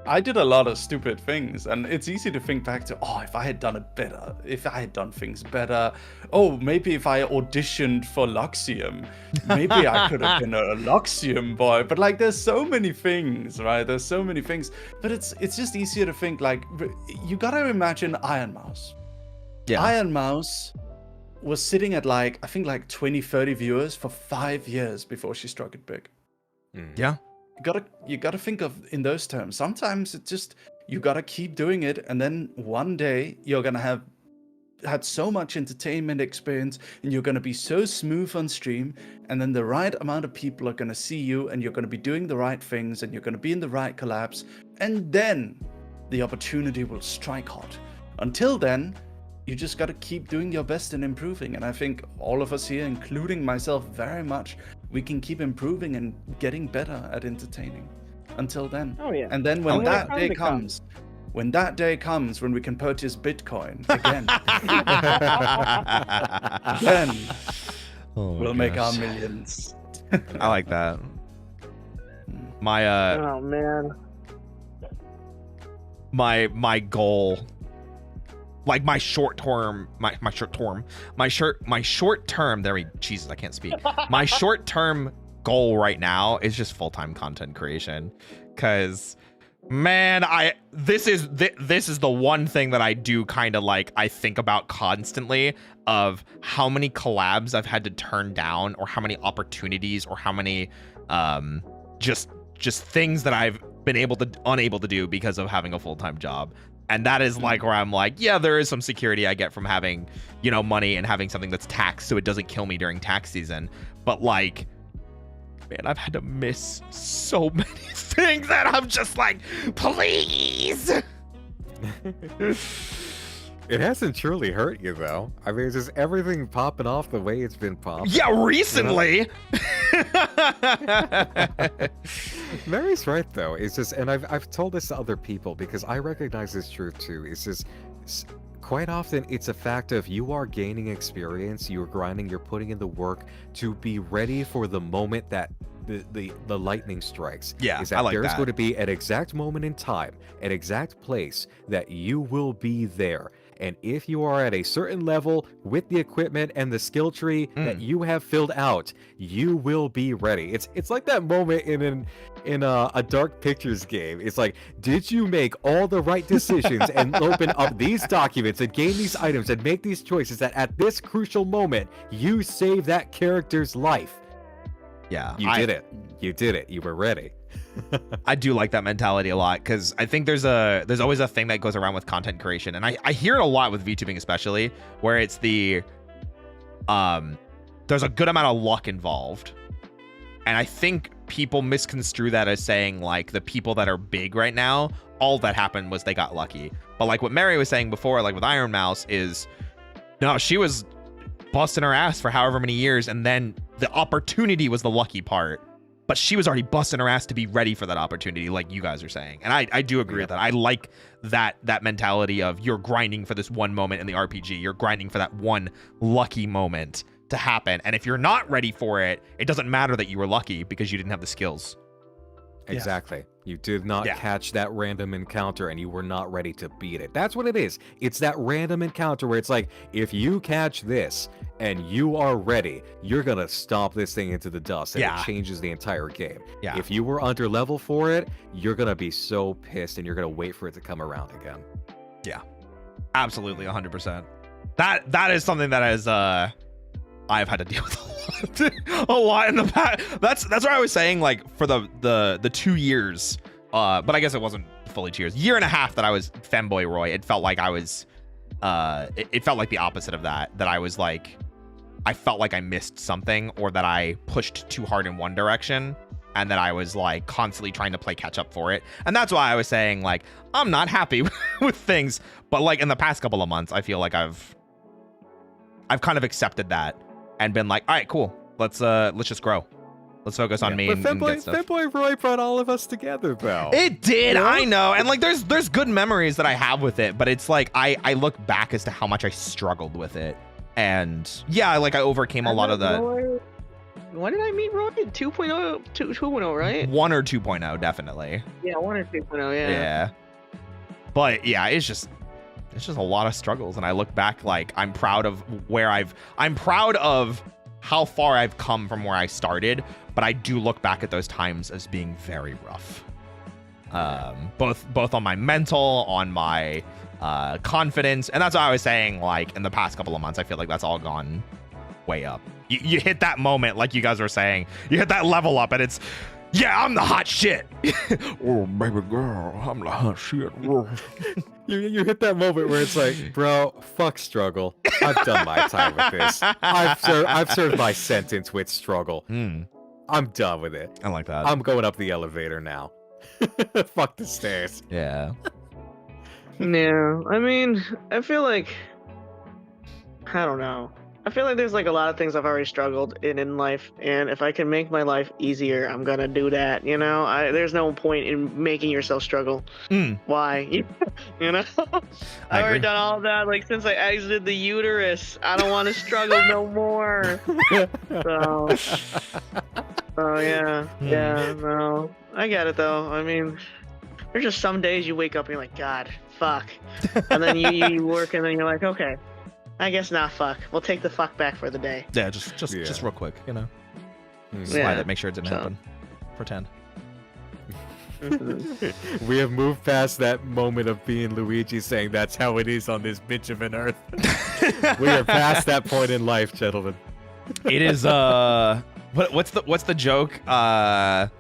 I did a lot of stupid things, and it's easy to think back to, oh, if I had done it better, if I had done things better, oh, maybe if I auditioned for Luxium, maybe I could have been a Luxium boy. But like, there's so many things, right? There's so many things, but it's just easier to think like, you gotta imagine Iron Mouse. Yeah. Iron Mouse was sitting at like, I think like 20, 30 viewers for 5 years before she struck it big. Yeah. You gotta think of in those terms. Sometimes it's just, you gotta keep doing it, and then one day you're gonna have had so much entertainment experience, and you're gonna be so smooth on stream, and then the right amount of people are gonna see you, and you're gonna be doing the right things, and you're gonna be in the right collabs, and then the opportunity will strike hot. Until then, you just gotta keep doing your best and improving. And I think all of us here, including myself very much, we can keep improving and getting better at entertaining. Until then. Oh yeah. And then when that day comes. when that day comes, when we can purchase Bitcoin again, then we'll make our millions. I like that. My Oh man. my goal, like my short term, Jesus, I can't speak. My short term goal right now is just full-time content creation, because man, this is the one thing that I do kind of like, I think about constantly, of how many collabs I've had to turn down, or how many opportunities, or how many just things that I've been unable to do because of having a full-time job. And that is like where I'm like, yeah, there is some security I get from having, you know, money and having something that's taxed so it doesn't kill me during tax season. But like, man, I've had to miss so many things that I'm just like, please. It hasn't truly hurt you, though. I mean, it's just everything popping off the way it's been popping. Yeah, recently. You know? Mary's right, though. It's just, and I've told this to other people because I recognize this truth, too. It's just, quite often, it's a fact of you are gaining experience, you're grinding, you're putting in the work to be ready for the moment that the lightning strikes. Yeah, is that I like there's that. going to be an exact moment in time, an exact place that you will be there. And if you are at a certain level with the equipment and the skill tree that you have filled out, you will be ready. It's like that moment in a Dark Pictures game. It's like, did you make all the right decisions and open up these documents and gain these items and make these choices that at this crucial moment you save that character's life? Yeah, You did it. You did it. You were ready. I do like that mentality a lot, because I think there's always a thing that goes around with content creation, and I hear it a lot with VTubing especially, where it's there's a good amount of luck involved, and I think people misconstrue that as saying like the people that are big right now, all that happened was they got lucky. But like what Mary was saying before, like with Iron Mouse, is no, she was busting her ass for however many years, and then the opportunity was the lucky part. But she was already busting her ass to be ready for that opportunity, like you guys are saying. And I do agree with that. I like that mentality of you're grinding for this one moment in the RPG. You're grinding for that one lucky moment to happen. And if you're not ready for it, it doesn't matter that you were lucky because you didn't have the skills. Exactly. You did not catch that random encounter and you were not ready to beat it. That's what it is. It's that random encounter where it's like, if you catch this and you are ready, you're going to stomp this thing into the dust, and it changes the entire game. Yeah. If you were under level for it, you're going to be so pissed and you're going to wait for it to come around again. Yeah. Absolutely, 100%. That is something that is I've had to deal with a lot in the past. That's what I was saying, like for the 2 years, but I guess it wasn't fully 2 years, year and a half that I was Femboy Roy. It felt like I was it felt like the opposite of that I was like, I felt like I missed something, or that I pushed too hard in one direction, and that I was like constantly trying to play catch up for it. And that's why I was saying like I'm not happy with things, but like in the past couple of months I feel like I've kind of accepted that and been like, all right, cool, let's just grow. Let's focus on me. But and get stuff. Femboy Roy brought all of us together, though. It did, Yeah? I know. And like there's good memories that I have with it, but it's like I look back as to how much I struggled with it. And yeah, like I overcame a lot of that. When did I meet Roy? 2.0, 2.0, right? 1 or 2.0, definitely. Yeah, 1 or 2.0, yeah. Yeah. But yeah, it's just a lot of struggles, and I look back like I'm proud of how far I've come from where I started, but I do look back at those times as being very rough. Both on my mental, on my confidence. And that's what I was saying, like, in the past couple of months, I feel like that's all gone way up. You hit that moment, like you guys were saying, you hit that level up, and it's, yeah, I'm the hot shit. Oh, baby girl, I'm the hot shit. You hit that moment where it's like, bro, fuck struggle. I've done my time with this. I've served my sentence with struggle. I'm done with it. I like that. I'm going up the elevator now. Fuck the stairs. Yeah. Yeah, I mean, I feel like, I don't know. I feel like there's like a lot of things I've already struggled in life, and if I can make my life easier, I'm gonna do that. You know, there's no point in making yourself struggle. Why? You know, I've already done all of that. Like since I exited the uterus, I don't want to struggle no more. So yeah, no, I get it though. I mean, there's just some days you wake up and you're like, God, fuck, and then you work and then you're like, okay. I guess not. Fuck. We'll take the fuck back for the day. Yeah, just real quick, you know. Slide it. Make sure it didn't happen. Pretend. We have moved past that moment of being Luigi saying that's how it is on this bitch of an earth. We are past that point in life, gentlemen. It is what's the joke? As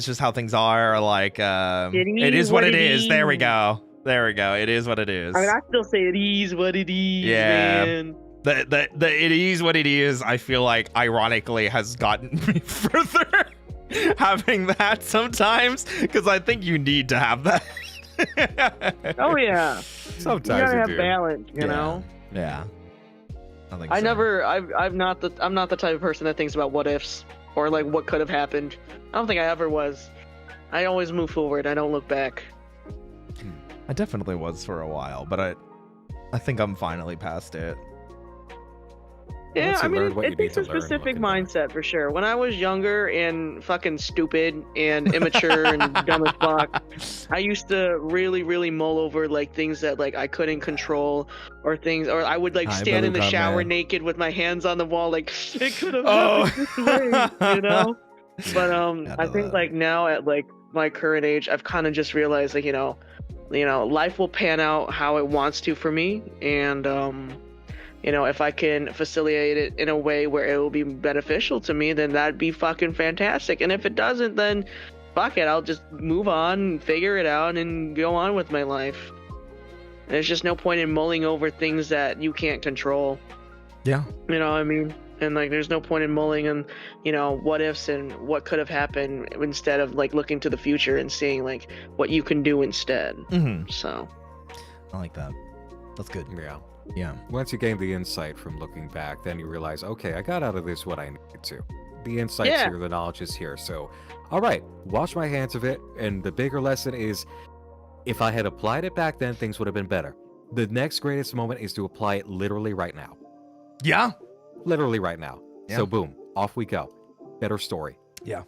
just how things are, like it is what it is. There we go. It is what it is. I mean, I still say it is what it is, man. The it is what it is, I feel like, ironically, has gotten me further having that sometimes, because I think you need to have that. Oh, yeah. Sometimes you gotta have do. balance, you know? Yeah. I think I'm not the type of person that thinks about what ifs or like what could have happened. I don't think I ever was. I always move forward. I don't look back. I definitely was for a while, but I think I'm finally past it. Yeah, I mean, it takes a specific mindset for sure. When I was younger and fucking stupid and immature and dumb as fuck, I used to really, really mull over like things that like I couldn't control, or I would like stand in the shower naked with my hands on the wall, like it could have happened this way, you know. But I think like now at like my current age, I've kind of just realized like you know, life will pan out how it wants to for me, and you know, if I can facilitate it in a way where it will be beneficial to me, then that'd be fucking fantastic. And if it doesn't, then fuck it, I'll just move on, figure it out, and go on with my life. There's just no point in mulling over things that you can't control. Yeah. You know what I mean? And like, there's no point in mulling and, you know, what ifs and what could have happened instead of like looking to the future and seeing like what you can do instead. So. I like that. That's good. Yeah. Once you gain the insight from looking back, then you realize, okay, I got out of this what I needed to. The insight's here, the knowledge is here. So, all right, wash my hands of it. And the bigger lesson is, if I had applied it back then, things would have been better. The next greatest moment is to apply it literally right now. Yeah. Literally right now. Yeah. So boom, off we go. Better story. Yeah.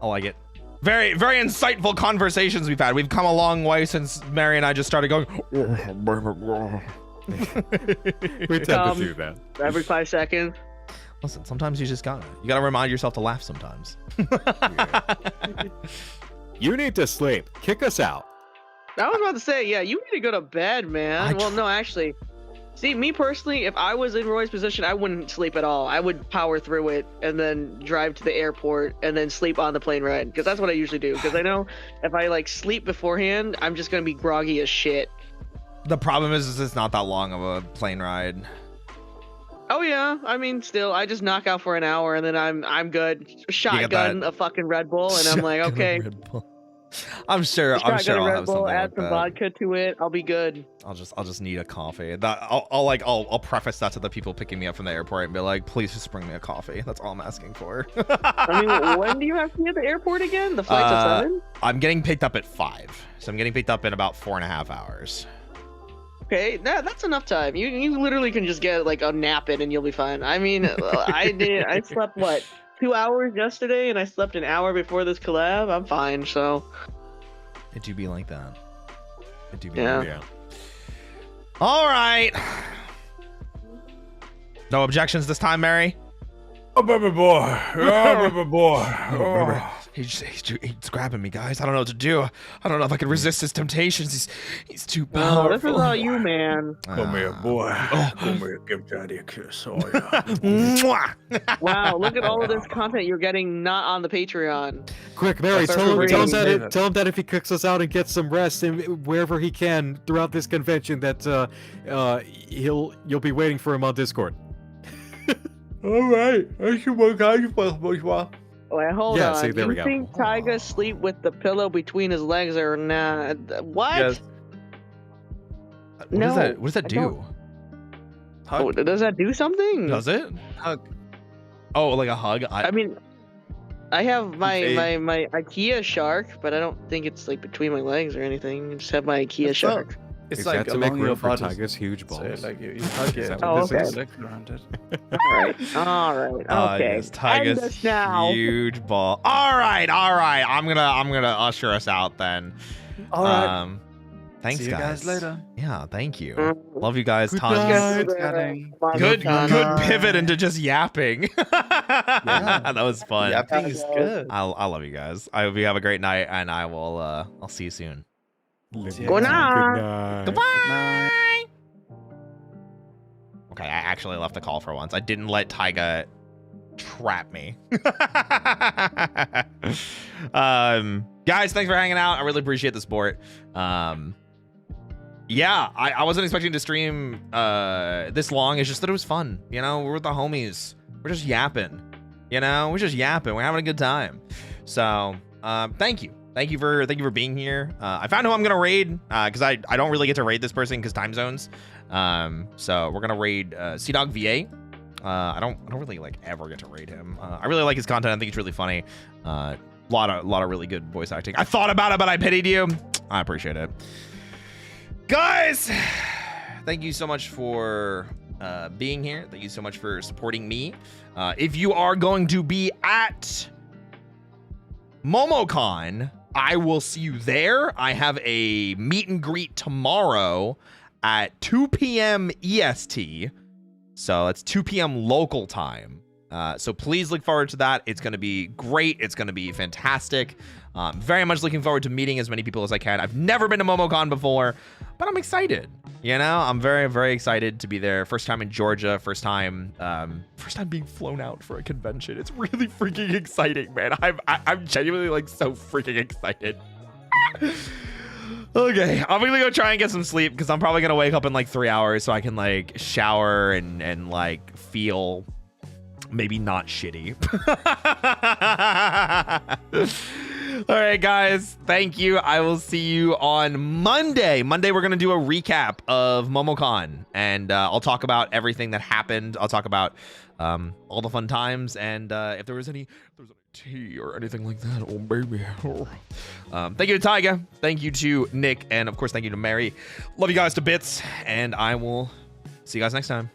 I like it. Very, very insightful conversations we've had. We've come a long way since Mary and I just started going. We tend to do that. Every 5 seconds. Listen, sometimes you gotta remind yourself to laugh sometimes. You need to sleep. Kick us out. I was about to say, yeah, you need to go to bed, man. Well, no, actually. See, me personally, if I was in Roy's position, I wouldn't sleep at all. I would power through it and then drive to the airport and then sleep on the plane ride. Because that's what I usually do. Because I know if I like sleep beforehand, I'm just going to be groggy as shit. The problem is it's not that long of a plane ride. Oh yeah, I mean, still, I just knock out for an hour and then I'm good. Shotgun a fucking Red Bull and I'm like, okay. I'm sure I'll have something add like some that. vodka to it. I'll be good. I'll just need a coffee. I'll preface that to the people picking me up from the airport and be like, please just bring me a coffee. That's all I'm asking for. I mean, when do you have to be at the airport again? The flight's at 7? I'm getting picked up at 5, so I'm getting picked up in about 4.5 hours. Okay, that's enough time. You literally can just get like a nap in and you'll be fine. I mean, I slept what, 2 hours yesterday, and I slept an hour before this collab. I'm fine, so. It do be like that. It do be like that. All right. No objections this time, Mary? Oh, baby boy. Oh, baby boy. Oh. He's grabbing me, guys. I don't know what to do. I don't know if I can resist his temptations. He's too Oh, powerful. this is all you, man. Come here, boy. Oh. Come here, give daddy a kiss. Oh, yeah. Mwah. Wow, look at all of this content you're getting not on the Patreon. Quick, Mary, That's tell him free. tell him that if he kicks us out and gets some rest and wherever he can throughout this convention, that you'll be waiting for him on Discord. All right. I should work out your bourgeois. Wait, hold Yeah, on. see, there you we go. think Tyga sleep with the pillow between his legs or not? What? Yes. No, What does that I do? don't. Hug. Oh, does that do something? Does it? Hug. Oh, like a hug? I mean, I have my Okay. my IKEA shark, but I don't think it's like between my legs or anything. I just have my IKEA It's not- shark. It's He's like got to make along your room for body. Tyga's huge So, balls. like you hug Is it. that Oh, what this okay. is? Legs around it. All right, okay. Yes, End Tyga's us now. huge ball. All right. I'm gonna usher us out then. All right. Thanks, See you guys later. Yeah, thank you. Mm. Love you guys. Good Tons. night. Chatting. Good Bye. pivot into just yapping. That was fun. Yapping is good. I love you guys. I hope you have a great night, and I will. I'll see you soon. Good night. Goodbye. Okay, I actually left the call for once. I didn't let Tyga trap me. Guys, thanks for hanging out. I really appreciate the support. Yeah, I wasn't expecting to stream this long. It's just that it was fun. You know, we're with the homies. We're just yapping. You know, we're just yapping. We're having a good time. So, thank you. Thank you for being here. I found who I'm gonna raid because I don't really get to raid this person because time zones. So we're gonna raid CDog VA. I don't really like ever get to raid him. I really like his content. I think it's really funny. Lot of really good voice acting. I thought about it, but I pitied you. I appreciate it, guys. Thank you so much for being here. Thank you so much for supporting me. If you are going to be at MomoCon, I will see you there. I have a meet and greet tomorrow at 2 p.m. EST. So that's 2 p.m. local time. So please look forward to that. It's going to be great. It's going to be fantastic. Very much looking forward to meeting as many people as I can. I've never been to MomoCon before, but I'm excited. You know, I'm very, very excited to be there. First time in Georgia. First time being flown out for a convention. It's really freaking exciting, man. I'm genuinely like so freaking excited. Okay, I'm gonna go try and get some sleep because I'm probably gonna wake up in like 3 hours so I can like shower and like feel maybe not shitty. All right, guys, thank you. I will see you on Monday. Monday, we're going to do a recap of MomoCon, and I'll talk about everything that happened. I'll talk about all the fun times, and if there was any tea or anything like that. Oh, baby. Thank you to Tyga. Thank you to Nick, and of course, thank you to Mary. Love you guys to bits, and I will see you guys next time.